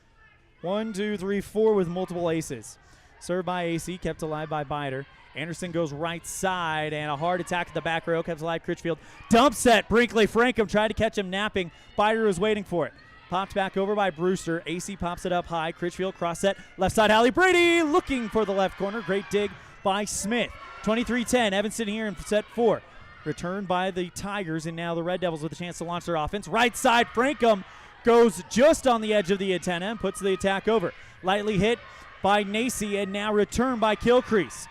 Speaker 2: 3, 4 with multiple aces. Served by AC, kept alive by Biter. Anderson goes right side, and a hard attack at the back row, kept alive Critchfield. Dump set, Brinkley Frankham tried to catch him napping. Biter was waiting for it. Popped back over by Brewster. AC pops it up high. Critchfield cross set. Left side, Hallie Brady looking for the left corner. Great dig by Smith. 23-10, Evanston here in set 4. Returned by the Tigers, and now the Red Devils with a chance to launch their offense. Right side, Frankham goes just on the edge of the antenna and puts the attack over. Lightly hit by Nacy, and now returned by Kilcrease.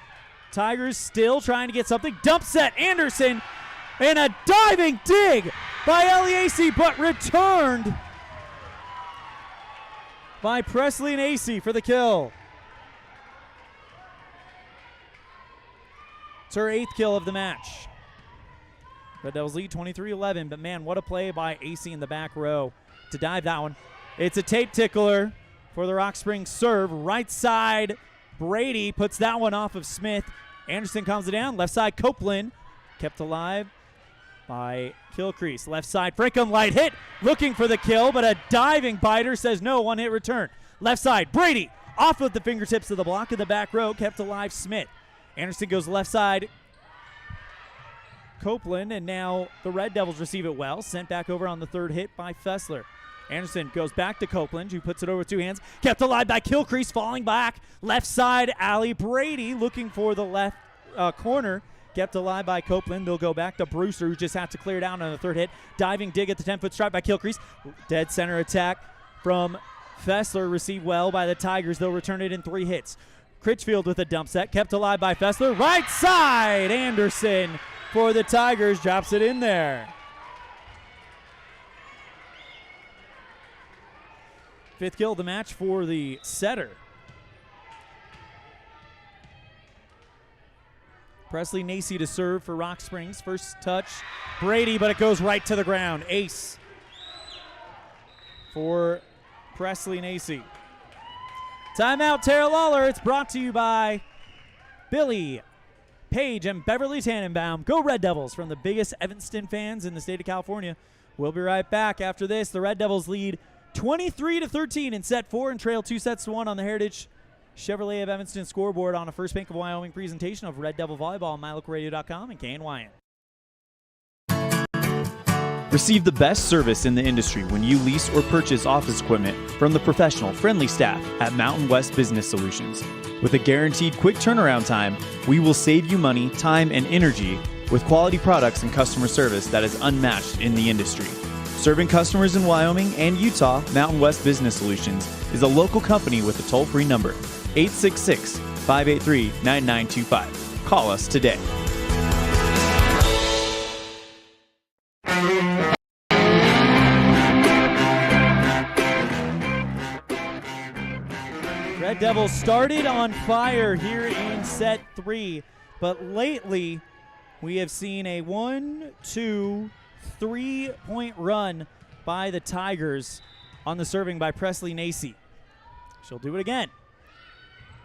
Speaker 2: Tigers still trying to get something. Dump set, Anderson, and a diving dig by LEAC, but returned by Presley and AC for the kill. It's her 8th kill of the match. Red Devils lead 23-11, but man, what a play by AC in the back row to dive that one. It's a tape tickler for the Rock Springs serve. Right side, Brady puts that one off of Smith. Anderson calms it down. Left side, Copeland kept alive by Kilcrease. Left side, Frankham light hit, looking for the kill, but a diving Biter says no, one-hit return. Left side, Brady off with the fingertips of the block in the back row, kept alive Smith. Anderson goes left side, Copeland, and now the Red Devils receive it well. Sent back over on the third hit by Fessler. Anderson goes back to Copeland, who puts it over with 2 hands. Kept alive by Kilcrease, falling back. Left side, Allie Brady looking for the left corner. Kept alive by Copeland. They'll go back to Brewster, who just had to clear down on the third hit. Diving dig at the 10-foot stripe by Kilcrease. Dead center attack from Fessler. Received well by the Tigers. They'll return it in 3 hits. Critchfield with a dump set. Kept alive by Fessler. Right side, Anderson for the Tigers. Drops it in there. 5th kill of the match for the setter. Presley Nacy to serve for Rock Springs. First touch, Brady, but it goes right to the ground. Ace for Presley Nacy. Timeout, Tara Lawler. It's brought to you by Billy, Paige, and Beverly Tannenbaum. Go Red Devils from the biggest Evanston fans in the state of California. We'll be right back after this. The Red Devils lead 23-13 in set 4 and trail 2-1 on the Heritage Chevrolet of Evanston scoreboard on a First Bank of Wyoming presentation of Red Devil Volleyball on MyLocalRadio.com and KNYN.
Speaker 8: Receive the best service in the industry when you lease or purchase office equipment from the professional, friendly staff at Mountain West Business Solutions. With a guaranteed quick turnaround time, we will save you money, time, and energy with quality products and customer service that is unmatched in the industry. Serving customers in Wyoming and Utah, Mountain West Business Solutions is a local company with a toll-free number, 866-583-9925. Call us today.
Speaker 2: Red Devils started on fire here in set 3, but lately we have seen a 3-point run by the Tigers on the serving by Presley Nacy. She'll do it again.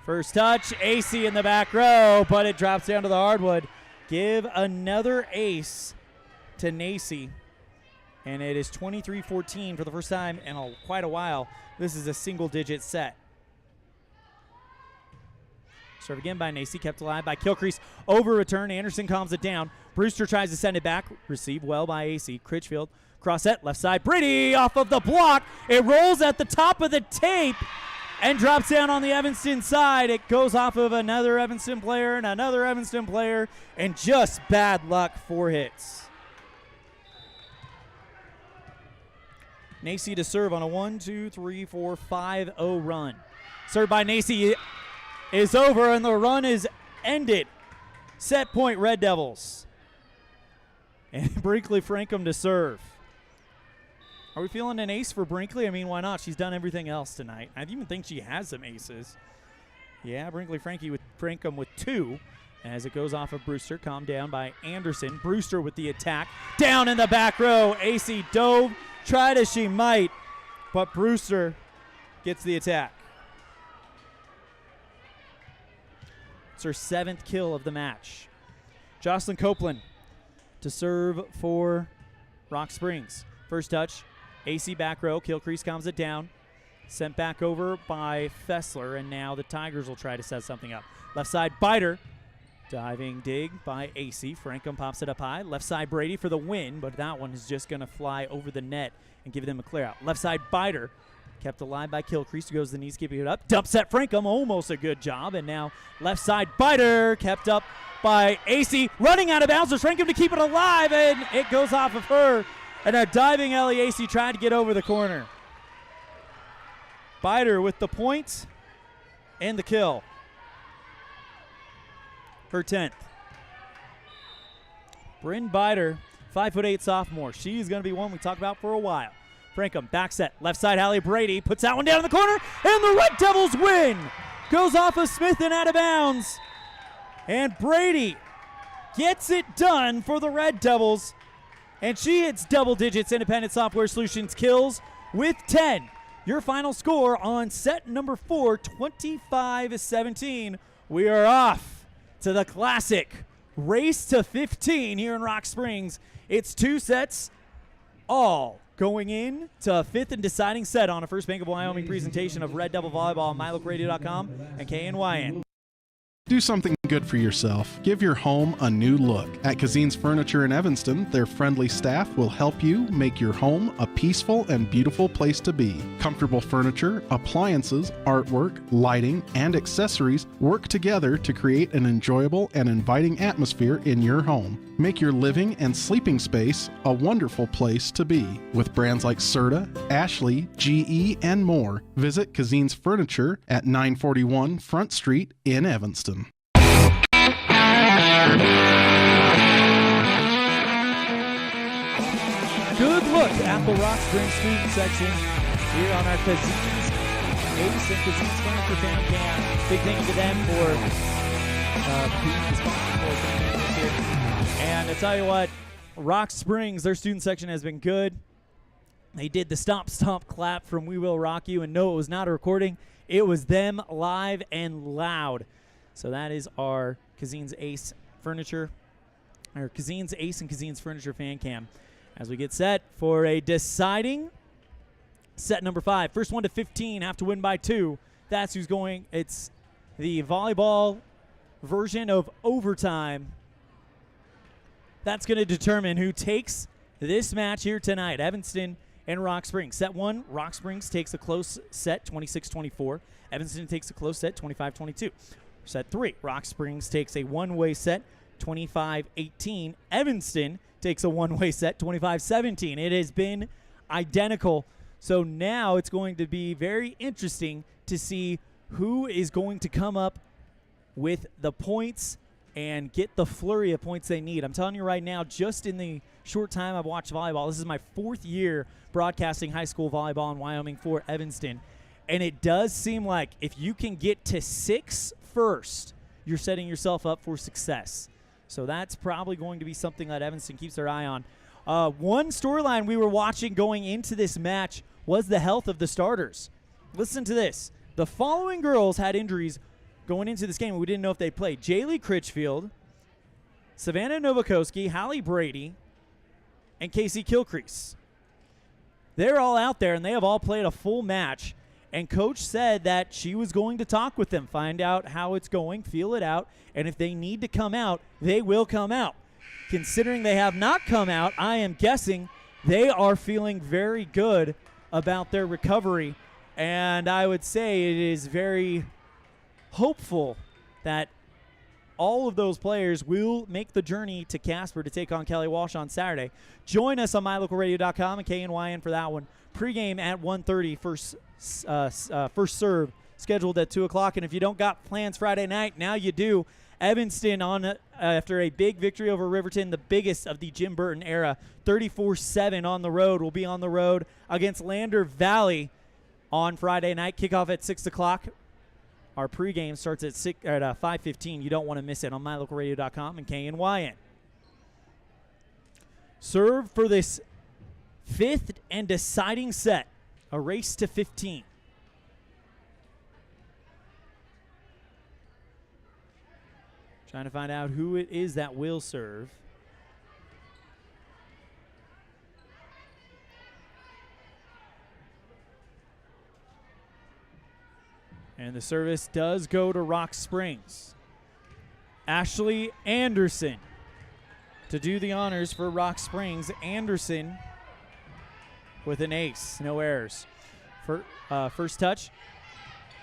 Speaker 2: First touch, AC in the back row, but it drops down to the hardwood. Give another ace to Nacy, and it is 23-14 for the first time in quite a while. This is a single-digit set. Serve again by Nacy, kept alive by Kilcrease. Over return, Anderson calms it down. Brewster tries to send it back. Received well by AC. Critchfield, cross set, left side. Brady off of the block. It rolls at the top of the tape and drops down on the Evanston side. It goes off of another Evanston player and another Evanston player, and just bad luck, 4 hits. Nacy to serve on a 5-0 run. Served by Nacy is over, and the run is ended. Set point, Red Devils. And Brinkley Frankham to serve. Are we feeling an ace for Brinkley? I mean, why not? She's done everything else tonight. I even think she has some aces. Yeah, Brinkley Frankham with 2 as it goes off of Brewster. Calmed down by Anderson. Brewster with the attack. Down in the back row. AC dove, tried as she might, but Brewster gets the attack. It's her 7th kill of the match. Jocelyn Copeland to serve for Rock Springs. First touch, AC back row. Kilcrease calms it down. Sent back over by Fessler, and now the Tigers will try to set something up. Left side biter. Diving dig by AC. Frankham pops it up high. Left side Brady for the win, but that one is just going to fly over the net and give them a clear out. Left side biter. Kept alive by Kilcrease, who goes to the knees, keeping it up. Dump set Frankham, almost a good job. And now left side biter, kept up by AC. Running out of bounds for Frankham to keep it alive, and it goes off of her. And a diving Ellie AC tried to get over the corner. Biter with the point and the kill. Her 10th. Bryn Biter, 5'8" sophomore. She's going to be one we talked about for a while. Frankham, back set, left side Hallie Brady, puts that one down in the corner, and the Red Devils win! Goes off of Smith and out of bounds. And Brady gets it done for the Red Devils, and she hits double digits Independent Software Solutions kills with 10. Your final score on set number 4, 25-17. We are off to the classic race to 15 here in Rock Springs. It's 2 sets, all going in to a 5th and deciding set on a First Bank of Wyoming presentation of Red Devil Volleyball on MyLocalRadio.com and KNYN.
Speaker 5: Do something good for yourself. Give your home a new look. At Kazine's Furniture in Evanston, their friendly staff will help you make your home a peaceful and beautiful place to be. Comfortable furniture, appliances, artwork, lighting, and accessories work together to create an enjoyable and inviting atmosphere in your home. Make your living and sleeping space a wonderful place to be. With brands like Serta, Ashley, GE, and more, visit Kazine's Furniture at 941 Front Street in Evanston.
Speaker 2: Good look at the Rock Springs student section here on our Kazine's Ace and Kazine's Furniture Fan Cam. Big thank you to them for being the sponsor for us here. And I tell you what, Rock Springs, their student section has been good. They did the stomp stomp clap from We Will Rock You, and no, it was not a recording. It was them live and loud. So that is our Kazine's Ace Furniture, or Kazine's Ace and Kazine's Furniture Fan Cam. As we get set for a deciding set number 5. First one to 15 have to win by 2. That's who's going. It's the volleyball version of overtime. That's going to determine who takes this match here tonight. Evanston and Rock Springs. Set 1, Rock Springs takes a close set, 26-24. Evanston takes a close set, 25-22. Set 3, Rock Springs takes a one-way set, 25-18. Evanston takes a one-way set, 25-17. It has been identical. So now it's going to be very interesting to see who is going to come up with the points and get the flurry of points they need. I'm telling you right now, just in the short time I've watched volleyball, this is my 4th year broadcasting high school volleyball in Wyoming for Evanston, and it does seem like if you can get to 6 first, you're setting yourself up for success. So that's probably going to be something that Evanston keeps their eye on. One storyline we were watching going into this match was the health of the starters. Listen to this. The following girls had injuries going into this game. We didn't know if they played. Jaylee Critchfield, Savannah Novakoski, Hallie Brady, and Casey Kilcrease. They're all out there, and they have all played a full match. And Coach said that she was going to talk with them, find out how it's going, feel it out, and if they need to come out, they will come out. Considering they have not come out, I am guessing they are feeling very good about their recovery. And I would say it is very hopeful that all of those players will make the journey to Casper to take on Kelly Walsh on Saturday. Join us on MyLocalRadio.com and KNYN for that one. Pregame at 1:30, first serve scheduled at 2 o'clock. And if you don't got plans Friday night, now you do. Evanston on after a big victory over Riverton, the biggest of the Jim Burton era, 34-7 on the road. Will be on the road against Lander Valley on Friday night. Kickoff at 6 o'clock. Our pregame starts at 5:15. You don't want to miss it on MyLocalRadio.com and KNYN. Serve for this 5th and deciding set, a race to 15. Trying to find out who it is that will serve. And the service does go to Rock Springs. Ashley Anderson to do the honors for Rock Springs. Anderson with an ace, no errors. First touch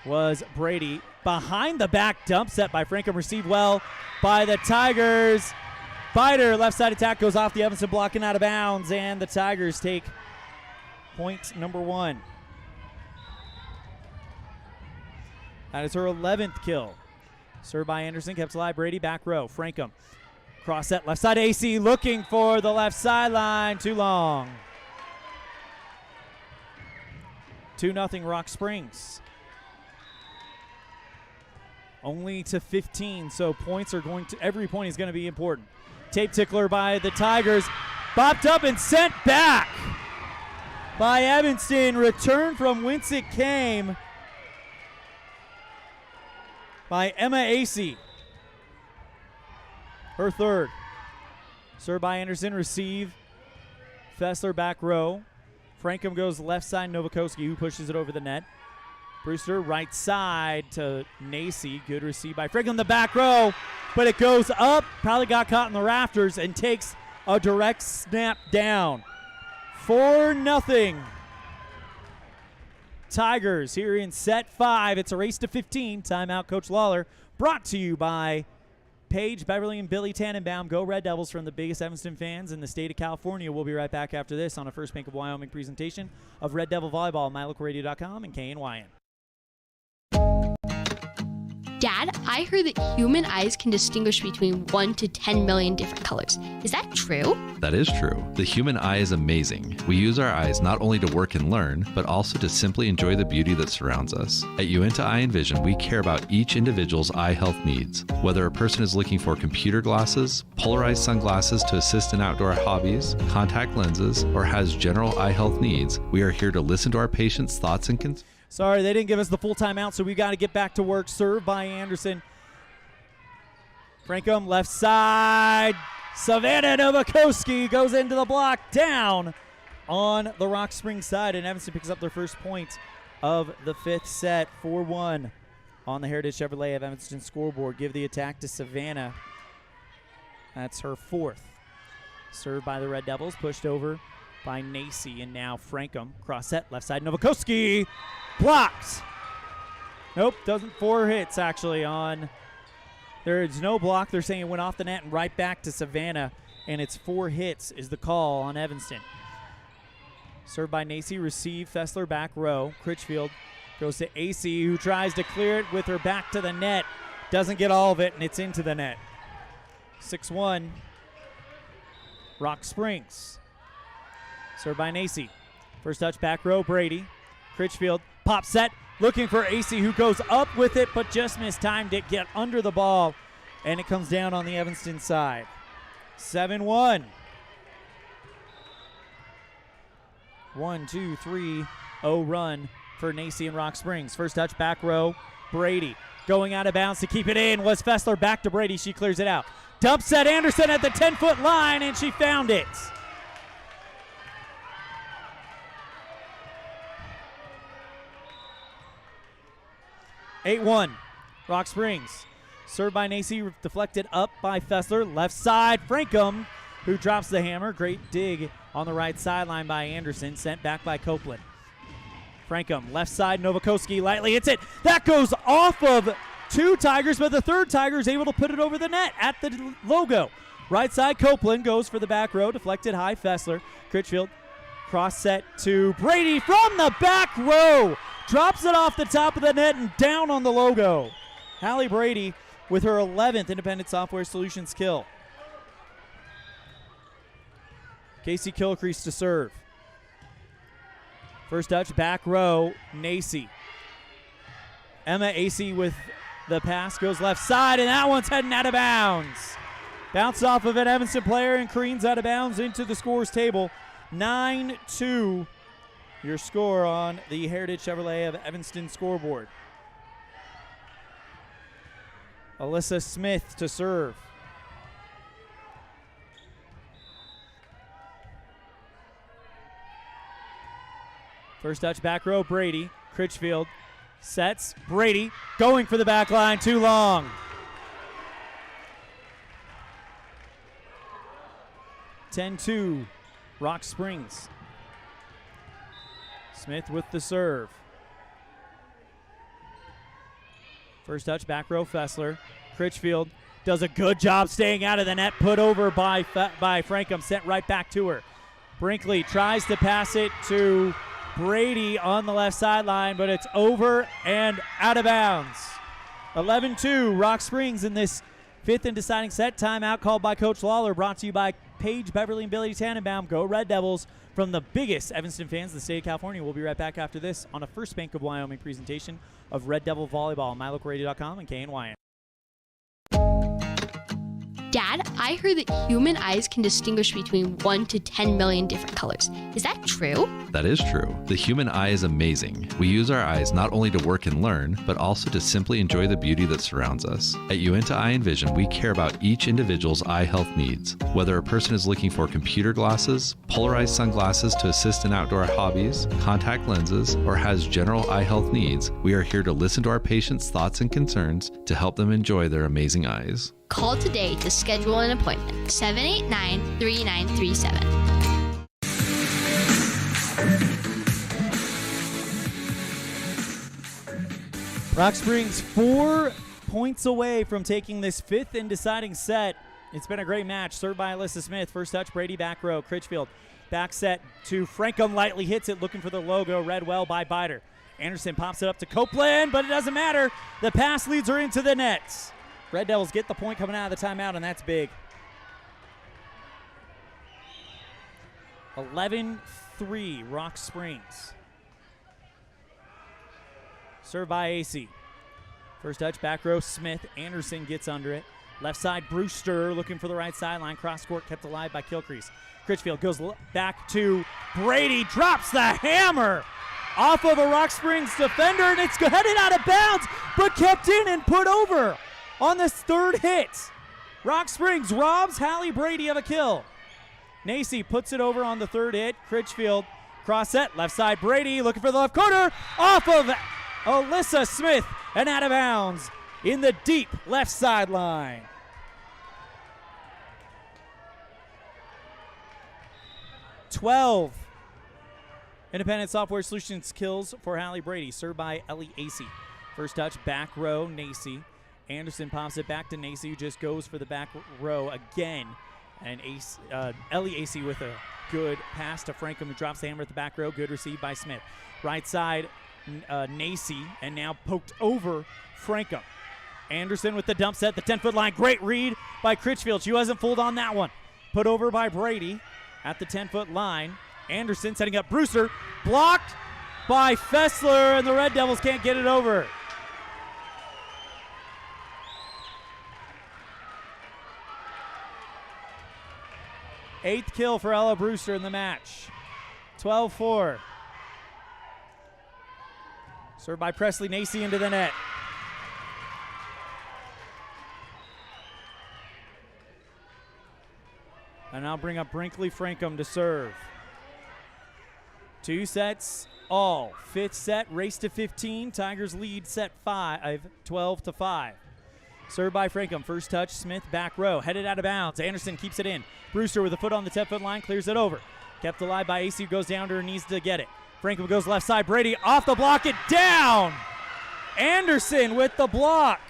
Speaker 2: was Brady. Behind the back dump set by Frankham, received well by the Tigers. Bider, left side attack goes off the Evanston block and out of bounds, and the Tigers take point number 1. That is her 11th kill. Served by Anderson, kept alive. Brady, back row. Frankham, cross set, left side AC, looking for the left sideline. Too long. 2-0 Rock Springs. Only to 15, so every point is going to be important. Tape tickler by the Tigers. Bopped up and sent back by Evanston. Return from whence it came by Emma Acey. Her third. Served by Anderson, receive. Fessler back row. Frankham goes left side, Novakoski, who pushes it over the net. Brewster right side to Nacy. Good receive by Franklin, the back row, but it goes up. Probably got caught in the rafters and takes a direct snap down. 4-0. Tigers here in set 5. It's a race to 15. Timeout, Coach Lawler. Brought to you by Paige Beverly and Billy Tannenbaum. Go Red Devils from the biggest Evanston fans in the state of California. We'll be right back after this on a First Bank of Wyoming presentation of Red Devil Volleyball, MyLocalRadio.com, and KNYN.
Speaker 9: Dad, I heard that human eyes can distinguish between 1 to 10 million different colors. Is that true?
Speaker 10: That is true. The human eye is amazing. We use our eyes not only to work and learn, but also to simply enjoy the beauty that surrounds us. At Uinta Eye and Vision, we care about each individual's eye health needs. Whether a person is looking for computer glasses, polarized sunglasses to assist in outdoor hobbies, contact lenses, or has general eye health needs, we are here to listen to our patients' thoughts and concerns.
Speaker 2: Sorry, they didn't give us the full timeout, so we got to get back to work. Served by Anderson. Frankham, left side. Savannah Novakoski goes into the block, down on the Rock Springs side, and Evanston picks up their first point of the 5th set. 4-1 on the Heritage Chevrolet of Evanston scoreboard. Give the attack to Savannah. That's her 4th. Served by the Red Devils, pushed over by Nacy, and now Frankham. Cross set, left side, Novakoski. Blocked. Nope, doesn't. 4 hits actually on. There's no block. They're saying it went off the net and right back to Savannah, and it's 4 hits is the call on Evanston. Served by Nacy, receive Fessler back row. Critchfield goes to AC, who tries to clear it with her back to the net. Doesn't get all of it, and it's into the net. 6-1. Rock Springs. Served by Nacy. First touch back row, Brady. Critchfield, pop set, looking for AC, who goes up with it, but just mistimed it, get under the ball, and it comes down on the Evanston side. 7-1. 1-2-3-0 run for Nacy and Rock Springs. First touch back row, Brady. Going out of bounds to keep it in was Fessler. Back to Brady. She clears it out. Dump set Anderson at the 10-foot line, and she found it. (8-1) Rock Springs. Served by Nacy, deflected up by Fessler. Left side, Frankham, who drops the hammer. Great dig on the right sideline by Anderson. Sent back by Copeland. Frankham, left side, Novakoski lightly hits it. That goes off of 2 Tigers, but the 3rd Tiger is able to put it over the net at the logo. Right side, Copeland goes for the back row. Deflected high, Fessler. Critchfield, cross set to Brady from the back row. Drops it off the top of the net and down on the logo. Hallie Brady with her 11th Independent Software Solutions kill. Casey Kilcrease to serve. First touch, back row, Nacy. Emma Acey with the pass, goes left side, and that one's heading out of bounds. Bounce off of an Evanston player and careens out of bounds into the scores table. 9-2. Your score on the Heritage Chevrolet of Evanston scoreboard. Alyssa Smith to serve. First touch, back row, Brady. Critchfield sets. Brady going for the back line, too long. (10-2), Rock Springs. Smith with the serve. First touch, back row, Fessler. Critchfield does a good job staying out of the net, put over by Frankham, sent right back to her. Brinkley tries to pass it to Brady on the left sideline, but it's over and out of bounds. 11-2, Rock Springs in this fifth and deciding set. Timeout called by Coach Lawler, brought to you by Paige Beverly and Billy Tannenbaum. Go Red Devils from the biggest Evanston fans in the state of California. We'll be right back after this on a First Bank of Wyoming presentation of Red Devil Volleyball on MyLocalRadio.com and KNYN.
Speaker 9: Dad, I heard that human eyes can distinguish between 1 to 10 million different colors. Is that true?
Speaker 10: That is true. The human eye is amazing. We use our eyes not only to work and learn, but also to simply enjoy the beauty that surrounds us. At Uinta Eye and Vision, we care about each individual's eye health needs. Whether a person is looking for computer glasses, polarized sunglasses to assist in outdoor hobbies, contact lenses, or has general eye health needs, we are here to listen to our patients' thoughts and concerns to help them enjoy their amazing eyes.
Speaker 9: Call today to schedule an appointment. 789-3937.
Speaker 2: Rock Springs 4 points away from taking this fifth and deciding set. It's been a great match. Served by Alyssa Smith. First touch, Brady back row. Critchfield back set to Frankham. Lightly hits it, looking for the logo. Read well by Biter. Anderson pops it up to Copeland, but it doesn't matter. The pass leads her into the net. Red Devils get the point coming out of the timeout, and that's big. 11-3, Rock Springs. Served by AC. First touch, back row, Smith. Anderson gets under it. Left side, Brewster looking for the right sideline. Cross court kept alive by Kilcrease. Critchfield goes back to Brady, drops the hammer off of a Rock Springs defender, and it's headed out of bounds, but kept in and put over on this third hit. Rock Springs robs Hallie Brady of a kill. Nacy puts it over on the third hit. Critchfield cross set, left side, Brady looking for the left corner, off of Alyssa Smith and out of bounds in the deep left sideline. $12 Independent Software Solutions kills for Hallie Brady, served by Ellie Acey. First touch, back row, Nacy. Anderson pops it back to Nacy, who just goes for the back row again. And Ellie Acey with a good pass to Frankham, who drops the hammer at the back row. Good receive by Smith. Right side, Nacy, and now poked over Frankham. Anderson with the dump set, the 10-foot line. Great read by Critchfield. She wasn't fooled on that one. Put over by Brady at the 10-foot line. Anderson setting up Brewster. Blocked by Fessler, and the Red Devils can't get it over. Eighth kill for Ella Brewster in the match. 12-4. Served by Presley. Nacy into the net. And I'll bring up Brinkley Frankham to serve. 2 sets all. Fifth set, race to 15. Tigers lead set 5, 12-5. Served by Frankham. First touch, Smith back row. Headed out of bounds. Anderson keeps it in. Brewster with a foot on the 10-foot line, clears it over. Kept alive by AC, goes down to her knees to get it. Frankham goes left side. Brady off the block, it down. Anderson with the block.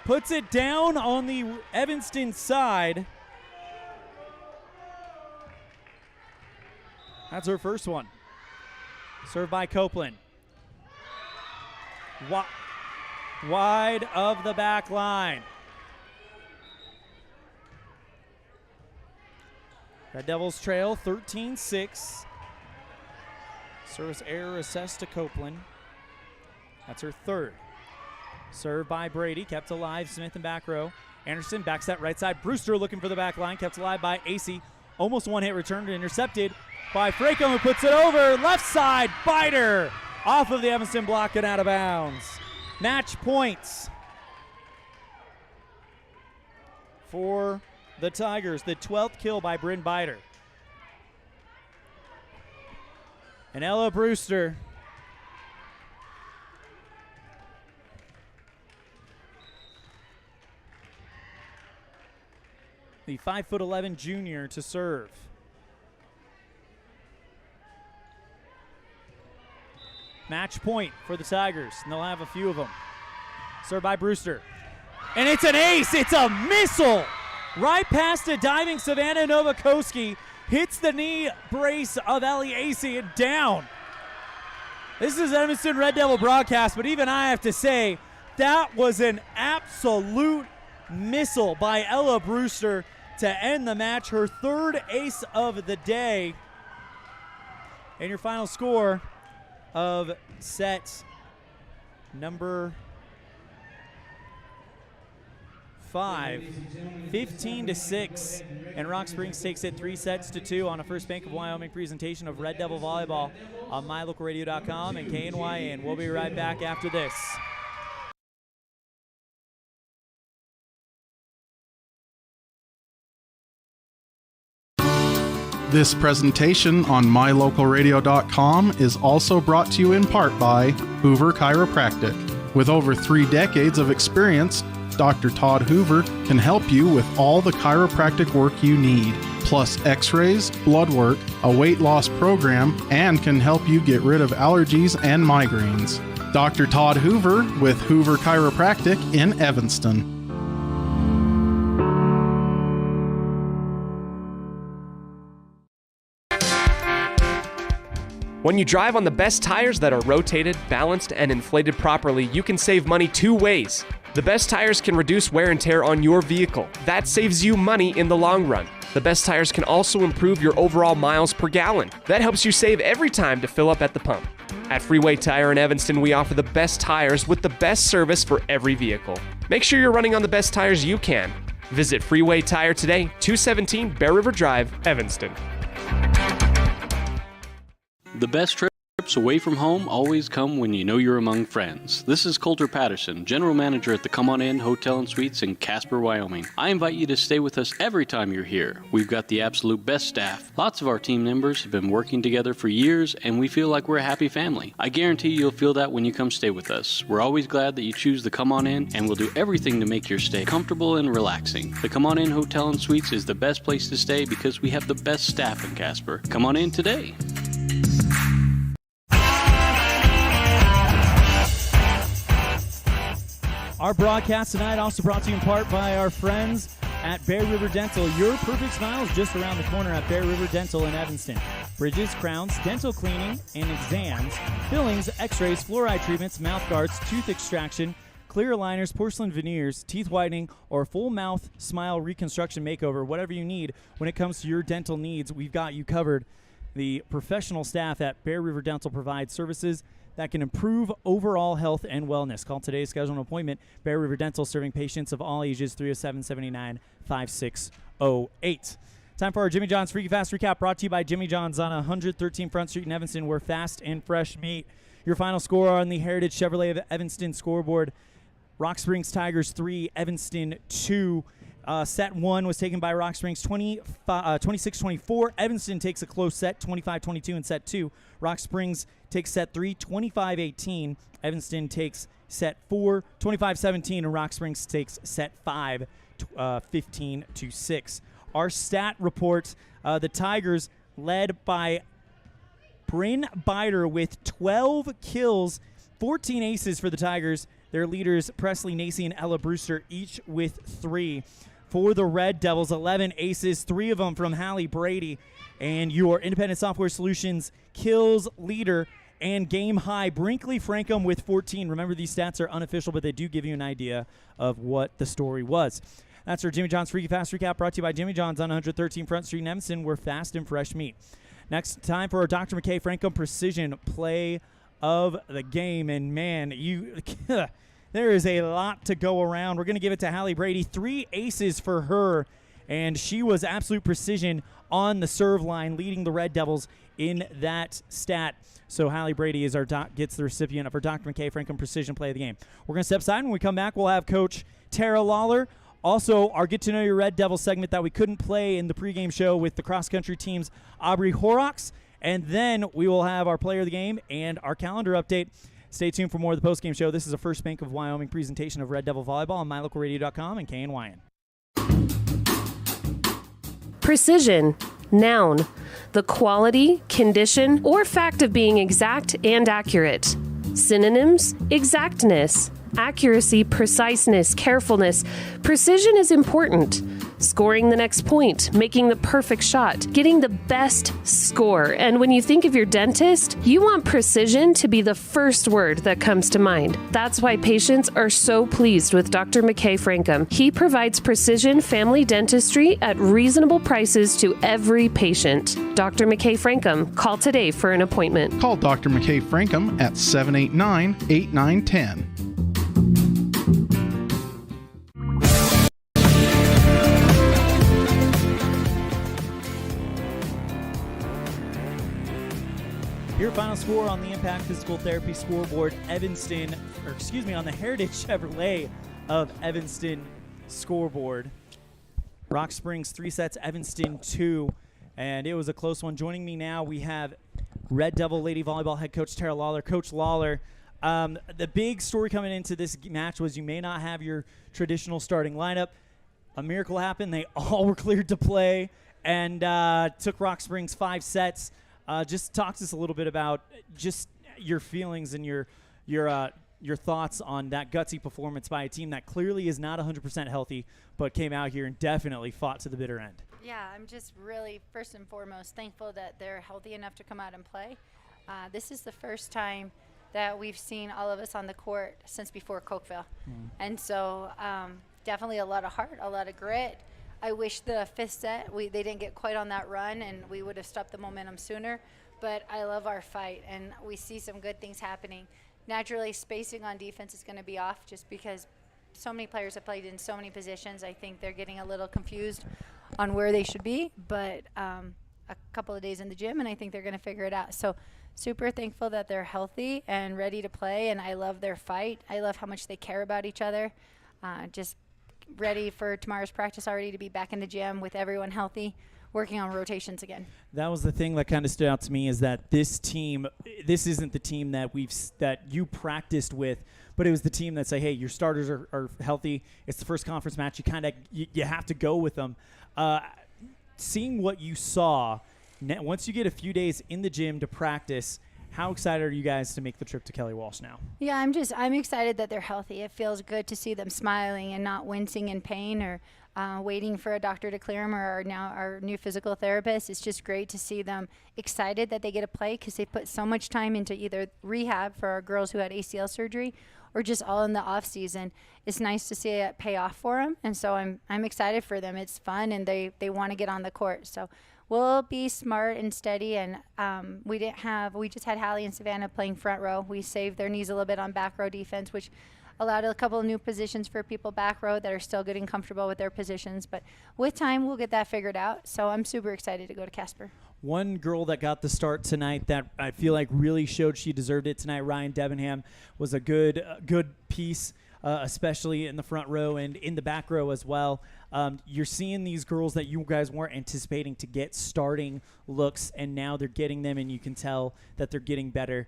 Speaker 2: Puts it down on the Evanston side. That's her first one. Served by Copeland. Wide of the back line. Red Devils trail 13-6. Service error assessed to Copeland. That's her third. Served by Brady, kept alive, Smith in back row. Anderson backs that right side. Brewster looking for the back line, kept alive by AC. Almost one hit returned, intercepted by Frankham, who puts it over. Left side, Biter off of the Evanston block and out of bounds. Match points. for the Tigers. The 12th kill by Bryn Biter. And Ella Brewster the 5'11" junior to serve. Match point for the Tigers, and they'll have a few of them. Served by Brewster. And it's an ace. It's a missile. Right past a diving Savannah Novakoski. Hits the knee brace of Ellie Acey and down. This is Evanston Red Devil broadcast, but even I have to say that was an absolute missile by Ella Brewster to end the match. Her third ace of the day. And your final score of set number 5, 15-6, and Rock Springs takes it 3-2 on a First Bank of Wyoming presentation of Red Devil Volleyball on mylocalradio.com and KNYN. We'll be right back after this.
Speaker 5: This presentation on mylocalradio.com is also brought to you in part by Hoover Chiropractic. With over 3 decades of experience, Dr. Todd Hoover can help you with all the chiropractic work you need, plus x-rays, blood work, a weight loss program, and can help you get rid of allergies and migraines. Dr. Todd Hoover with Hoover Chiropractic in Evanston.
Speaker 18: When you drive on the best tires that are rotated, balanced, and inflated properly, you can save money 2 ways. The best tires can reduce wear and tear on your vehicle. That saves you money in the long run. The best tires can also improve your overall miles per gallon. That helps you save every time to fill up at the pump. At Freeway Tire in Evanston, we offer the best tires with the best service for every vehicle. Make sure you're running on the best tires you can. Visit Freeway Tire today, 217 Bear River Drive, Evanston.
Speaker 3: The best trips away from home always come when you know you're among friends. This is Coulter Patterson, General Manager at the Come On In Hotel and Suites in Casper, Wyoming. I invite you to stay with us every time you're here. We've got the absolute best staff. Lots of our team members have been working together for years, and we feel like we're a happy family. I guarantee you'll feel that when you come stay with us. We're always glad that you choose the Come On In, and we'll do everything to make your stay comfortable and relaxing. The Come On In Hotel and Suites is the best place to stay because we have the best staff in Casper. Come on in today.
Speaker 2: Our broadcast tonight also brought to you in part by our friends at Bear River Dental. Your perfect smile is just around the corner at Bear River Dental in Evanston. Bridges, crowns, dental cleaning and exams, fillings, x-rays, fluoride treatments, mouth guards, tooth extraction, clear aligners, porcelain veneers, teeth whitening, or full mouth smile reconstruction makeover. Whatever you need when it comes to your dental needs, we've got you covered. The professional staff at Bear River Dental provides services that can improve overall health and wellness. Call today, schedule an appointment. Bear River Dental, serving patients of all ages, 307-79-5608. Time for our Jimmy John's Freaky Fast Recap, brought to you by Jimmy John's on 113 Front Street in Evanston, where fast and fresh meat. Your final score on the Heritage Chevrolet of Evanston scoreboard: Rock Springs Tigers 3, Evanston 2. Set 1 was taken by Rock Springs 26-24. Evanston takes a close set, 25-22 in set 2. Rock Springs takes set 3, 25-18. Evanston takes set 4, 25-17, and Rock Springs takes set 5, 15-6. Our stat report: the Tigers led by Bryn Biter with 12 kills, 14 aces for the Tigers. Their leaders, Presley Nacy and Ella Brewster, each with 3. For the Red Devils, 11 aces, 3 of them from Hallie Brady. And your Independent Software Solutions kills leader and game high, Brinkley Frankham with 14. Remember, these stats are unofficial, but they do give you an idea of what the story was. That's our Jimmy John's Freaky Fast Recap, brought to you by Jimmy John's on 113 Front Street in Evanston, where fast and fresh meat. Next, time for our Dr. McKay Frankham Precision Play of the Game. And man, there is a lot to go around. We're going to give it to Hallie Brady. 3 aces for her, and she was absolute precision on the serve line, leading the Red Devils in that stat. So Hallie Brady is gets the recipient of our Dr. McKay Frankham Precision Play of the Game. We're going to step aside. When we come back, we'll have Coach Tara Lawler Also, our Get to Know Your Red Devil segment that we couldn't play in the pregame show with the cross-country teams Aubrey Horrocks. And then we will have our player of the game and our calendar update. Stay tuned for more of the postgame show. This is a First Bank of Wyoming presentation of Red Devil Volleyball on MyLocalRadio.com and KNYN.
Speaker 22: Precision, noun, the quality, condition, or fact of being exact and accurate. Synonyms, exactness, accuracy, preciseness, carefulness. Precision is important. Scoring the next point, making the perfect shot, getting the best score. And when you think of your dentist, you want precision to be the first word that comes to mind. That's why patients are so pleased with Dr. McKay Frankum. He provides precision family dentistry at reasonable prices to every patient. Dr. McKay Frankum, call today for an appointment.
Speaker 5: Call Dr. McKay Frankum at 789-8910.
Speaker 2: Your final score on the Impact Physical Therapy scoreboard, on the Heritage Chevrolet of Evanston scoreboard. Rock Springs 3 sets, Evanston 2, and it was a close one. Joining me now, we have Red Devil Lady Volleyball head coach Tara Lawler. Coach Lawler, the big story coming into this match was you may not have your traditional starting lineup. A miracle happened. They all were cleared to play and took Rock Springs 5 sets. Just talk to us a little bit about just your feelings and your thoughts on that gutsy performance by a team that clearly is not 100% healthy, but came out here and definitely fought to the bitter end.
Speaker 19: Yeah, I'm just really, first and foremost, thankful that they're healthy enough to come out and play. This is the first time that we've seen all of us on the court since before Cokeville. And so definitely a lot of heart, a lot of grit. I wish the 5th set, they didn't get quite on that run, and we would have stopped the momentum sooner. But I love our fight, and we see some good things happening. Naturally, spacing on defense is going to be off just because so many players have played in so many positions. I think they're getting a little confused on where they should be, but a couple of days in the gym, and I think they're going to figure it out. So super thankful that they're healthy and ready to play, and I love their fight. I love how much they care about each other. Just ready for tomorrow's practice already to be back in the gym with everyone healthy, working on rotations again.
Speaker 2: That was the thing that kind of stood out to me, is that this team, this isn't the team that you practiced with, but it was the team that say, hey, your starters are healthy. It's the first conference match. You have to go with them. Seeing what you saw, once you get a few days in the gym to practice, how excited are you guys to make the trip to Kelly Walsh now?
Speaker 19: Yeah, I'm excited that they're healthy. It feels good to see them smiling and not wincing in pain or waiting for a doctor to clear them, or our new physical therapist. It's just great to see them excited that they get to play because they put so much time into either rehab for our girls who had ACL surgery or just all in the off season. It's nice to see it pay off for them, and so I'm excited for them. It's fun, and they want to get on the court. So we'll be smart and steady, and we just had Hallie and Savannah playing front row. We saved their knees a little bit on back row defense, which allowed a couple of new positions for people back row that are still getting comfortable with their positions. But with time, we'll get that figured out. So I'm super excited to go to Casper.
Speaker 2: One girl that got the start tonight that I feel like really showed she deserved it tonight, Ryan Debenham, was a good piece, especially in the front row and in the back row as well. You're seeing these girls that you guys weren't anticipating to get starting looks, and now they're getting them, and you can tell that they're getting better.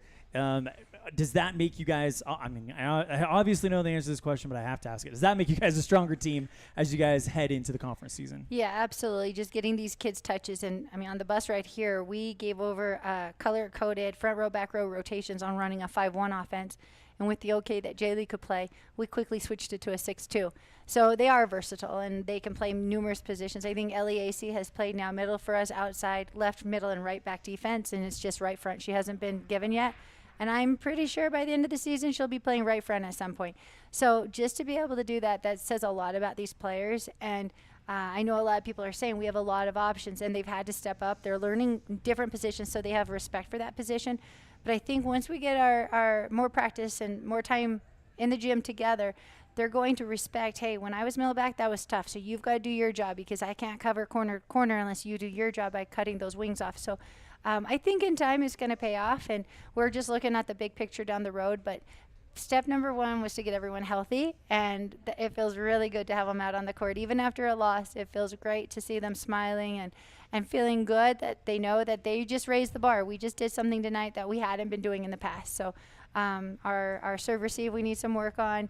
Speaker 2: Does that make you guys, I obviously know the answer to this question, but I have to ask it. Does that make you guys a stronger team as you guys head into the conference season?
Speaker 19: Yeah, absolutely. Just getting these kids touches. And, on the bus right here, we gave over color-coded front row, back row rotations on running a 5-1 offense. And with the okay that Jaylee could play, we quickly switched it to a 6-2. So they are versatile, and they can play numerous positions. I think Ellie AC has played now middle for us, outside, left, middle, and right back defense, and it's just right front. She hasn't been given yet. And I'm pretty sure by the end of the season she'll be playing right front at some point. So just to be able to do that says a lot about these players. And I know a lot of people are saying we have a lot of options, and they've had to step up. They're learning different positions, so they have respect for that position. But I think once we get our more practice and more time in the gym together, they're going to respect, hey, when I was middle back, that was tough. So you've got to do your job because I can't cover corner unless you do your job by cutting those wings off. So I think in time it's going to pay off, and we're just looking at the big picture down the road. But step number one was to get everyone healthy, and it feels really good to have them out on the court. Even after a loss, it feels great to see them smiling and feeling good that they know that they just raised the bar. We just did something tonight that we hadn't been doing in the past. So our serve receive we need some work on.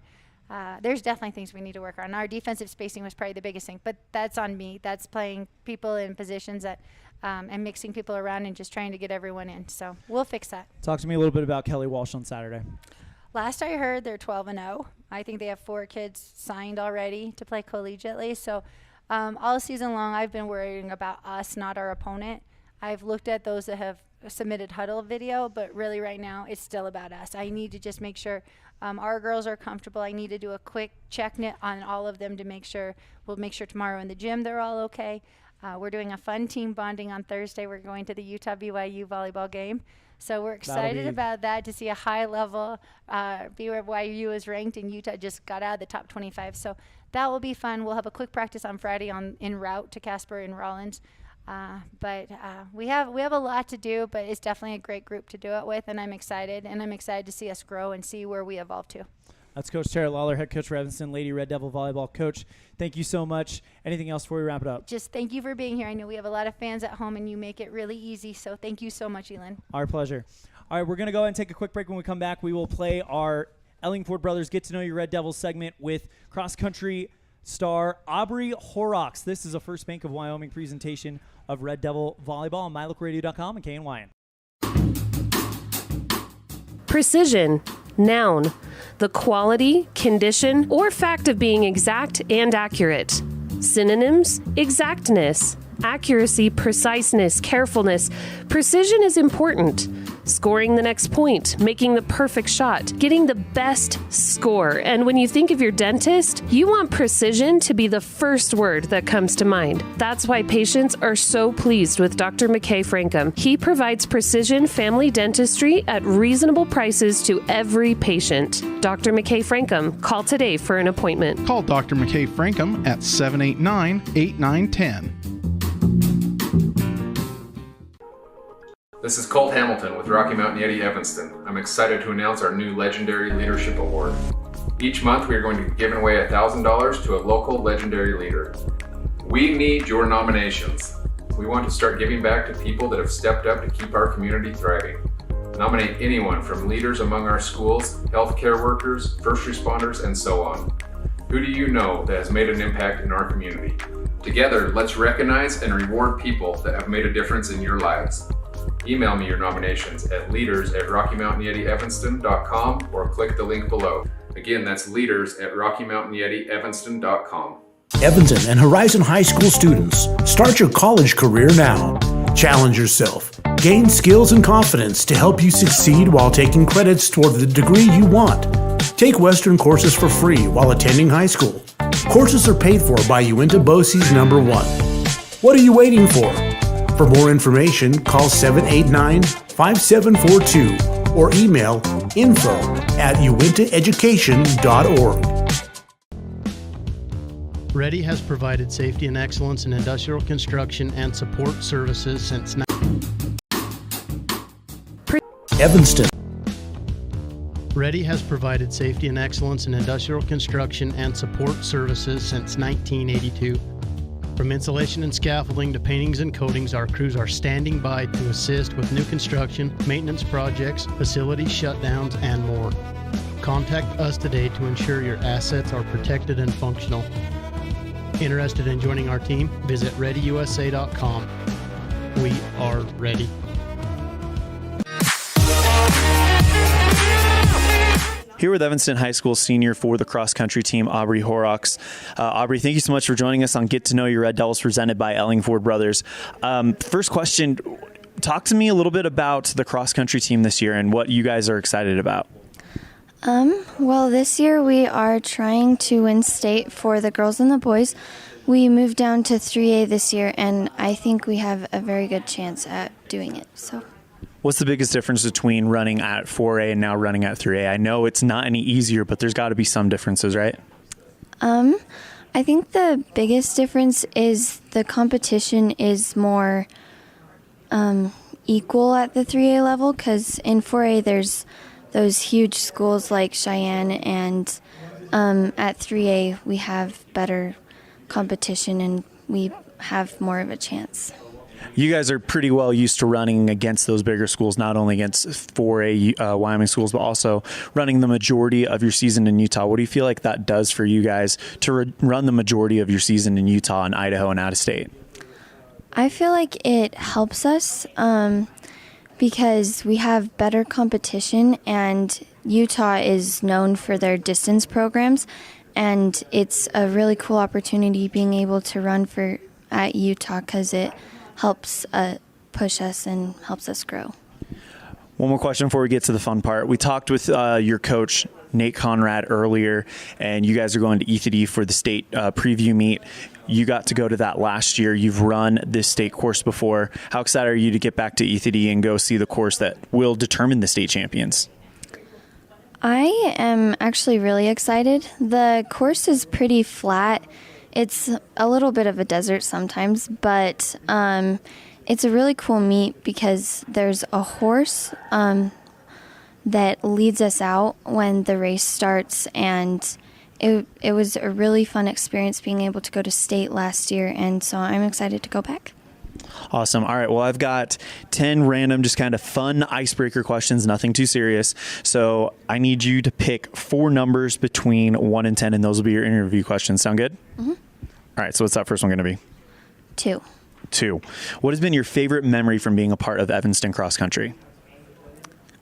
Speaker 19: There's definitely things we need to work on. Our defensive spacing was probably the biggest thing, but that's on me. That's playing people in positions that and mixing people around and just trying to get everyone in. So we'll fix that.
Speaker 2: Talk to me a little bit about Kelly Walsh on Saturday.
Speaker 19: Last I heard, they're 12-0. I think they have 4 kids signed already to play collegiately. So all season long, I've been worrying about us, not our opponent. I've looked at those that have submitted huddle video, but really right now it's still about us. I need to just make sure our girls are comfortable. I need to do a quick check on all of them to make sure. We'll make sure tomorrow in the gym they're all okay. We're doing a fun team bonding on Thursday. We're going to the Utah-BYU volleyball game. So we're excited about that, to see a high level. BYU is ranked and Utah just got out of the top 25. So that will be fun. We'll have a quick practice on Friday en route to Casper and Rollins. But we have a lot to do, but it's definitely a great group to do it with, and I'm excited to see us grow and see where we evolve to.
Speaker 2: That's Coach Tara Lawler, head coach for Evanston Lady Red Devil Volleyball. Coach, thank you so much. Anything else before we wrap it up?
Speaker 19: Just thank you for being here. I know we have a lot of fans at home, and you make it really easy, so thank you so much, Elan.
Speaker 2: Our pleasure. All right, we're going to go ahead and take a quick break. When we come back, we will play our Ellingford Brothers Get to Know Your Red Devils segment with cross-country star Aubrey Horrocks. This is a First Bank of Wyoming presentation of Red Devil Volleyball on MyLocalRadio.com and KNYN.
Speaker 22: Precision. Noun. The quality, condition, or fact of being exact and accurate. Synonyms. Exactness. Accuracy, preciseness, carefulness. Precision is important. Scoring the next point, making the perfect shot, getting the best score. And when you think of your dentist, you want precision to be the first word that comes to mind. That's why patients are so pleased with Dr. McKay Frankum. He provides precision family dentistry at reasonable prices to every patient. Dr. McKay Frankum, call today for an appointment.
Speaker 5: Call Dr. McKay Frankum at 789-8910.
Speaker 1: This is Colt Hamilton with Rocky Mountain Yeti Evanston. I'm excited to announce our new Legendary Leadership Award. Each month we are going to be giving away $1,000 to a local legendary leader. We need your nominations. We want to start giving back to people that have stepped up to keep our community thriving. Nominate anyone from leaders among our schools, healthcare workers, first responders, and so on. Who do you know that has made an impact in our community? Together, let's recognize and reward people that have made a difference in your lives. Email me your nominations at leaders@RockyMountainYetiEvanston.com or click the link below. Again, that's leaders@RockyMountainYetiEvanston.com.
Speaker 7: Evanston and Horizon High School students, start your college career now. Challenge yourself. Gain skills and confidence to help you succeed while taking credits toward the degree you want. Take Western courses for free while attending high school. Courses are paid for by Uinta BOCES #1. What are you waiting for? For more information, call 789-5742 or email info@uintaeducation.org.
Speaker 4: Ready has provided safety and excellence in industrial construction and support services since
Speaker 7: Evanston.
Speaker 4: Ready has provided safety and excellence in industrial construction and support services since 1982. From insulation and scaffolding to paintings and coatings, our crews are standing by to assist with new construction, maintenance projects, facility shutdowns, and more. Contact us today to ensure your assets are protected and functional. Interested in joining our team? Visit ReadyUSA.com. We are ready.
Speaker 8: Here with Evanston High School senior for the cross-country team, Aubrey Horrocks. Aubrey, thank you so much for joining us on Get to Know Your Red Devils presented by Ellingford Brothers. First question, talk to me a little bit about the cross-country team this year and what you guys are excited about.
Speaker 20: Well, this year we are trying to win state for the girls and the boys. We moved down to 3A this year, and I think we have a very good chance at doing it. So.
Speaker 8: What's the biggest difference between running at 4A and now running at 3A? I know it's not any easier, but there's got to be some differences, right?
Speaker 20: I think the biggest difference is the competition is more equal at the 3A level, because in 4A there's those huge schools like Cheyenne, and at 3A we have better competition and we have more of a chance.
Speaker 8: You guys are pretty well used to running against those bigger schools, not only against 4A Wyoming schools, but also running the majority of your season in Utah. What do you feel like that does for you guys to run the majority of your season in Utah and Idaho and out of state?
Speaker 20: I feel like it helps us because we have better competition, and Utah is known for their distance programs, and it's a really cool opportunity being able to run at Utah because it helps push us and helps us grow.
Speaker 8: One more question before we get to the fun part. We talked with your coach, Nate Conrad, earlier, and you guys are going to ETD for the state preview meet. You got to go to that last year. You've run this state course before. How excited are you to get back to ETD and go see the course that will determine the state champions?
Speaker 20: I am actually really excited. The course is pretty flat. It's a little bit of a desert sometimes, but it's a really cool meet because there's a horse that leads us out when the race starts, and it was a really fun experience being able to go to state last year, and so I'm excited to go back.
Speaker 8: Awesome. All right. Well, I've got 10 random, just kind of fun icebreaker questions, nothing too serious. So I need you to pick 4 numbers between 1 and 10, and those will be your interview questions. Sound good?
Speaker 20: Mm-hmm.
Speaker 8: All right. So what's that first one going to be?
Speaker 20: 2.
Speaker 8: 2. What has been your favorite memory from being a part of Evanston cross country?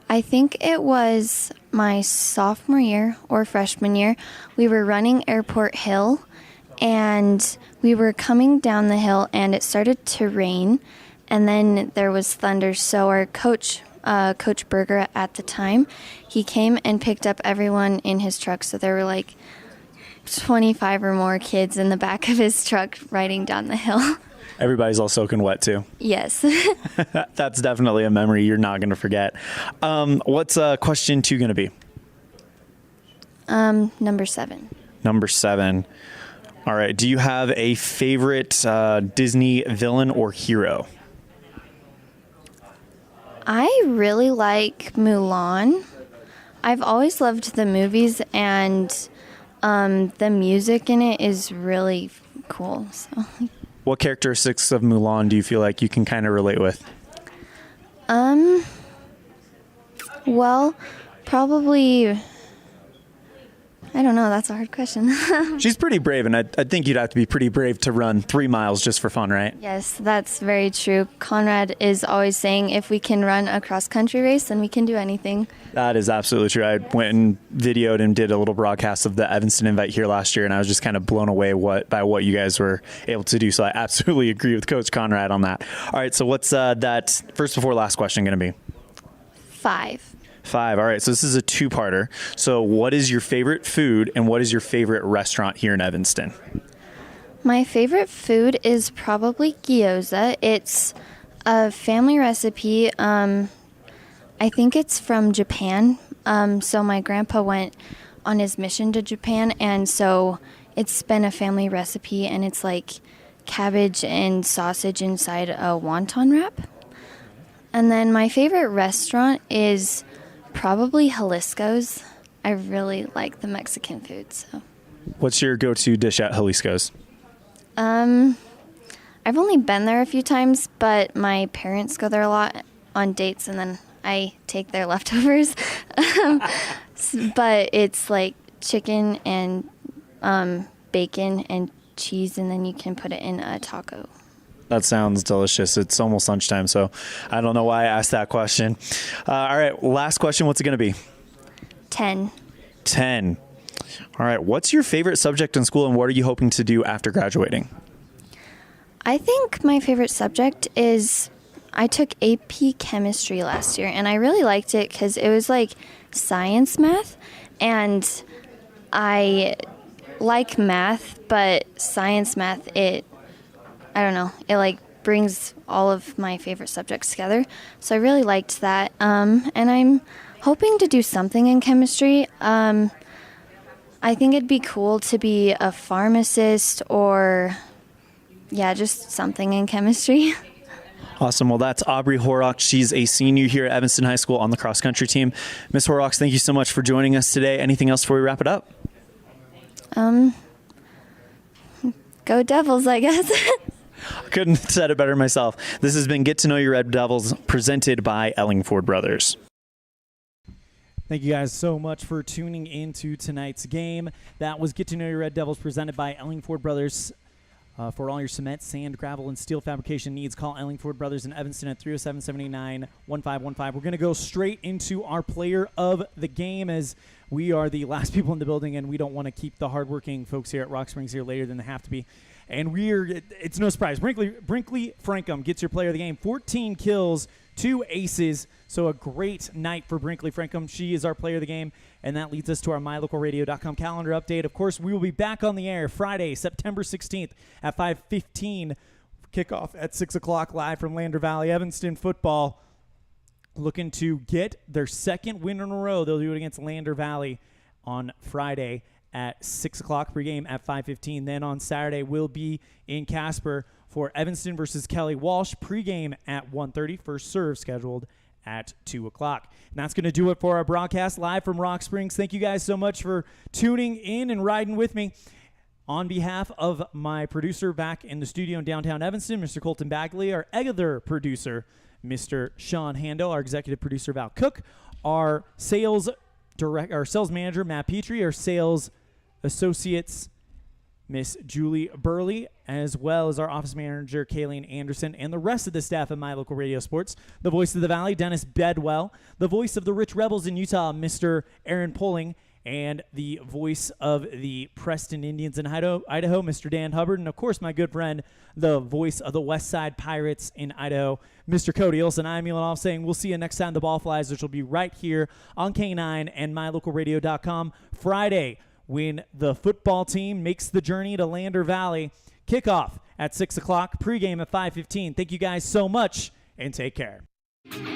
Speaker 20: I think it was my sophomore year or freshman year. We were running Airport Hill, and we were coming down the hill, and it started to rain, and then there was thunder. So our coach, Coach Berger at the time, he came and picked up everyone in his truck. So there were like 25 or more kids in the back of his truck riding down the hill.
Speaker 8: Everybody's all soaking wet too.
Speaker 20: Yes.
Speaker 8: That's definitely a memory you're not going to forget. What's question 2 going to be?
Speaker 20: Number 7.
Speaker 8: Number 7. All right. Do you have a favorite Disney villain or hero?
Speaker 20: I really like Mulan. I've always loved the movies, and the music in it is really cool. So.
Speaker 8: What characteristics of Mulan do you feel like you can kind of relate with?
Speaker 20: Well, probably, I don't know. That's a hard question.
Speaker 8: She's pretty brave, and I think you'd have to be pretty brave to run 3 miles just for fun, right?
Speaker 20: Yes, that's very true. Conrad is always saying if we can run a cross-country race, then we can do anything.
Speaker 8: That is absolutely true. I went and videoed and did a little broadcast of the Evanston Invite here last year, and I was just kind of blown away by what you guys were able to do. So I absolutely agree with Coach Conrad on that. All right, so what's that first before last question going to be?
Speaker 20: 5.
Speaker 8: 5. All right, so this is a 2-parter. So what is your favorite food, and what is your favorite restaurant here in Evanston?
Speaker 20: My favorite food is probably gyoza. It's a family recipe. I think it's from Japan. So my grandpa went on his mission to Japan, and so it's been a family recipe, and it's like cabbage and sausage inside a wonton wrap. And then my favorite restaurant is probably Jalisco's. I really like the Mexican food. So,
Speaker 8: what's your go-to dish at Jalisco's?
Speaker 20: I've only been there a few times, but my parents go there a lot on dates, and then I take their leftovers. But it's like chicken and bacon and cheese, and then you can put it in a taco.
Speaker 8: That sounds delicious. It's almost lunchtime, so I don't know why I asked that question. All right, last question. What's it going to be?
Speaker 20: 10.
Speaker 8: 10. All right, what's your favorite subject in school, and what are you hoping to do after graduating?
Speaker 20: I think my favorite subject is, I took AP chemistry last year, and I really liked it because it was like science math, and I like math, but science math, I don't know, it like brings all of my favorite subjects together. So I really liked that. And I'm hoping to do something in chemistry. I think it'd be cool to be a pharmacist or, just something in chemistry.
Speaker 8: Awesome. Well, that's Aubrey Horrocks. She's a senior here at Evanston High School on the cross-country team. Miss Horrocks, thank you so much for joining us today. Anything else before we wrap it up?
Speaker 20: Go Devils, I guess.
Speaker 8: Couldn't have said it better myself. This has been Get to Know Your Red Devils, presented by Ellingford Brothers.
Speaker 2: Thank you guys so much for tuning into tonight's game. That was Get to Know Your Red Devils, presented by Ellingford Brothers. For all your cement, sand, gravel, and steel fabrication needs, call Ellingford Brothers in Evanston at 307-789-1515. We're going to go straight into our player of the game, as we are the last people in the building, and we don't want to keep the hardworking folks here at Rock Springs here later than they have to be. And it's no surprise. Brinkley Frankham gets your player of the game. 14 kills, 2 aces. So a great night for Brinkley Frankham. She is our player of the game. And that leads us to our MyLocalRadio.com calendar update. Of course, we will be back on the air Friday, September 16th at 5:15. Kickoff at 6 o'clock live from Lander Valley. Evanston football looking to get their second win in a row. They'll do it against Lander Valley on Friday at 6 o'clock, pregame at 5:15. Then on Saturday, we'll be in Casper for Evanston versus Kelly Walsh, pregame at 1:30. First serve scheduled at 2 o'clock. And that's going to do it for our broadcast live from Rock Springs. Thank you guys so much for tuning in and riding with me. On behalf of my producer back in the studio in downtown Evanston, Mr. Colton Bagley, our other producer, Mr. Sean Handel, our executive producer, Val Cook, our sales manager, Matt Petrie, our sales associates, Miss Julie Burley, as well as our office manager, Kayleen Anderson, and the rest of the staff at My Local Radio Sports. The voice of the Valley, Dennis Bedwell. The voice of the Rich Rebels in Utah, Mr. Aaron Poling. And the voice of the Preston Indians in Idaho, Mr. Dan Hubbard. And, of course, my good friend, the voice of the West Side Pirates in Idaho, Mr. Cody Olson. I'm Elan, saying we'll see you next time the ball flies, which will be right here on K9 and MyLocalRadio.com Friday, when the football team makes the journey to Lander Valley. Kickoff at 6 o'clock, pregame at 5:15. Thank you guys so much, and take care.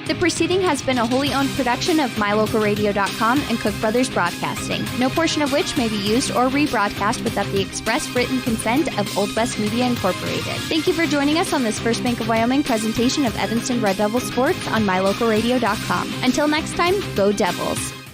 Speaker 16: The proceeding has been a wholly owned production of MyLocalRadio.com and Cook Brothers Broadcasting, no portion of which may be used or rebroadcast without the express written consent of Old West Media Incorporated. Thank you for joining us on this First Bank of Wyoming presentation of Evanston Red Devils Sports on MyLocalRadio.com. Until next time, go Devils!